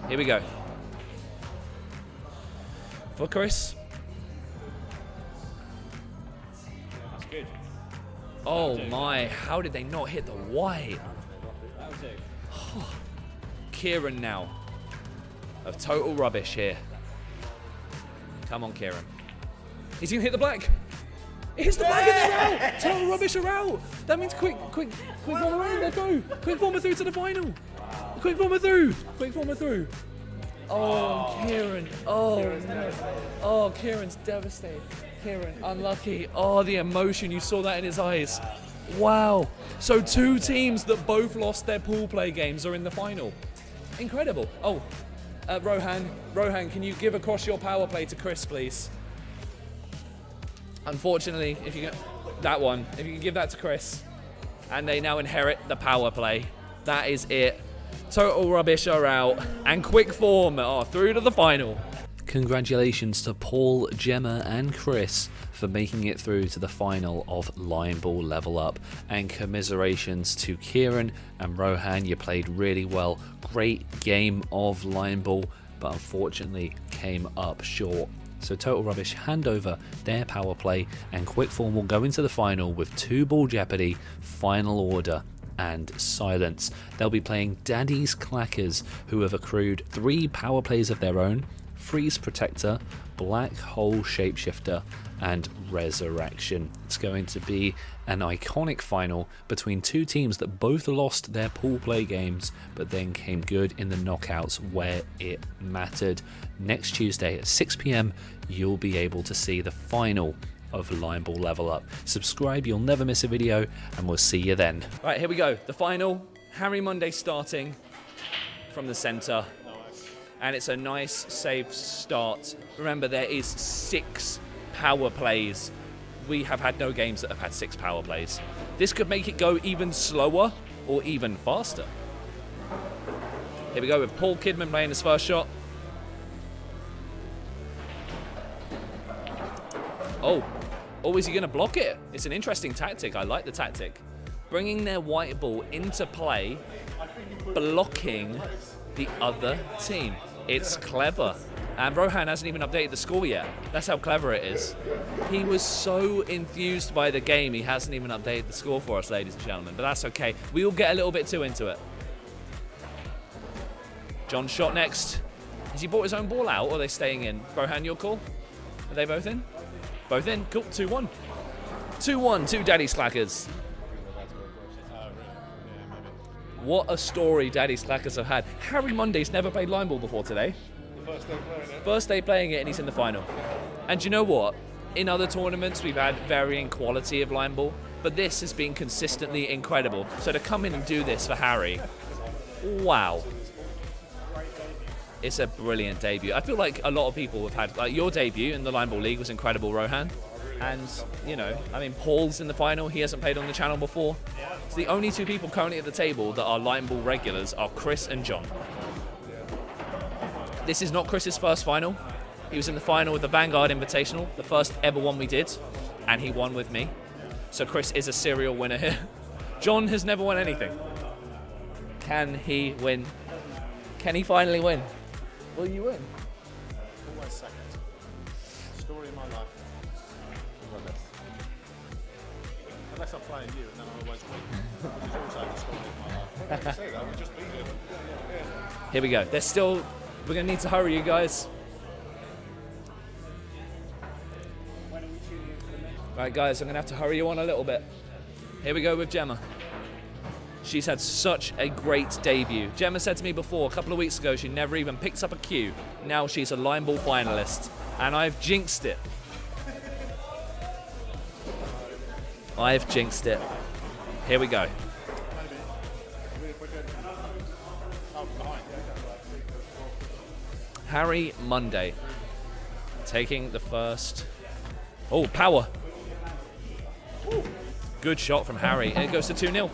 S3: Here we go. For Chris.
S6: That's good.
S3: Oh my, how did they not hit the white?
S6: That'll do.
S3: Kieran now. Of total rubbish here. Come on, Kieran. He's gonna hit the black. It hits the black and they're out. Total rubbish are out. That means quick former in. Let's go. Quick former through to the final. Quick former through. Quick former through. Oh, Kieran. Oh, no. Oh, Kieran's devastated. Kieran, unlucky. Oh, the emotion. You saw that in his eyes. Wow. So 2 teams that both lost their pool play games are in the final. Incredible. Oh, Rohan, can you give across your power play to Chris, please? Unfortunately, if you get that one, if you can give that to Chris, and they now inherit the power play. That is it. Total rubbish are out, and quick form are through to the final.
S1: Congratulations to Paul, Gemma and Chris for making it through to the final of Lion Ball Level Up, and commiserations to Kieran and Rohan. You played really well. Great game of Lion Ball, but unfortunately came up short. So Total Rubbish hand over their power play, and Quick Form will go into the final with 2 Ball Jeopardy, Final Order and Silence. They'll be playing Daddy's Clackers, who have accrued 3 power plays of their own: Freeze Protector, Black Hole Shapeshifter and Resurrection. It's going to be an iconic final between 2 teams that both lost their pool play games but then came good in the knockouts where it mattered. Next Tuesday at 6 PM you'll be able to see the final of Lion Ball Level Up. Subscribe, you'll never miss a video, and we'll see you then.
S3: Right, here we go. The final. Harry Monday starting from the center. And it's a nice, safe start. Remember, there is 6 power plays. We have had no games that have had 6 power plays. This could make it go even slower or even faster. Here we go with Paul Kidman playing his first shot. Oh, is he going to block it? It's an interesting tactic. I like the tactic. Bringing their white ball into play, blocking the other team. It's clever. And Rohan hasn't even updated the score yet. That's how clever it is. He was so enthused by the game, he hasn't even updated the score for us, ladies and gentlemen. But that's okay. We will get a little bit too into it. John shot next. Has he brought his own ball out, or are they staying in? Rohan, your call? Are they both in? Both in. Cool. 2-1. 2-1. 2 Daddy's Clackers. What a story Daddy's Clackers have had. Harry Monday's never played Line Ball before today. First day playing it, and he's in the final. And you know what? In other tournaments, we've had varying quality of Line Ball, but this has been consistently incredible. So to come in and do this for Harry, wow. It's a brilliant debut. I feel like a lot of people have had, like, your debut in the Line Ball League was incredible, Rohan. And, you know, I mean, Paul's in the final. He hasn't played on the channel before. So the only 2 people currently at the table that are Line Ball regulars are Chris and John. This is not Chris's first final. He was in the final with the Vanguard Invitational, the first ever one we did, and he won with me. So Chris is a serial winner here. John has never won anything. Can he win? Can he finally win? Will you win?
S2: Always second. Story of my life. Unless I'm playing you, and then I always win. Which is also the story of my life. I say that, we just beat him.
S3: Here we go. There's still... We're going to need to hurry, you guys. Right, guys, I'm going to have to hurry you on a little bit. Here we go with Gemma. She's had such a great debut. Gemma said to me before, a couple of weeks ago, she never even picked up a cue. Now she's a Line Ball finalist, and I've jinxed it. I've jinxed it. Here we go. Harry Monday taking the first. Oh, power. Good shot from Harry, and it goes to 2-0.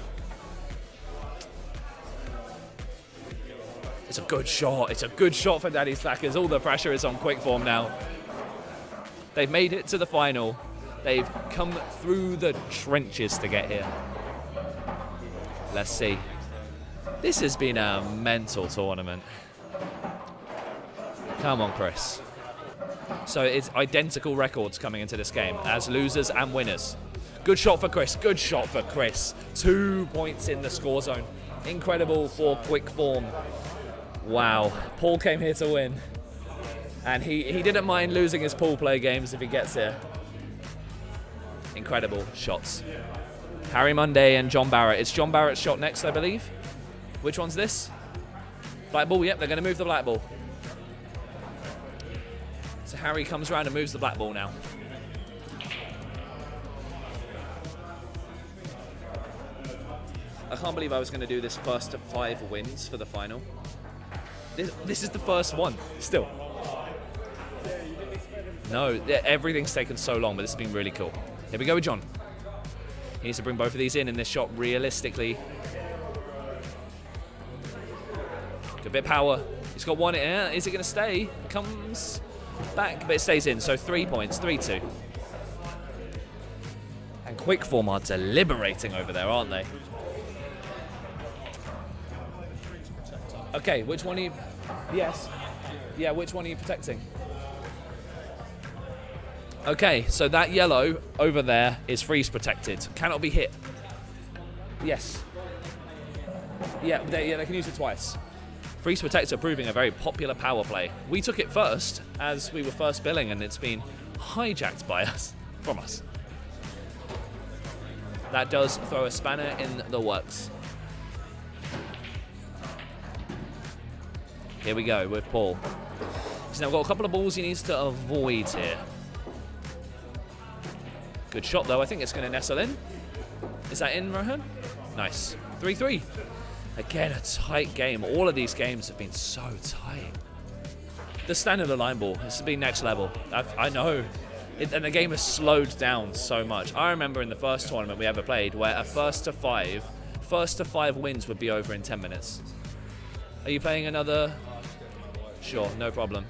S3: It's a good shot. It's a good shot for Daddy's Clackers. All the pressure is on Quick Form now. They've made it to the final. They've come through the trenches to get here. Let's see. This has been a mental tournament. Come on, Chris. So it's identical records coming into this game as losers and winners. Good shot for Chris. Good shot for Chris. 2 points in the score zone. Incredible for quick form. Wow. Paul came here to win. And he didn't mind losing his pool play games if he gets here. Incredible shots. Harry Monday and John Barrett. It's John Barrett's shot next, I believe. Which one's this? Black ball. Yep, they're going to move the black ball. So Harry comes around and moves the black ball now. I can't believe I was going to do this first to 5 wins for the final. This is the first one, still. No, everything's taken so long, but this has been really cool. Here we go with John. He needs to bring both of these in this shot realistically. Good bit of power. He's got one. Is it going to stay? Comes back, but it stays in. So 3 points, 3-2. And quick form are deliberating over there, aren't they? Okay, which one are you? Yes. Yeah, which one are you protecting? Okay, so that yellow over there is freeze protected. Cannot be hit. Yes. Yeah, they can use it twice. Freeze protector proving a very popular power play. We took it first as we were first billing, and it's been hijacked by us, from us. That does throw a spanner in the works. Here we go with Paul. He's now got a couple of balls he needs to avoid here. Good shot though, I think it's going to nestle in. Is that in, Rohan? Nice. 3-3. Again, a tight game. All of these games have been so tight. The standard of line ball has been next level. I know. And the game has slowed down so much. I remember in the first tournament we ever played where a first to 5 wins would be over in 10 minutes. Are you playing another? Sure, no problem.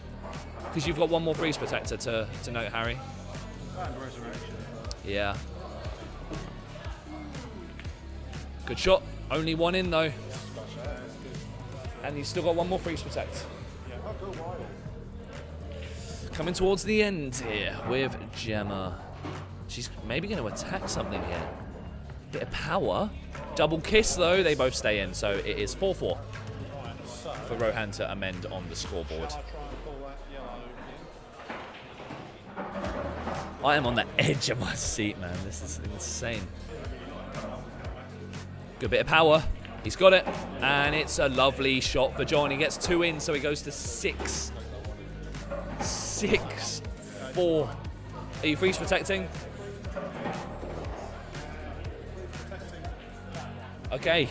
S3: Because you've got one more freeze protector to note, Harry. Yeah. Good shot. Only one in though. And he's still got one more freeze protect. Coming towards the end here with Gemma. She's maybe going to attack something here. Bit of power. Double kiss though. They both stay in. So it is 4-4 for Rohan to amend on the scoreboard. I am on the edge of my seat, man. This is insane. Good bit of power. He's got it. And it's a lovely shot for John. He gets 2 in, so he goes to 6. 6-4. Are you freeze protecting? Okay.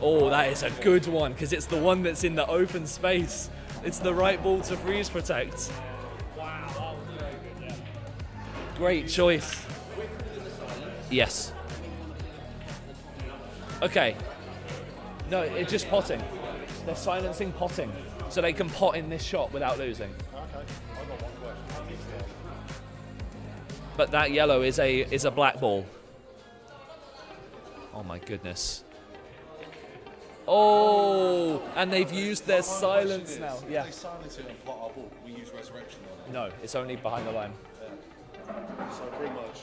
S3: Oh, that is a good one, because it's the one that's in the open space. It's the right ball to freeze protect. Great choice. Yes. Okay. No, it's just potting. They're silencing potting, so they can pot in this shot without losing. But that yellow is a black ball. Oh my goodness. Oh, and they've used their silence now. Yeah.
S2: If they silence it and pot our ball, we use resurrection on it.
S3: No, it's only behind the line.
S2: So pretty much.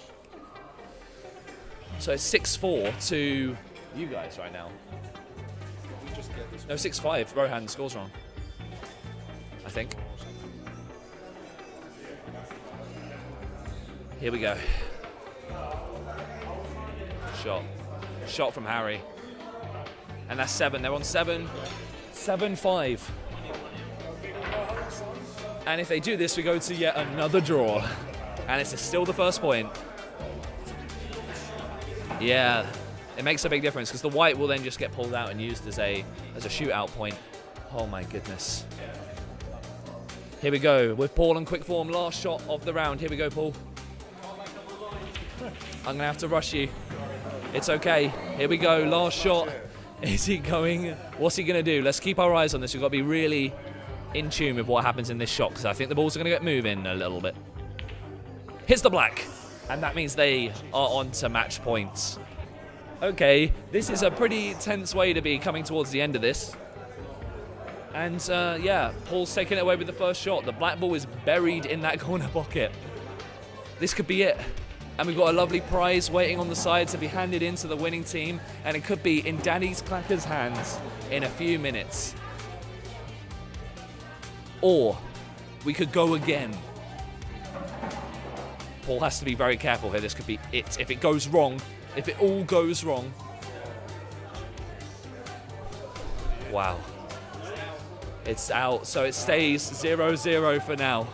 S3: So it's 6-4 to you guys right now.
S2: We just get this.
S3: No, 6-5. Rohan scores wrong, I think. Here we go. Shot from Harry. And that's 7. They're on 7. 7-5. And if they do this, we go to yet another draw. And it's still the first point. Yeah, it makes a big difference because the white will then just get pulled out and used as a shootout point. Oh my goodness. Here we go with Paul and quick form. Last shot of the round. Here we go, Paul. I'm going to have to rush you. It's okay. Here we go. Last shot. Is he going? What's he going to do? Let's keep our eyes on this. We've got to be really in tune with what happens in this shot because I think the balls are going to get moving a little bit. Hits the black. And that means they are on to match points. Okay, this is a pretty tense way to be coming towards the end of this. And yeah, Paul's taking it away with the first shot. The black ball is buried in that corner pocket. This could be it. And we've got a lovely prize waiting on the side to be handed in to the winning team. And it could be in Daddy's Clacker's hands in a few minutes. Or we could go again. Paul has to be very careful here. This could be it. If it goes wrong, if it all goes wrong. Wow. It's out, so it stays 0-0 for now.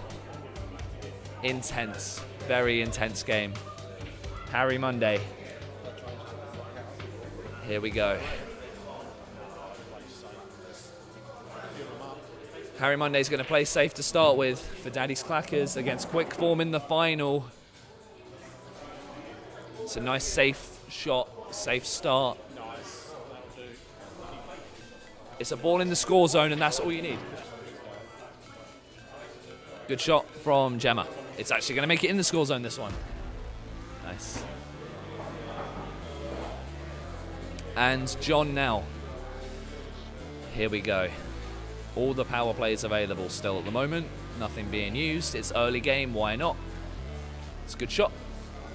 S3: Intense, very intense game. Harry Monday. Here we go. Harry Monday's going to play safe to start with for Daddy's Clackers against Quick Form in the final. It's a nice safe shot, safe start. It's a ball in the score zone, and that's all you need. Good shot from Gemma. It's actually going to make it in the score zone, this one. Nice. And John now. Here we go. All the power plays available still at the moment. Nothing being used. It's early game, why not? It's a good shot.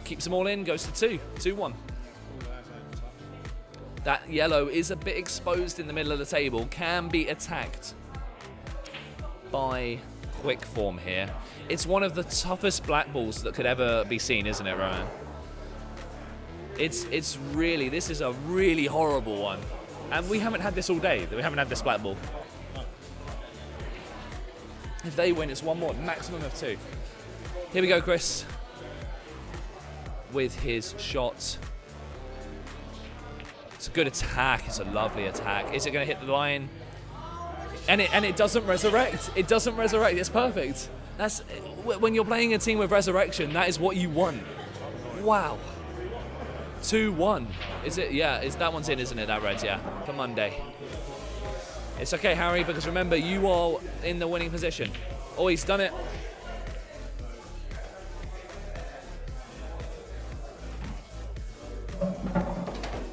S3: Keeps them all in, goes to 2. 2-1. That yellow is a bit exposed in the middle of the table. Can be attacked by Quick Form here. It's one of the toughest black balls that could ever be seen, isn't it, Rohan? It's really, this is a really horrible one. And we haven't had this all day. We haven't had this black ball. If they win, it's one more, maximum of 2. Here we go, Chris. With his shot. It's a good attack. It's a lovely attack. Is it going to hit the line? And it doesn't resurrect. It doesn't resurrect. It's perfect. That's when you're playing a team with resurrection. That is what you want. Wow. 2-1. Is it? Yeah. Is that one's in, isn't it? That red. Yeah. For Monday. It's okay, Harry, because remember you are in the winning position. Oh, he's done it.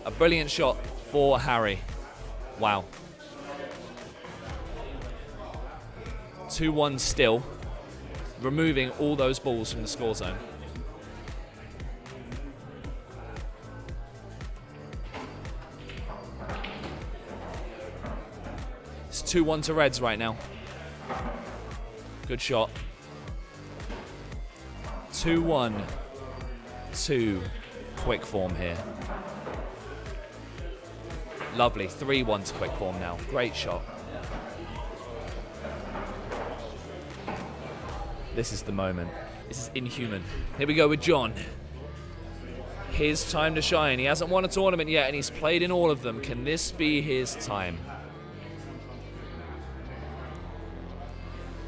S3: A brilliant shot for Harry. Wow. 2-1 still. Removing all those balls from the score zone. It's 2-1 to Reds right now. Good shot. 2-1 to Quick Form here. Lovely. 3-1 to Quick Form now. Great shot. This is the moment. This is inhuman. Here we go with John. His time to shine. He hasn't won a tournament yet, and he's played in all of them. Can this be his time?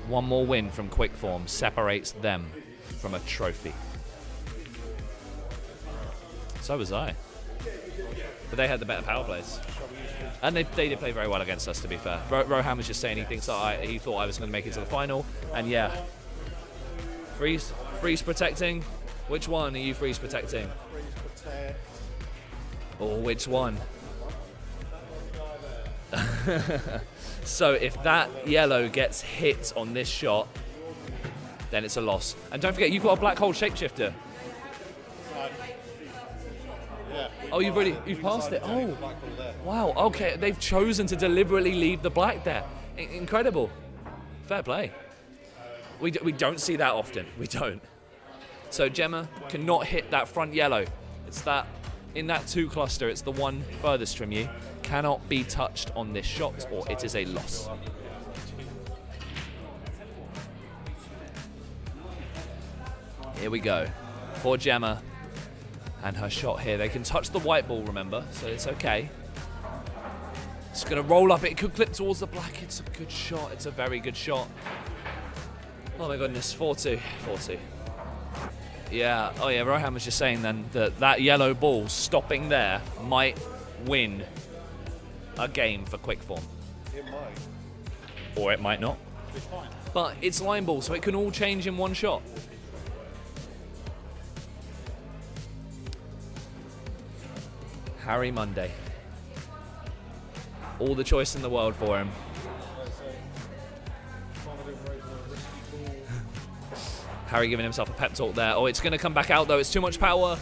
S3: One more win from Quick Form separates them from a trophy. So was I. But they had the better power plays. And they did play very well against us, to be fair. Rohan was just saying he thinks that he thought I was going to make it to the final. And yeah. Freeze protecting. Which one are you freeze protecting? Or which one? So if that yellow gets hit on this shot, then it's a loss. And don't forget, you've got a black hole shapeshifter. Oh, you've passed it. Oh, wow. Okay, they've chosen to deliberately leave the black there. Incredible. Fair play. We don't see that often. We don't. So Gemma cannot hit that front yellow. It's that in that 2 cluster. It's the one furthest from you. Cannot be touched on this shot, or it is a loss. Here we go for Gemma and her shot here. They can touch the white ball, remember, so it's okay. It's going to roll up. It could clip towards the black. It's a good shot. It's a very good shot. Oh my goodness, 4-2. 4-2. Yeah, oh yeah, Rohan was just saying then that yellow ball stopping there might win a game for Quick Form.
S2: It might.
S3: Or it might not.
S2: It's fine.
S3: But it's line ball, so it can all change in one shot. Harry Monday. All the choice in the world for him. Harry giving himself a pep talk there. Oh, it's going to come back out, though. It's too much power.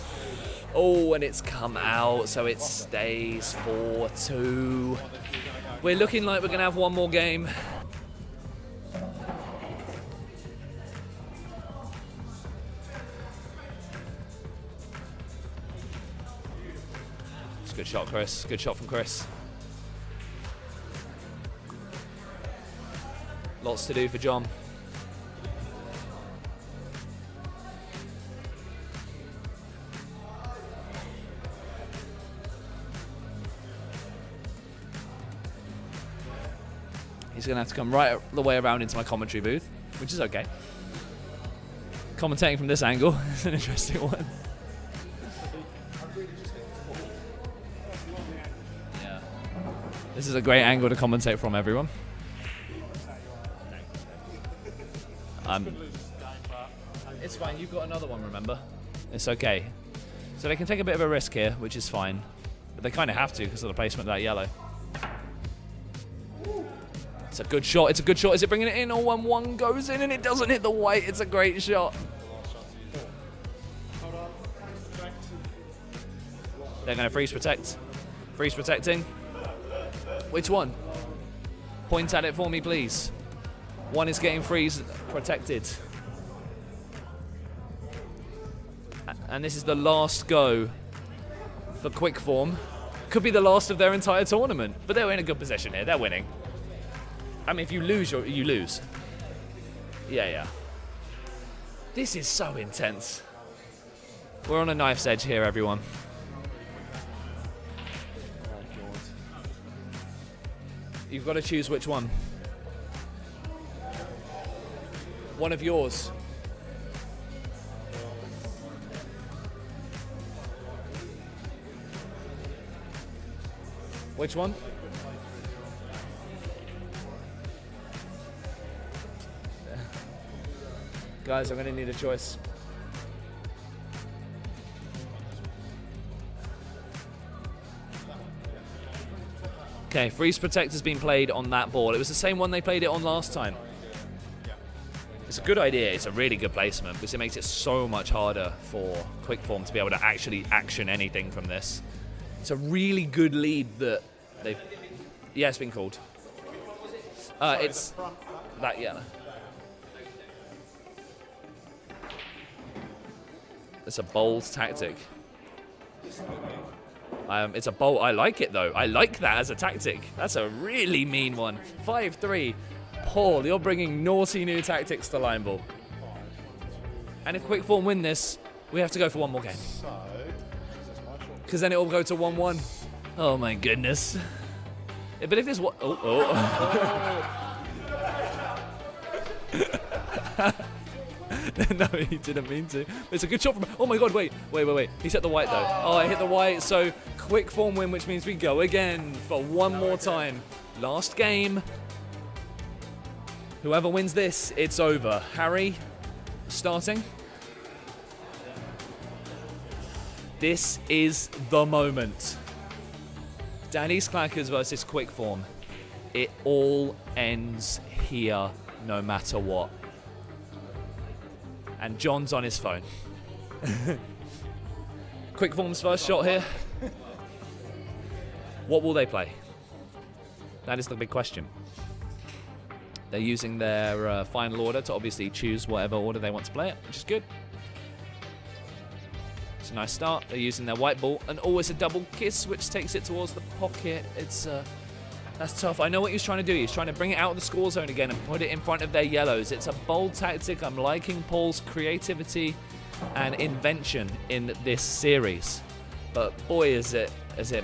S3: Oh, and it's come out, so it stays 4-2. We're looking like we're going to have one more game. It's a good shot, Chris. Good shot from Chris. Lots to do for John. He's going to have to come right the way around into my commentary booth, which is okay. Commentating from this angle is an interesting one. Yeah. This is a great angle to commentate from, everyone. It's fine, you've got another one, remember? It's okay. So they can take a bit of a risk here, which is fine. But they kind of have to because of the placement of that yellow. It's a good shot, it's a good shot. Is it bringing it in? Oh, and one goes in and it doesn't hit the white. It's a great shot. They're going to freeze protect. Freeze protecting. Which one? Point at it for me, please. One is getting freeze protected. And this is the last go for Quick Form. Could be the last of their entire tournament, but they're in a good position here. They're winning. I mean, if you lose, you lose. Yeah. This is so intense. We're on a knife's edge here, everyone. You've got to choose which one. One of yours. Which one? Guys, I'm going to need a choice. Okay, Freeze Protect has been played on that ball. It was the same one they played it on last time. It's a good idea. It's a really good placement because it makes it so much harder for Quick Form to be able to actually action anything from this. It's a really good lead that they've... Yeah, it's been called. It's that yellow. It's a bold tactic. It's a bold... I like it, though. I like that as a tactic. That's a really mean one. 5-3. Paul, you're bringing naughty new tactics to line ball. And if Quick Form win this, we have to go for one more game. Because then it will go to 1-1. Oh, my goodness. Yeah, but if there's one... No, he didn't mean to. It's a good shot from... Oh, my God, wait. He hit the white, though. Oh, I hit the white. So, Quick Form win, which means we go again for one more time. Last game. Whoever wins this, it's over. Harry, starting. This is the moment. Danny's Clackers versus Quick Form. It all ends here, no matter what. And John's on his phone. Quick Form's first shot here. What will they play? That is the big question. They're using their final order to obviously choose whatever order they want to play it, which is good. It's a nice start. They're using their white ball, and always a double kiss, which takes it towards the pocket. That's tough. I know what he's trying to do. He's trying to bring it out of the score zone again and put it in front of their yellows. It's a bold tactic. I'm liking Paul's creativity and invention in this series. But boy, has it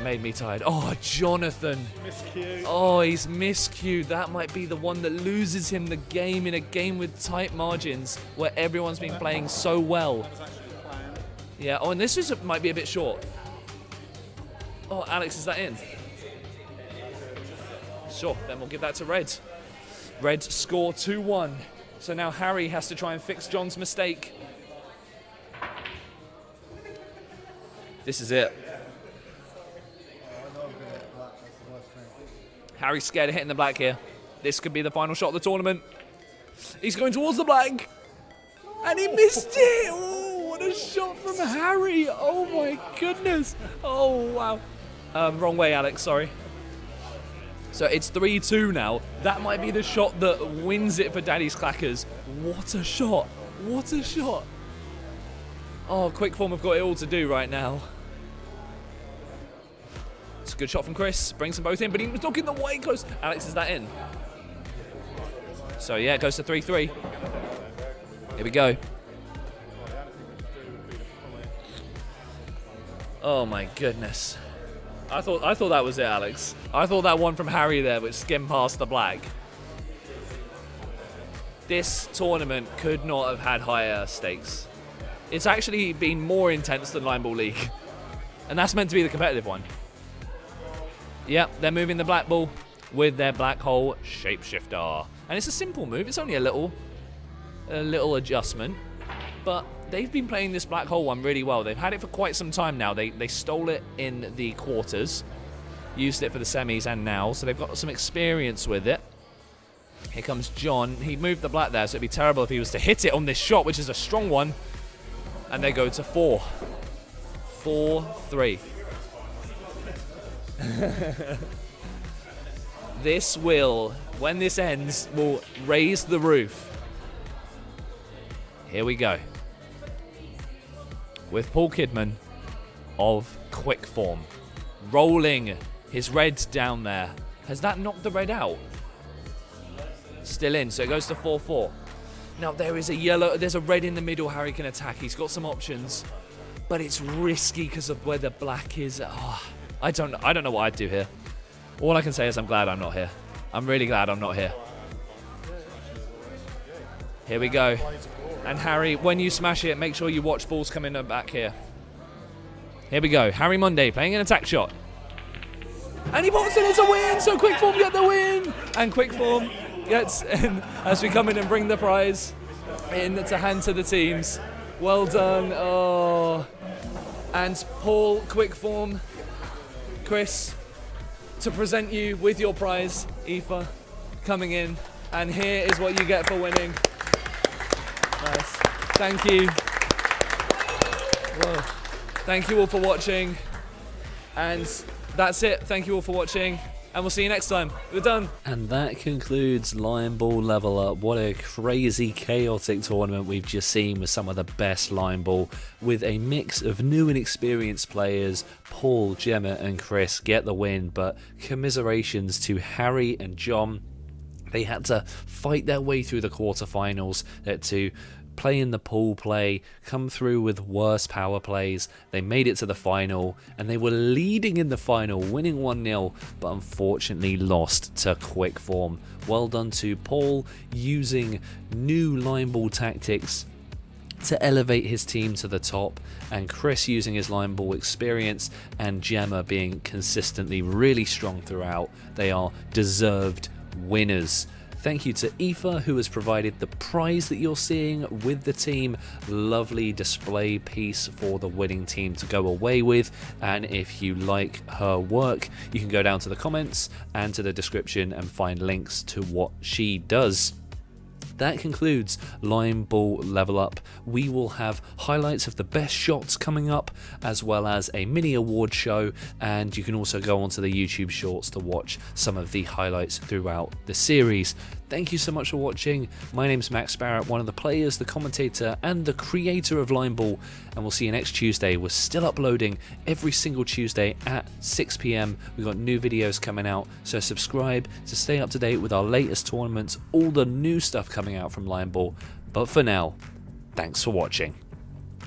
S3: made me tired. Oh, Jonathan.
S2: Miscue.
S3: Oh, he's miscued. That might be the one that loses him the game in a game with tight margins where everyone's been playing so well. Yeah, oh, and this might be a bit short. Oh, Alex, is that in? Sure, then we'll give that to Red. Red score 2-1. So now Harry has to try and fix John's mistake. This is it. Harry's scared of hitting the black here. This could be the final shot of the tournament. He's going towards the black. And he missed it! Oh, what a shot from Harry! Oh my goodness! Oh, wow. Wrong way, Alex, sorry. So it's 3-2 now. That might be the shot that wins it for Daddy's Clackers. What a shot! What a shot! Oh, Quick Form have got it all to do right now. It's a good shot from Chris. Brings them both in, but he was knocking the way close. Alex, is that in? So yeah, it goes to 3-3. Here we go. Oh my goodness. I thought that was it, Alex. I thought that one from Harry there, which skimmed past the black. This tournament could not have had higher stakes. It's actually been more intense than Line Ball League. And that's meant to be the competitive one. Yep, they're moving the black ball with their black hole shapeshifter. And it's a simple move, it's only a little adjustment. But they've been playing this black hole one really well. They've had it for quite some time now. They stole it in the quarters, used it for the semis and now, so they've got some experience with it. Here comes John. He moved the black there, so it'd be terrible if he was to hit it on this shot, which is a strong one. And they go to 4. 4-3. This will, when this ends, will raise the roof. Here we go. With Paul Kidman of Quick Form. Rolling his red down there. Has that knocked the red out? Still in, so it goes to 4-4. Now there is a yellow, there's a red in the middle. Harry can attack. He's got some options. But it's risky because of where the black is. Oh, I don't know what I'd do here. All I can say is I'm glad I'm not here. I'm really glad I'm not here. Here we go. And Harry, when you smash it, make sure you watch balls coming back here. Here we go. Harry Monday playing an attack shot. And he pops it, it's a win! So Quick Form get the win! And Quick Form gets in as we come in and bring the prize in to hand to the teams. Well done. Oh. And Paul, Quick Form, Chris, to present you with your prize, Aoife, coming in. And here is what you get for winning. Nice. Thank you. Whoa. Thank you all for watching. And that's it. Thank you all for watching. And we'll see you next time. We're done.
S1: And that concludes Lion Ball Level Up. What a crazy, chaotic tournament we've just seen with some of the best Lion Ball, with a mix of new and experienced players. Paul, Gemma and Chris get the win, but commiserations to Harry and John. They had to fight their way through the quarterfinals to play in the pool play, come through with worse power plays. They made it to the final, and they were leading in the final, winning 1-0, but unfortunately lost to Quick Form. Well done to Paul, using new line ball tactics to elevate his team to the top, and Chris using his line ball experience, and Gemma being consistently really strong throughout. They are deserved winners. Thank you to Aoife, who has provided the prize that you're seeing with the team. Lovely display piece for the winning team to go away with. And if you like her work, you can go down to the comments and to the description and find links to what she does. That concludes Lion Ball Level Up. We will have highlights of the best shots coming up, as well as a mini award show, and you can also go onto the YouTube shorts to watch some of the highlights throughout the series. Thank you so much for watching. My name's Max Barrett, one of the players, the commentator, and the creator of Lion Ball, and we'll see you next Tuesday. We're still uploading every single Tuesday at 6 PM. We've got new videos coming out, so subscribe to stay up to date with our latest tournaments, all the new stuff coming out from Lion Ball. But for now, thanks for watching.